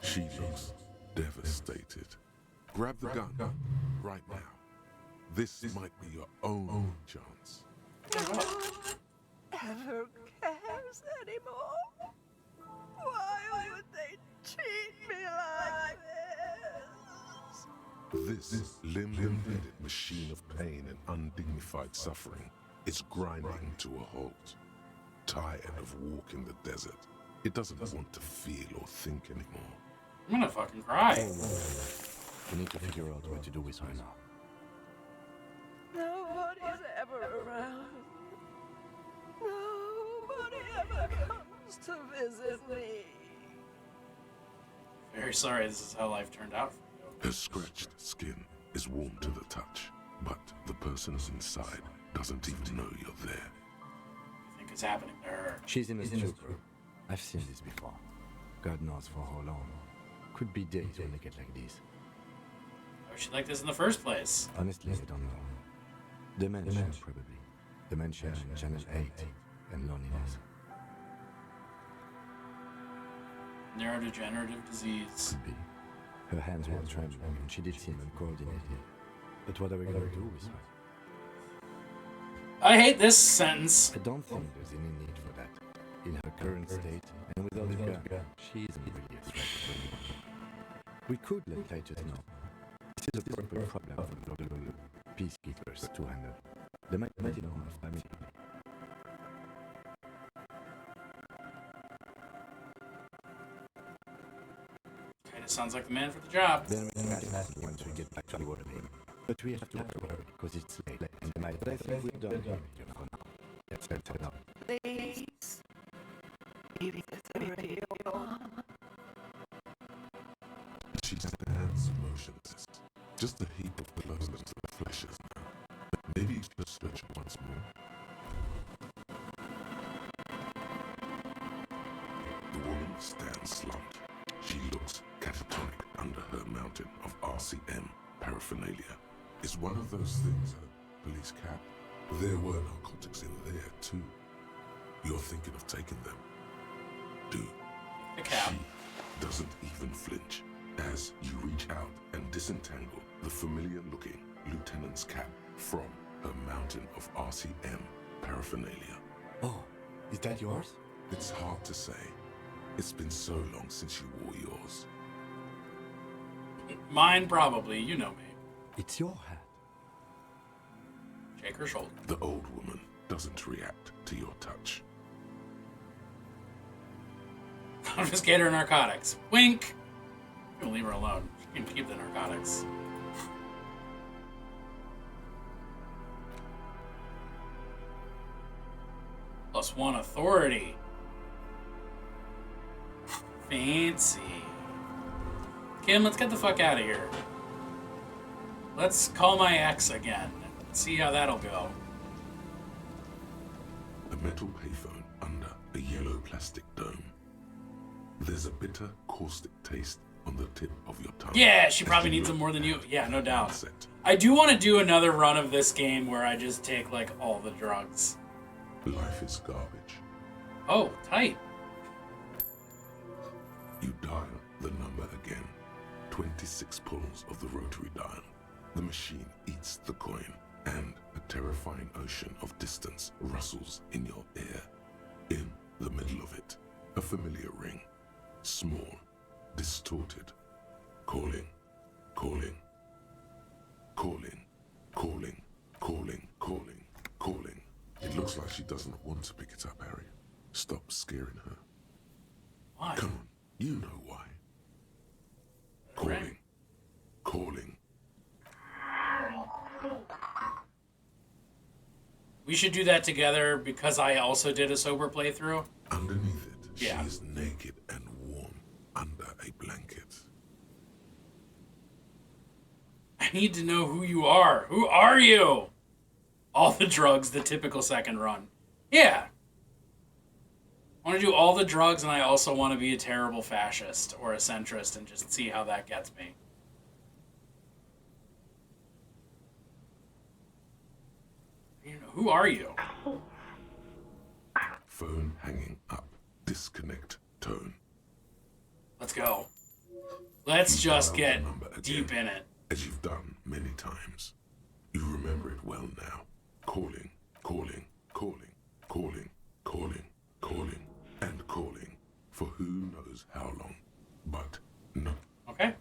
She looks devastated. Grab the gun right now. This might be your own chance. No one ever cares anymore. Why would they treat me like this? This limb-embedded machine of pain and undignified suffering is grinding to a halt. Tired of walking the desert, it doesn't want to feel or think anymore. I'm gonna fucking cry. We need to figure out what to do with her now. Nobody's ever around. Nobody ever comes to visit me. Very sorry this is how life turned out for you. Her scratched skin is warm to the touch, but the person inside doesn't even know you're there. What do you think is happening to her? She's in a stupor. I've seen this before. God knows for how long. Could be days when they get like this. Why was she like this in the first place? Honestly, I don't know. Dementia, probably. Dementia and Channel 8 and loneliness. Neurodegenerative disease. Could be. Her hands were trembling and she did seem uncoordinated. But what are we gonna do with her? I hate this sentence. I don't think there's any need for that. In her current state, and without the gun, she isn't really a threat to anyone. We could let Titus know. This is a proper problem for the peacekeepers to handle. They might know our family. Kinda sounds like the man for the job. Then we can ask once we get back to the water main. But we have to hurry because it's late, and I think we're done here for now. Let's head out. Please. Keep the radio on. She stands motionless, just a heap of clothes to the fleshes now. Maybe just stretch it once more. The woman stands slumped. She looks catatonic under her mountain of RCM paraphernalia. Is one of those things a police cap? There were narcotics in there too. You're thinking of taking them. Do. She doesn't even flinch as you reach out and disentangle the familiar-looking lieutenant's cap from her mountain of RCM paraphernalia. Oh, is that yours? It's hard to say. It's been so long since you wore yours. Mine probably, you know me. It's your hat. Shake her shoulder. The old woman doesn't react to your touch. Confiscate her narcotics. Wink! You'll leave her alone. She can keep the narcotics. +1 authority. Fancy. Kim, let's get the fuck out of here. Let's call my ex again and see how that'll go. A metal payphone under a yellow plastic dome. There's a bitter, caustic taste on the tip of your tongue. Yeah, she probably needs them more than you. Yeah, no doubt. I do want to do another run of this game where I just take, like, all the drugs. Life is garbage. Oh, tight. You dial the number again. 26 pulls of the rotary dial. The machine eats the coin, and a terrifying ocean of distance rustles in your ear. In the middle of it, a familiar ring. Small, distorted. Calling, calling, calling, calling, calling, calling, calling. It looks like she doesn't want to pick it up, Harry. Stop scaring her. Why? Come on, you know why. Calling, calling. We should do that together because I also did a sober playthrough. Underneath it, Yeah. she is naked and warm under a blanket. I need to know who you are. Who are you? All the drugs, the typical second run. Yeah. I want to do all the drugs, and I also want to be a terrible fascist or a centrist and just see how that gets me. Who are you? Phone hanging up. Disconnect tone. Let's go. Let's just get deep in it. As you've done many times. You remember it well now. Calling, calling, calling, calling, calling, calling, and calling. For who knows how long. But no. Okay.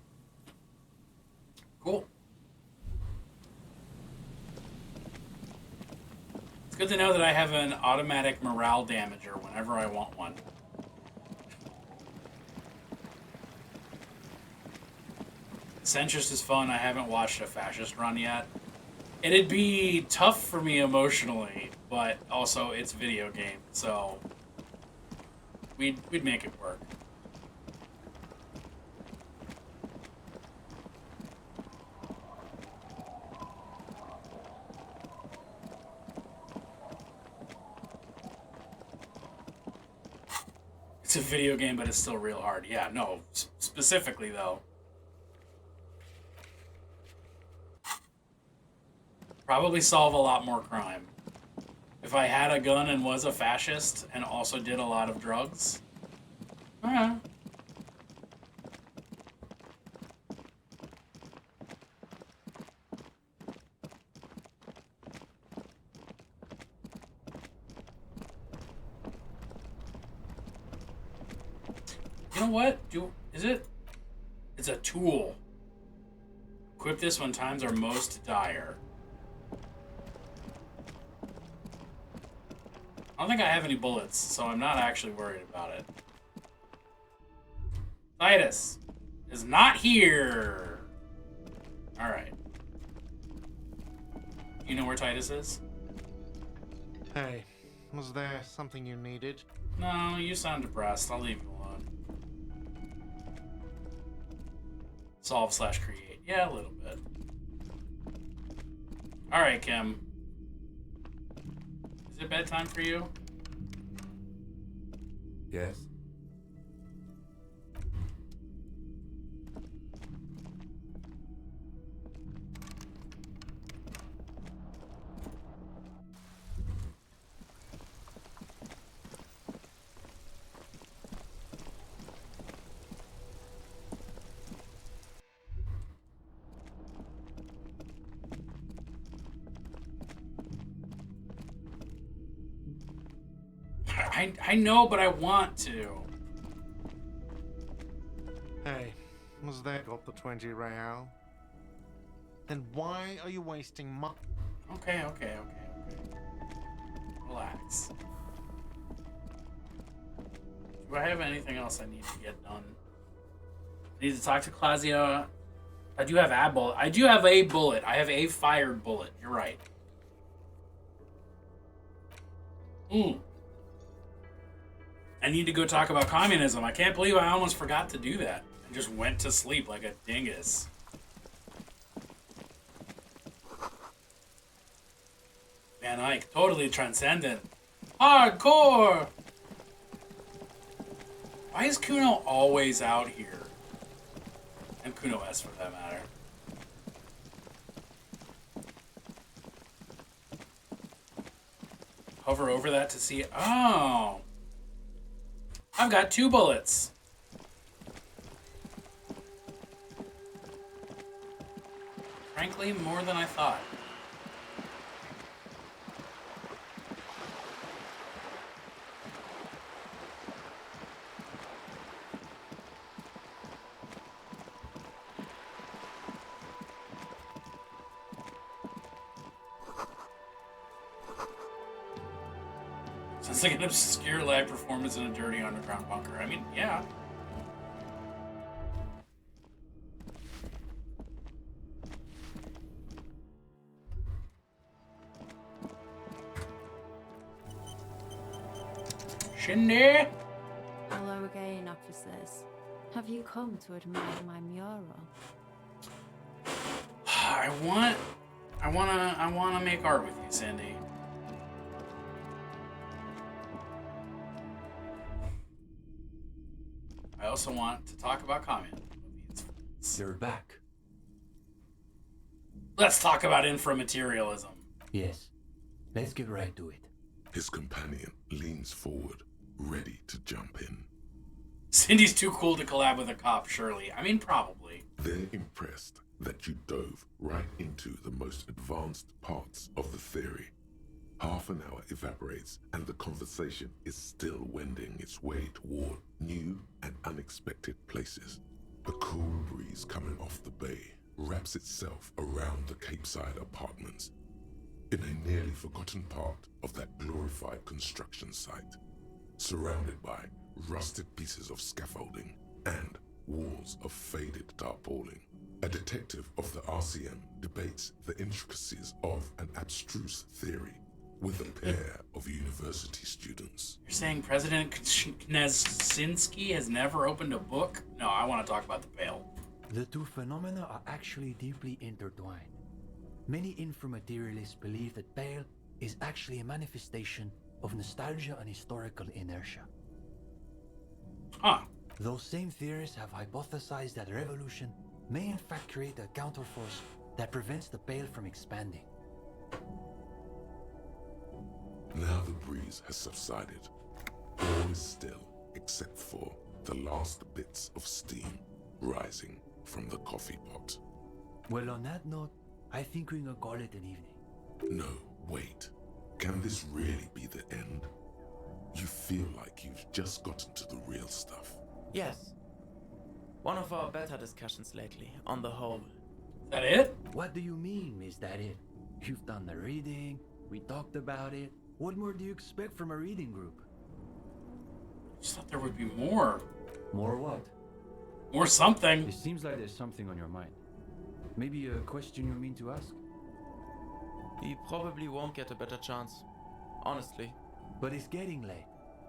Cool. It's good to know that I have an automatic morale damager whenever I want one. Centrist is fun. I haven't watched a fascist run yet. It'd be tough for me emotionally, but also it's a video game, so we'd make it work. It's a video game, but it's still real hard. Yeah, no, specifically though. Probably solve a lot more crime. If I had a gun and was a fascist and also did a lot of drugs. You know what? Is it? It's a tool. Equip this when times are most dire. I don't think I have any bullets, so I'm not actually worried about it. Titus is not here. Alright. You know where Titus is? Hey, was there something you needed? No, you sound depressed. I'll leave you alone. Solve/create. Yeah, a little bit. Alright, Kim. Is it bedtime for you? Yes. I know, but I want to. Hey, was there got the 20 real? Then why are you wasting my... Okay. Relax. Do I have anything else I need to get done? I need to talk to Claudia. I do have a bullet. I do have a bullet. I have a fired bullet. You're right. I need to go talk about communism. I can't believe I almost forgot to do that. I just went to sleep like a dingus. Van Eyck, totally transcendent. Hardcore! Why is Kuno always out here? And Kuno S for that matter. Hover over that to see. Oh! I've got 2 bullets. Frankly, more than I thought. Sounds like an obscure live performance in a dirty underground bunker. I mean, yeah. Shindy! Hello again, officers. Have you come to admire my mural? I wanna make art with you, Cindy. I also want to talk about communism. You're back. Let's talk about inframaterialism. Yes. Let's get right to it. His companion leans forward, ready to jump in. Cindy's too cool to collab with a cop, surely. I mean, probably. They're impressed that you dove right into the most advanced parts of the theory. Half an hour evaporates and the conversation is still wending its way toward new and unexpected places. The cool breeze coming off the bay wraps itself around the Capeside apartments in a nearly forgotten part of that glorified construction site, surrounded by rusted pieces of scaffolding and walls of faded tarpaulin. A detective of the RCM debates the intricacies of an abstruse theory with a pair of university students. You're saying President Knezinski has never opened a book? No, I want to talk about the Pale. The two phenomena are actually deeply intertwined. Many inframaterialists believe that Pale is actually a manifestation of nostalgia and historical inertia. Huh. Those same theorists have hypothesized that a revolution may in fact create a counterforce that prevents the Pale from expanding. Now the breeze has subsided. All is still except for the last bits of steam rising from the coffee pot. Well, on that note, I think we can call it an evening. No, wait. Can this really be the end? You feel like you've just gotten to the real stuff. Yes. One of our better discussions lately, on the whole. Is that it? What do you mean, is that it? You've done the reading, we talked about it. What more do you expect from a reading group? I just thought there would be more. More what? More something. It seems like there's something on your mind. Maybe a question you mean to ask? You probably won't get a better chance. Honestly. But it's getting late.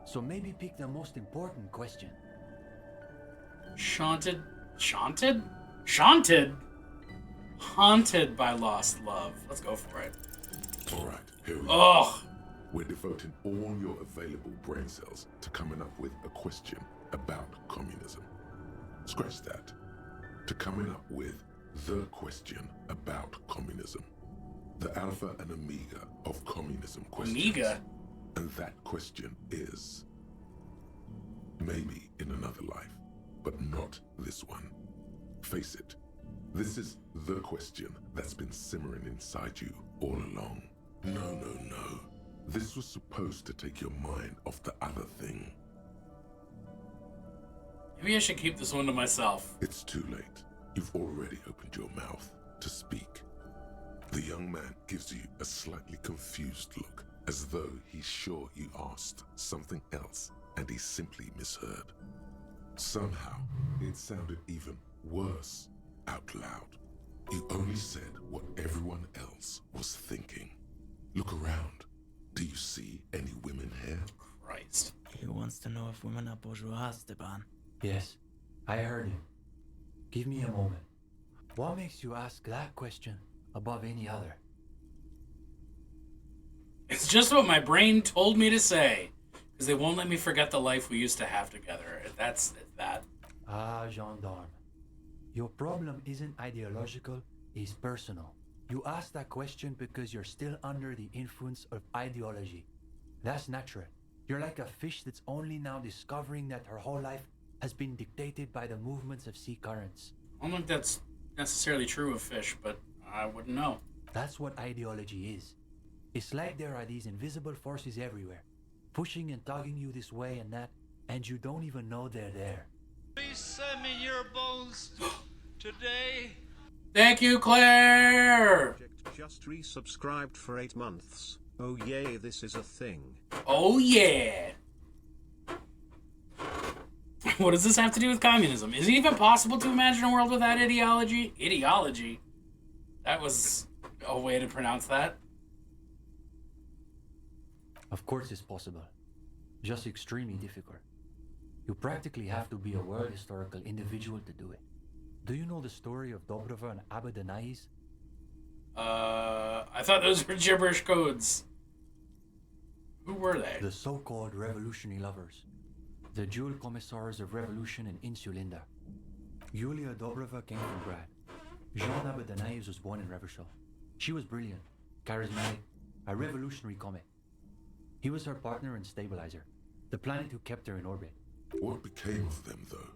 So maybe pick the most important question. Shaunted? Haunted by lost love. Let's go for it. Alright, here we go. Ugh! We're devoting all your available brain cells to coming up with a question about communism. Scratch that. To coming up with the question about communism. The alpha and omega of communism questions. Omega? And that question is, maybe in another life, but not this one. Face it, this is the question that's been simmering inside you all along. No. This was supposed to take your mind off the other thing. Maybe I should keep this one to myself. It's too late. You've already opened your mouth to speak. The young man gives you a slightly confused look, as though he's sure you asked something else and he simply misheard. Somehow, it sounded even worse out loud. You only said what everyone else was thinking. Look around. Do you see any women here? Christ. He wants to know if women are bourgeois, Stepan. Yes, I heard him. Give me a moment. What makes you ask that question above any other? It's just what my brain told me to say. Because they won't let me forget the life we used to have together. That's that. Ah, gendarme. Your problem isn't ideological, it's personal. You ask that question because you're still under the influence of ideology. That's natural. You're like a fish that's only now discovering that her whole life has been dictated by the movements of sea currents. I don't think that's necessarily true of fish, but I wouldn't know. That's what ideology is. It's like there are these invisible forces everywhere, pushing and tugging you this way and that, and you don't even know they're there. Please send me your bones today. Thank you, Claire! Just resubscribed for 8 months. Oh yay, this is a thing. Oh yeah! What does this have to do with communism? Is it even possible to imagine a world without ideology? Ideology? That was a way to pronounce that. Of course it's possible. Just extremely difficult. You practically have to be a world historical individual to do it. Do you know the story of Dobrova and Abadanais? I thought those were gibberish codes. Who were they? The so-called revolutionary lovers. The dual commissars of revolution in Insulinda. Yulia Dobrova came from Grad. Jean Abadanais was born in Revachol. She was brilliant, charismatic, a revolutionary comet. He was her partner and stabilizer, the planet who kept her in orbit. What became of them, though?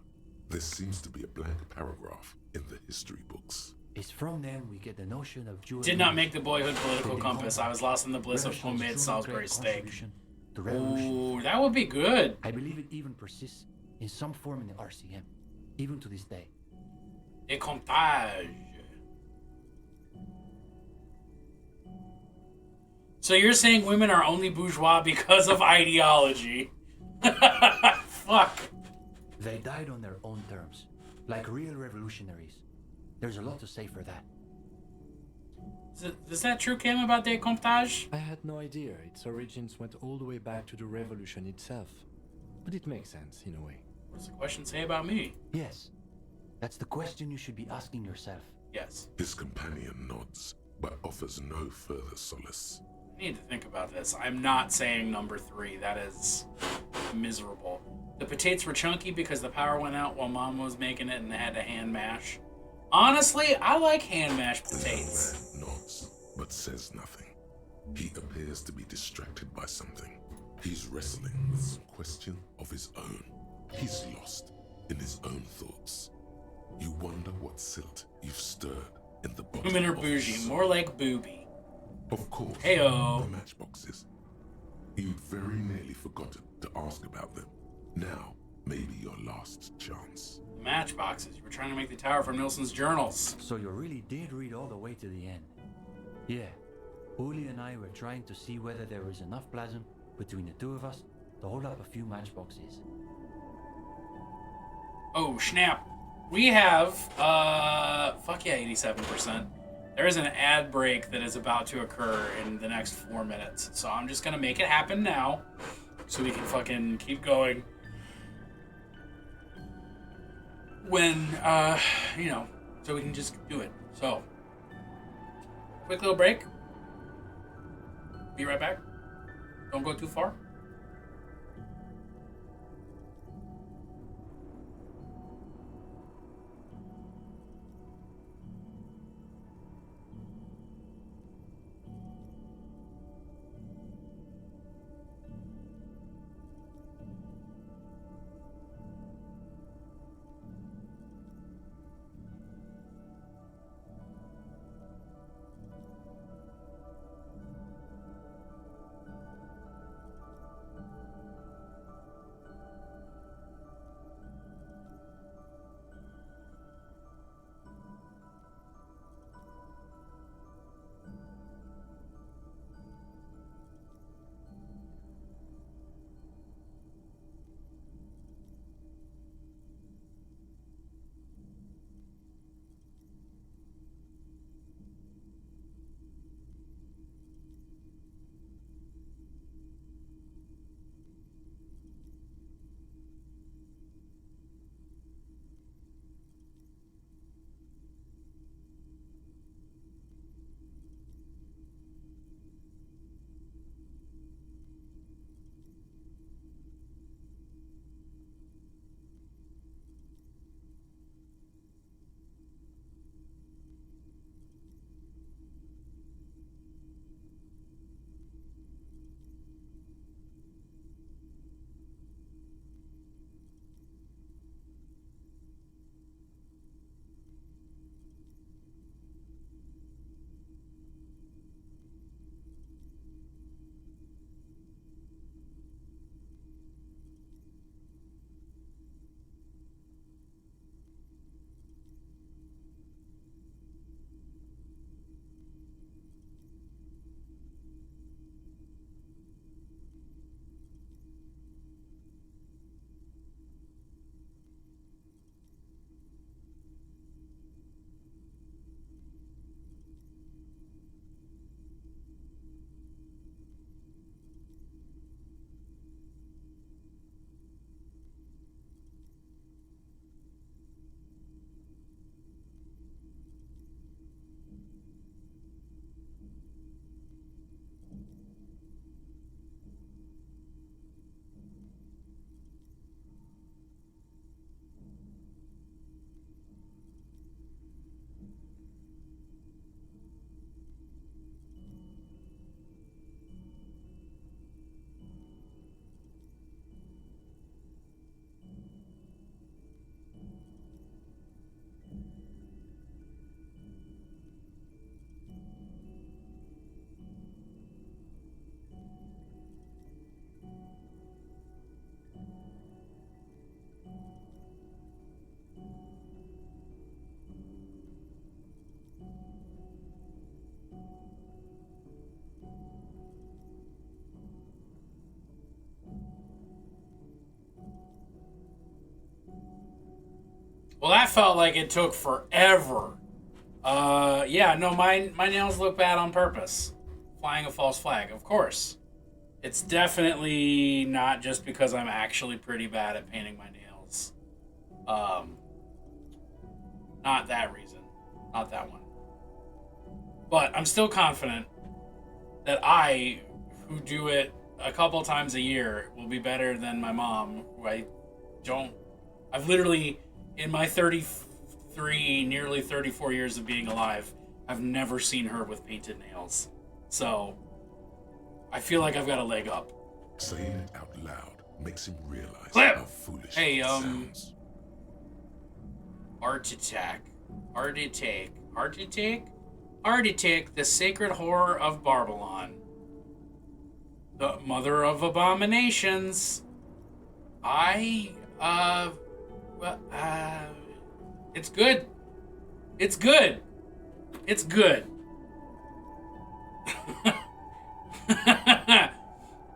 There seems to be a blank paragraph in the history books. It's from them we get the notion of dual... Did not make the boyhood political compass. I was lost in the bliss of homemade Salisbury steak. Ooh, that would be good. I believe it even persists in some form in the RCM, even to this day. Décomptage. So you're saying women are only bourgeois because of ideology? Fuck. They died on their own terms, like real revolutionaries. There's a lot to say for that. Is that true, Kim, about décomptage? I had no idea. Its origins went all the way back to the revolution itself. But it makes sense, in a way. What does the question say about me? Yes. That's the question you should be asking yourself. Yes. His companion nods, but offers no further solace. I need to think about this. I'm not saying number 3. That is miserable. The potatoes were chunky because the power went out while Mom was making it and they had to hand mash. Honestly, I like hand mashed potatoes. The young man nods, but says nothing. He appears to be distracted by something. He's wrestling with some question of his own. He's lost in his own thoughts. You wonder what silt you've stirred in the bottom Women are of bougie, his more like booby. Of course, Heyo. the matchboxes. You'd very nearly forgotten to ask about them. Now, maybe your last last chance. Matchboxes. You were trying to make the tower from Nilsson's journals. So you really did read all the way to the end. Yeah, Uli and I were trying to see whether there was enough plasm between the two of us to hold up a few matchboxes. Oh, snap. We have, fuck yeah, 87%. There is an ad break that is about to occur in the next 4 minutes. So I'm just gonna make it happen now so we can fucking keep going. When, you know, so we can just do it. So, quick little break. Be right back. Don't go too far. Well, that felt like it took forever. Yeah, no, my nails look bad on purpose. Flying a false flag, of course. It's definitely not just because I'm actually pretty bad at painting my nails. Not that reason. Not that one. But I'm still confident that I, who do it a couple times a year, will be better than my mom, who I've literally, in my 33, nearly 34 years of being alive, I've never seen her with painted nails. So, I feel like I've got a leg up. Saying it out loud makes him realize Clip! how foolish Hey, it sounds. Art Attack, the sacred horror of Babylon. The mother of abominations. I Well, it's good. It's good. It's good.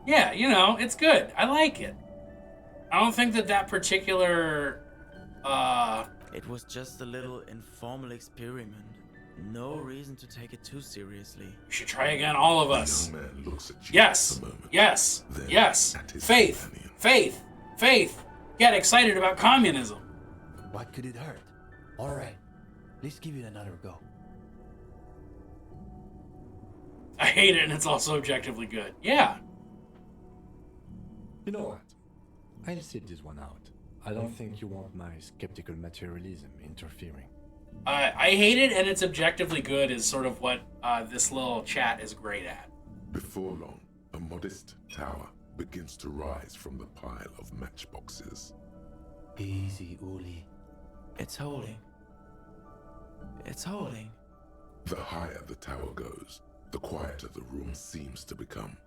Yeah, you know, it's good. I like it. I don't think that particular, It was just a little informal experiment. No reason to take it too seriously. We should try again, all of us. The young man looks at you Yes. for a moment, Yes. then Yes. at his Faith. companion. Faith. Faith. Get excited about communism. What could it hurt? All right, let's give it another go. I hate it, and it's also objectively good. Yeah. You know what? I'll sit this one out. I don't think you want my skeptical materialism interfering. I hate it, and it's objectively good is sort of what this little chat is great at. Before long, a modest tower begins to rise from the pile of matchboxes. Easy, Uli. It's holding. It's holding. The higher the tower goes, the quieter the room seems to become.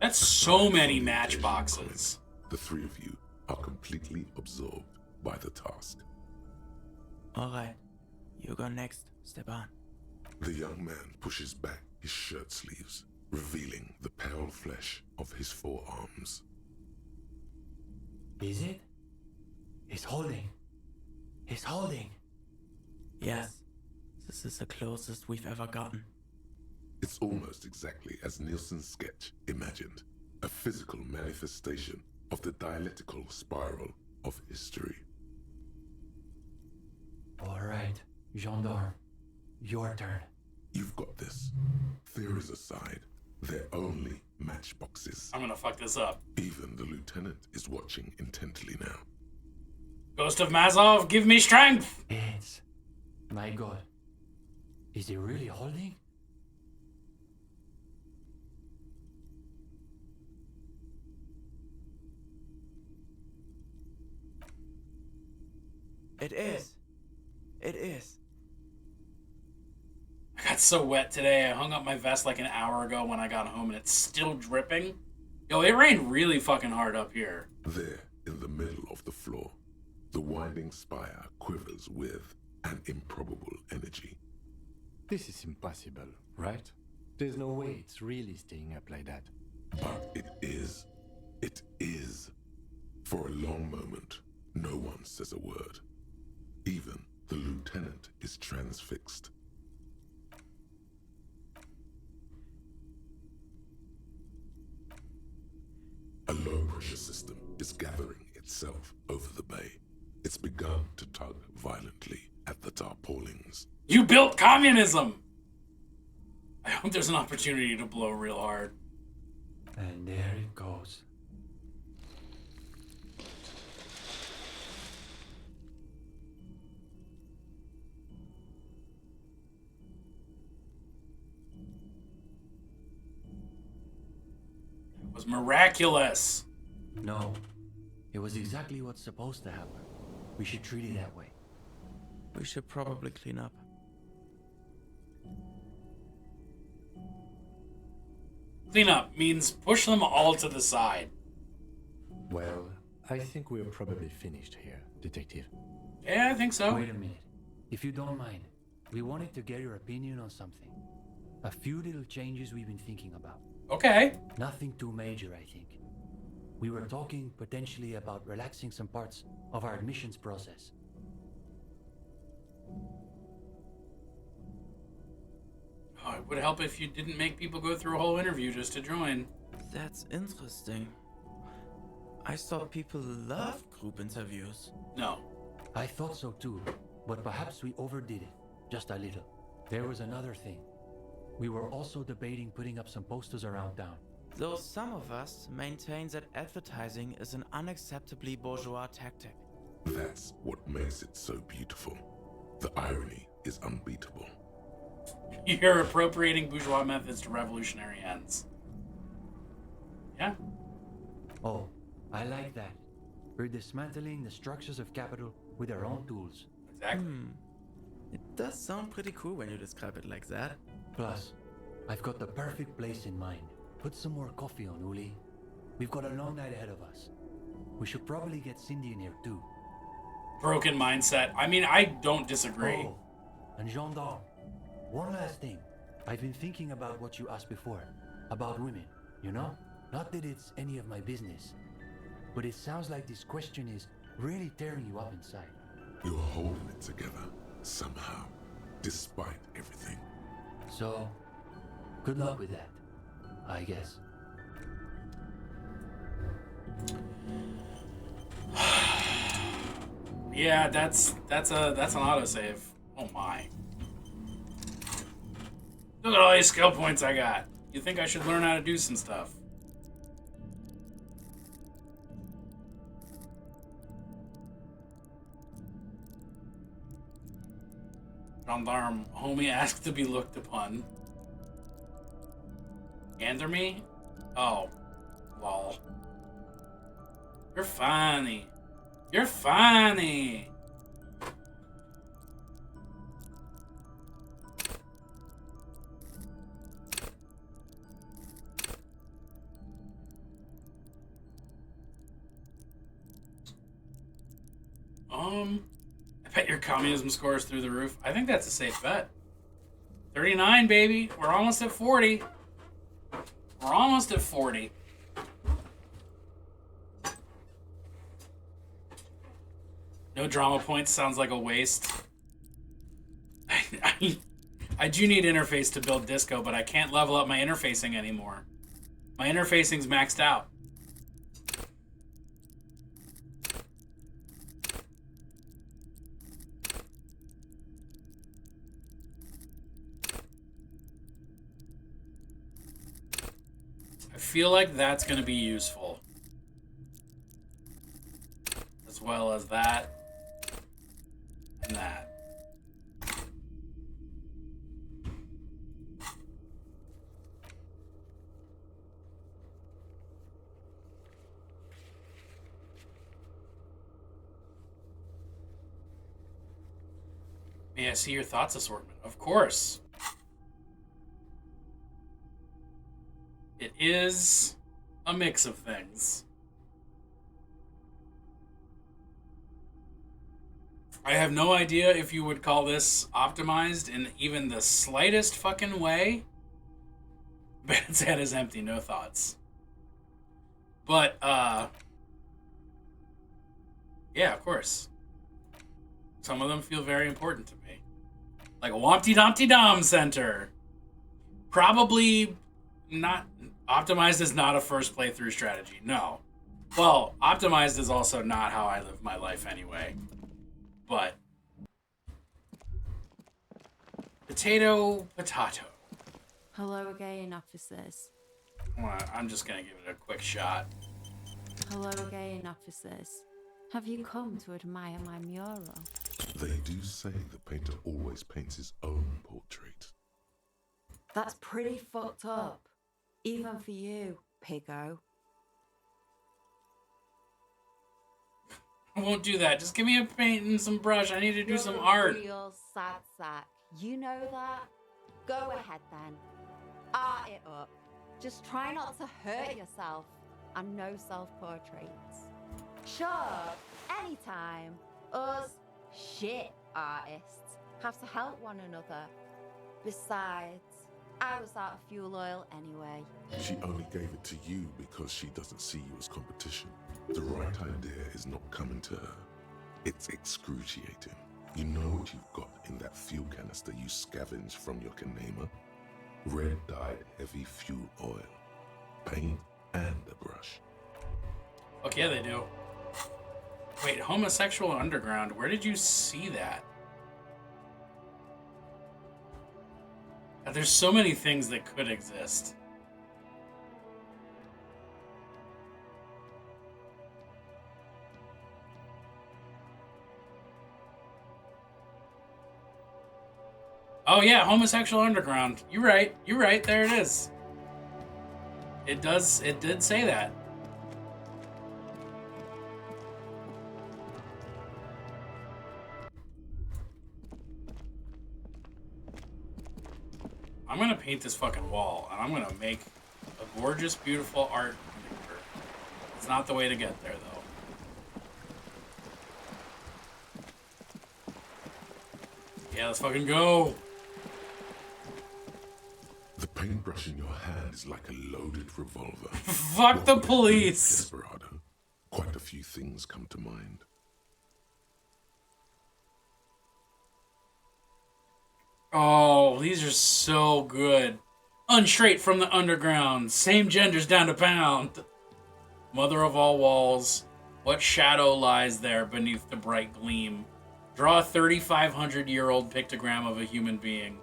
That's so many matchboxes. The three of you are completely absorbed by the task. Alright, you go next, Stepan. The young man pushes back his shirt sleeves, revealing the pale flesh of his forearms. Is it? It's holding. It's holding. Yes, this is the closest we've ever gotten. It's almost exactly as Nielsen's sketch imagined, a physical manifestation of the dialectical spiral of history. All right, gendarme, your turn. You've got this. Theories aside, they're only matchboxes. I'm gonna fuck this up. Even the lieutenant is watching intently now. Ghost of Mazov, give me strength! It's... My God. Is he really holding? It is. It is. I got so wet today. I hung up my vest like an hour ago when I got home, and it's still dripping. Yo, it rained really fucking hard up here. There, in the middle of the floor, the winding spire quivers with an improbable energy. This is impossible, right? There's no way it's really staying up like that. But it is. It is. For a long moment, no one says a word. Even the lieutenant is transfixed. A low-pressure system is gathering itself over the bay. It's begun to tug violently at the tarpaulins. You built communism! I hope there's an opportunity to blow real hard. And there it goes. It was miraculous. No, it was exactly what's supposed to happen. We should treat it that way. We should probably clean up. Clean up means push them all to the side. Well, I think we're probably finished here, Detective. Yeah, I think so. Wait a minute. If you don't mind, we wanted to get your opinion on something. A few little changes we've been thinking about. Okay. Nothing too major, I think. We were talking potentially about relaxing some parts of our admissions process. Oh, it would help if you didn't make people go through a whole interview just to join. That's interesting. I thought people loved group interviews. No. I thought so too, but perhaps we overdid it, just a little. There was another thing. We were also debating putting up some posters around town. Though some of us maintain that advertising is an unacceptably bourgeois tactic. That's what makes it so beautiful. The irony is unbeatable. You're appropriating bourgeois methods to revolutionary ends. Yeah. Oh, I like that. We're dismantling the structures of capital with our own tools. Exactly. It does sound pretty cool when you describe it like that. Plus, I've got the perfect place in mind. Put some more coffee on, Uli. We've got a long night ahead of us. We should probably get Cindy in here too. broken mindset. I mean, I don't disagree. Oh, and gendarme. One last thing. I've been thinking about what you asked before. About women, you know? Not that it's any of my business. But it sounds like this question is really tearing you up inside. You're holding it together, somehow, despite everything. So, good luck with that, I guess. Yeah, that's an autosave. Oh my. Look at all these skill points I got. You think I should learn how to do some stuff? Gendarme, homie asked to be looked upon. Answer me? Oh. Lol. You're funny. You're funny. I bet your communism score is through the roof. I think that's a safe bet. 39, baby. We're almost at 40. We're almost at 40. No drama points sounds like a waste. I do need interface to build disco, but I can't level up my interfacing anymore. My interfacing's maxed out. I feel like that's going to be useful. As well as that. And that. May I see your thoughts assortment? Of course. It is a mix of things. I have no idea if you would call this optimized in even the slightest fucking way. Ben's head is empty, no thoughts. But, yeah, of course. Some of them feel very important to me. Like Wompty Dompty Dom Centre. Probably not... Optimized is not a first playthrough strategy, no. Well, optimized is also not how I live my life anyway. But... Potato. Hello again, officers. I'm just gonna give it a quick shot. Hello again, officers. Have you come to admire my mural? They do say the painter always paints his own portrait. That's pretty fucked up. Even for you, piggo. I won't do that. Just give me a paint and some brush. I need to do some art. Real sad sack. You know that? Go ahead then. Art it up. Just try not to hurt yourself. And no self-portraits. Sure, anytime. Us shit artists have to help one another. Besides, I was out of fuel oil anyway. She only gave it to you because she doesn't see you as competition. The right idea is not coming to her. It's excruciating. You know what you've got in that fuel canister you scavenged from your Kanema? Red-dyed heavy fuel oil. Paint and a brush. Fuck yeah, they do. Wait, homosexual underground. Where did you see that? God, there's so many things that could exist. Oh yeah, homosexual underground. You're right. You're right. There it is. It did say that. I'm gonna paint this fucking wall, and I'm gonna make a gorgeous, beautiful art picture. It's not the way to get there, though. Yeah, let's fucking go. The paintbrush in your hand is like a loaded revolver. Fuck the police. Desperado. Quite a few things come to mind. Oh, these are so good. Unstraight from the underground. Same genders down to pound. Mother of all walls. What shadow lies there beneath the bright gleam? Draw a 3,500-year-old pictogram of a human being.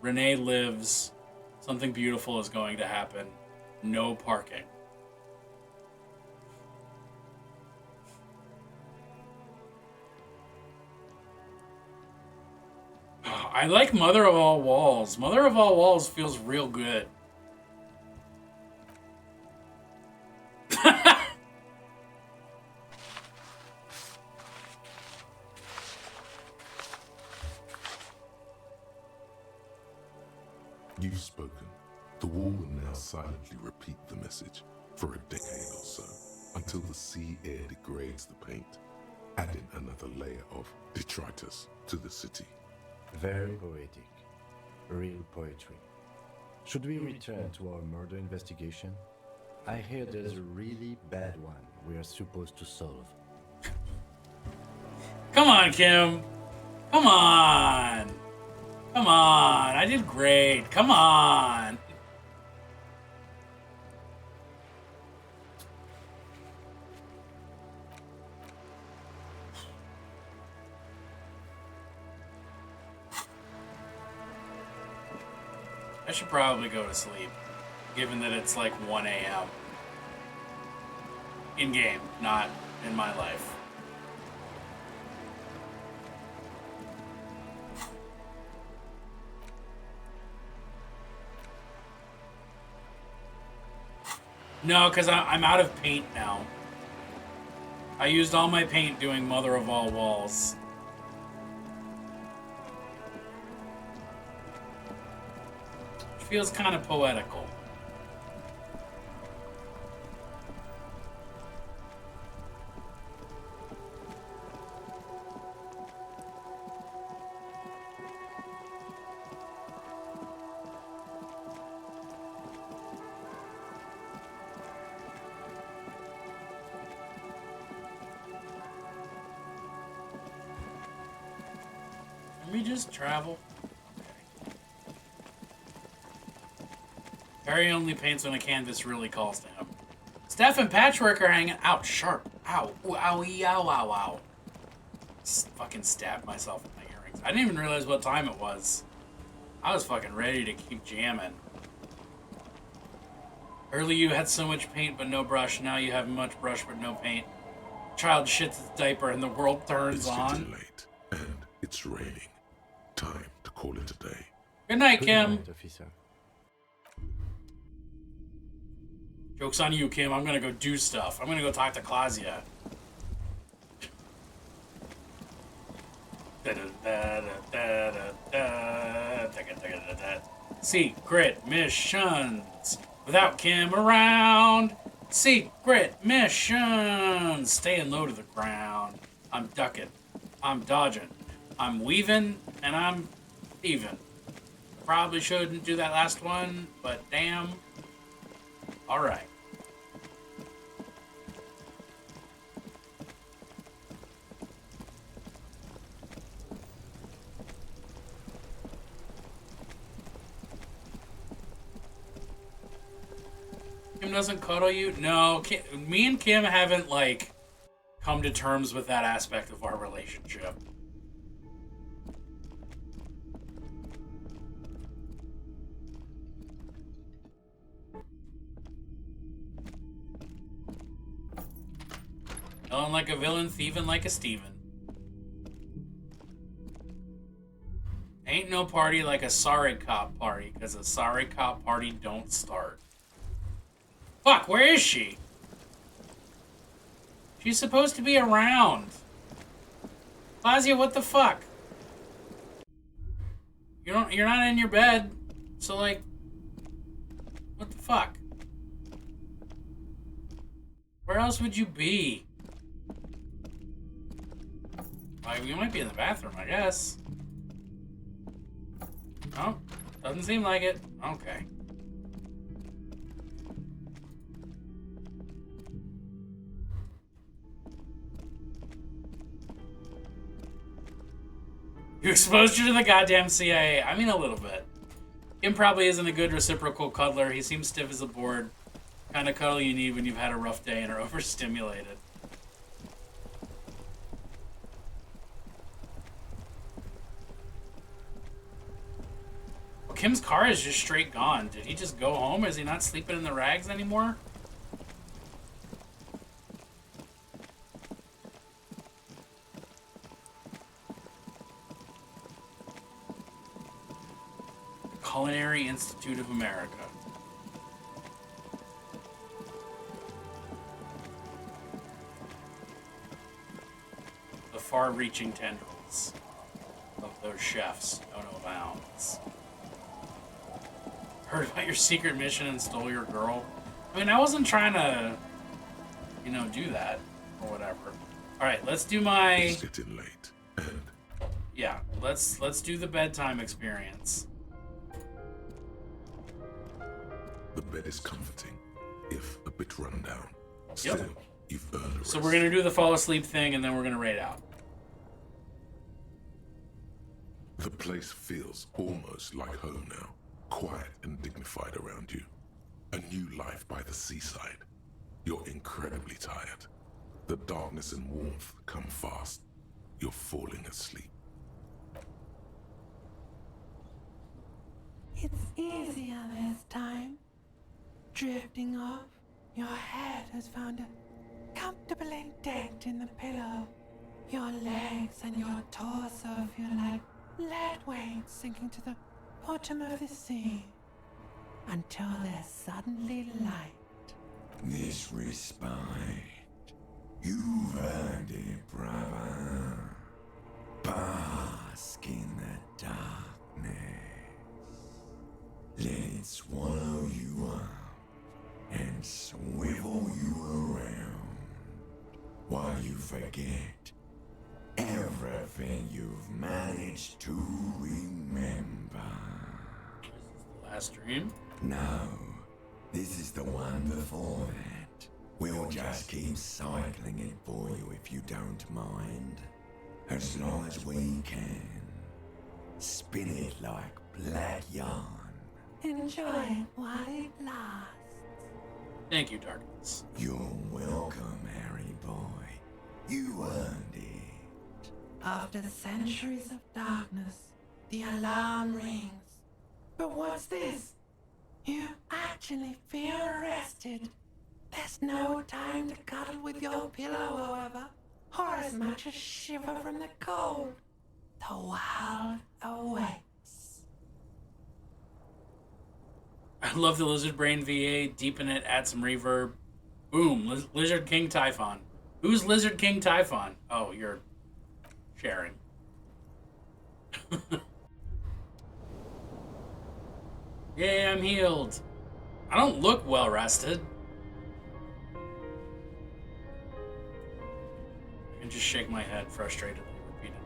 Renee lives. Something beautiful is going to happen. No parking. I like Mother of All Walls. Mother of All Walls feels real good. You've spoken. The wall will now silently repeat the message for a decade or so, until the sea air degrades the paint, adding another layer of detritus to the city. Very poetic. Real poetry. Should we return to our murder investigation? I hear there's a really bad one we are supposed to solve. Come on, Kim. Come on. Come on. I did great. Come on. I should probably go to sleep, given that it's like 1 a.m. In-game, not in my life. No, because I'm out of paint now. I used all my paint doing Mother of All Walls. Feels kind of poetical. Can we just travel? Harry only paints when a canvas really calls to him. Steph and Patchwork are hanging out sharp. Ow. Ooh, owie, ow, ow, ow. Fucking stabbed myself with my earrings. I didn't even realize what time it was. I was fucking ready to keep jamming. Early you had so much paint but no brush. Now you have much brush but no paint. Child shits its diaper and the world turns on. It's getting late, and it's raining. Time to call it a day. Good night, Kim. Good night, officer. Joke's on you, Kim. I'm gonna go do stuff. I'm gonna go talk to Claudia. Secret missions. Without Kim around. Secret missions. Staying low to the ground. I'm ducking. I'm dodging. I'm weaving. And I'm even. Probably shouldn't do that last one, but damn. Alright. Kim doesn't cuddle you? No, me and Kim haven't, like, come to terms with that aspect of our relationship. Killing like a villain, thieving like a Steven. Ain't no party like a sorry cop party, because a sorry cop party don't start. Fuck, where is she? She's supposed to be around. Lazia, what the fuck? You're not in your bed, so like, what the fuck? Where else would you be? Like, you might be in the bathroom, I guess. Oh, doesn't seem like it. Okay. You exposed you to the goddamn CIA. I mean, a little bit. Kim probably isn't a good reciprocal cuddler. He seems stiff as a board. Kind of cuddle you need when you've had a rough day and are overstimulated. Well, Kim's car is just straight gone. Did he just go home? Is he not sleeping in the rags anymore? Culinary Institute of America. The far-reaching tendrils of those chefs know no bounds. Heard about your secret mission and stole your girl? I mean, I wasn't trying to, you know, do that or whatever. All right, let's do my. It's getting late, and yeah, let's do the bedtime experience. the bed is comforting, if a bit run down. Still, you've earned a rest. So we're gonna do the fall asleep thing, and then we're gonna raid out. The place feels almost like home now. Quiet and dignified around you. A new life by the seaside. You're incredibly tired. The darkness and warmth come fast. You're falling asleep. It's easier this time. Drifting off, your head has found a comfortable indent in the pillow. Your legs and your torso feel like lead weights sinking to the bottom of the sea. Until there's suddenly light. This respite, you've earned it, brother. Bask in the darkness. Let it swallow you up and swivel you around while you forget everything you've managed to remember. Last dream? No, this is the one before that. We'll just keep cycling it for you if you don't mind. As long as we can. Spin it like black yarn. Enjoy it while it lasts. Thank you, Darkness. You're welcome, Harry boy. You earned it. After centuries of darkness, the alarm rings. But what's this? You actually feel rested. There's no time to cuddle with your pillow, however, or as much as shiver from the cold. The wild awaits. I love the Lizard Brain VA. Deepen it, add some reverb. Boom, Lizard King Typhon. Who's Lizard King Typhon? Oh, you're sharing. Yay, I'm healed. I don't look well rested. I can just shake my head frustratedly, repeatedly.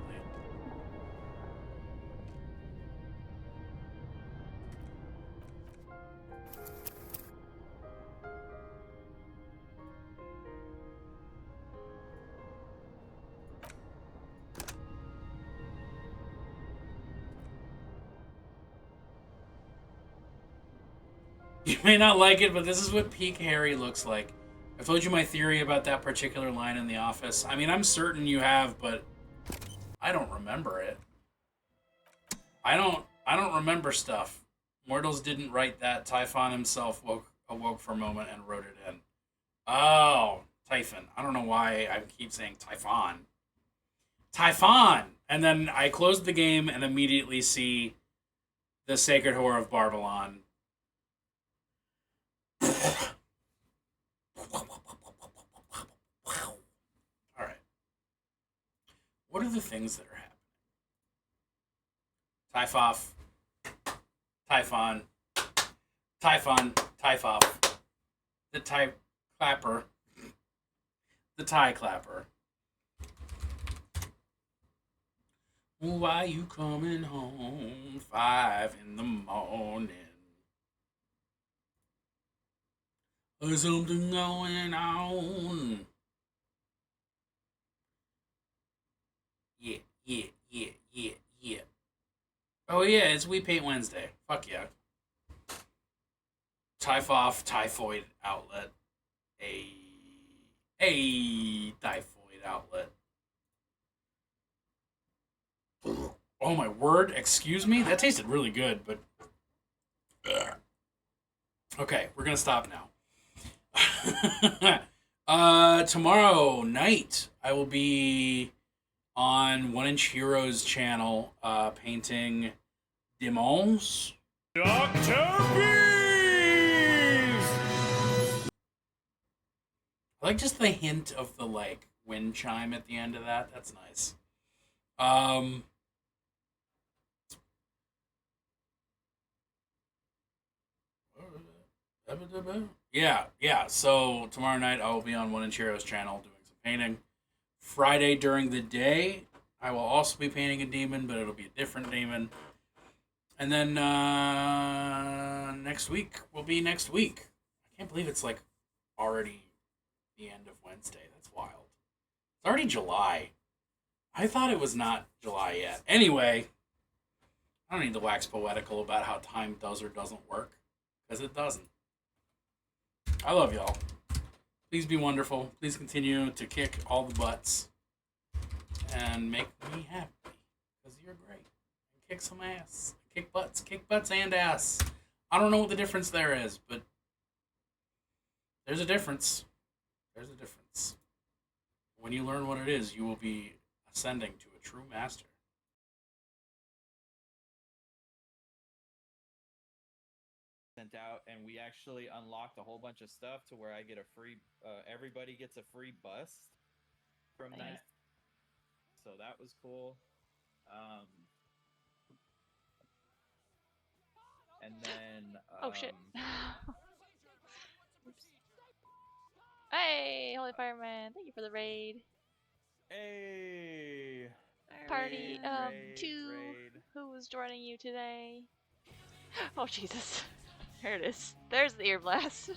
You may not like it, but this is what peak Harry looks like. I've told you my theory about that particular line in The Office. I mean, I'm certain you have, but I don't remember it. I don't remember stuff. Mortals didn't write that. Typhon himself awoke for a moment and wrote it in. Oh, Typhon. I don't know why I keep saying Typhon. Typhon! And then I close the game and immediately see the Sacred Whore of Babylon. Alright. What are the things that are happening? Typhoff. Typhon. Typhon. Typhoff. The Tie Clapper. The Tie Clapper. Why you coming home 5 in the morning? There's something going on. Yeah, yeah, yeah, yeah, yeah. Oh yeah, it's We Paint Wednesday. Fuck yeah. Typhoid outlet. A typhoid outlet. Oh my word, excuse me? That tasted really good, but... Okay, we're gonna stop now. Tomorrow night, I will be on 1 Inch Heroes channel, painting Demons. Dr. Beast! I like just the hint of the, like, wind chime at the end of that. That's nice. Yeah. So tomorrow night I will be on 1 Inch Heroes channel doing some painting. Friday during the day, I will also be painting a demon, but it'll be a different demon. And then next week will be next week. I can't believe it's like already the end of Wednesday. That's wild. It's already July. I thought it was not July yet. Anyway, I don't need to wax poetical about how time does or doesn't work, because it doesn't. I love y'all. Please be wonderful. Please continue to kick all the butts and make me happy, because you're great. And kick some ass. Kick butts and ass. I don't know what the difference there is, but there's a difference. There's a difference. When you learn what it is, you will be ascending to a true master. Sent out, and we actually unlocked a whole bunch of stuff to where I get a free, everybody gets a free bust from that. So that was cool. And then oh shit. Oops. Hey, Holy Fireman, thank you for the raid. Hey. Party 2. Who was joining you today? Oh Jesus. There it is. There's the ear blast.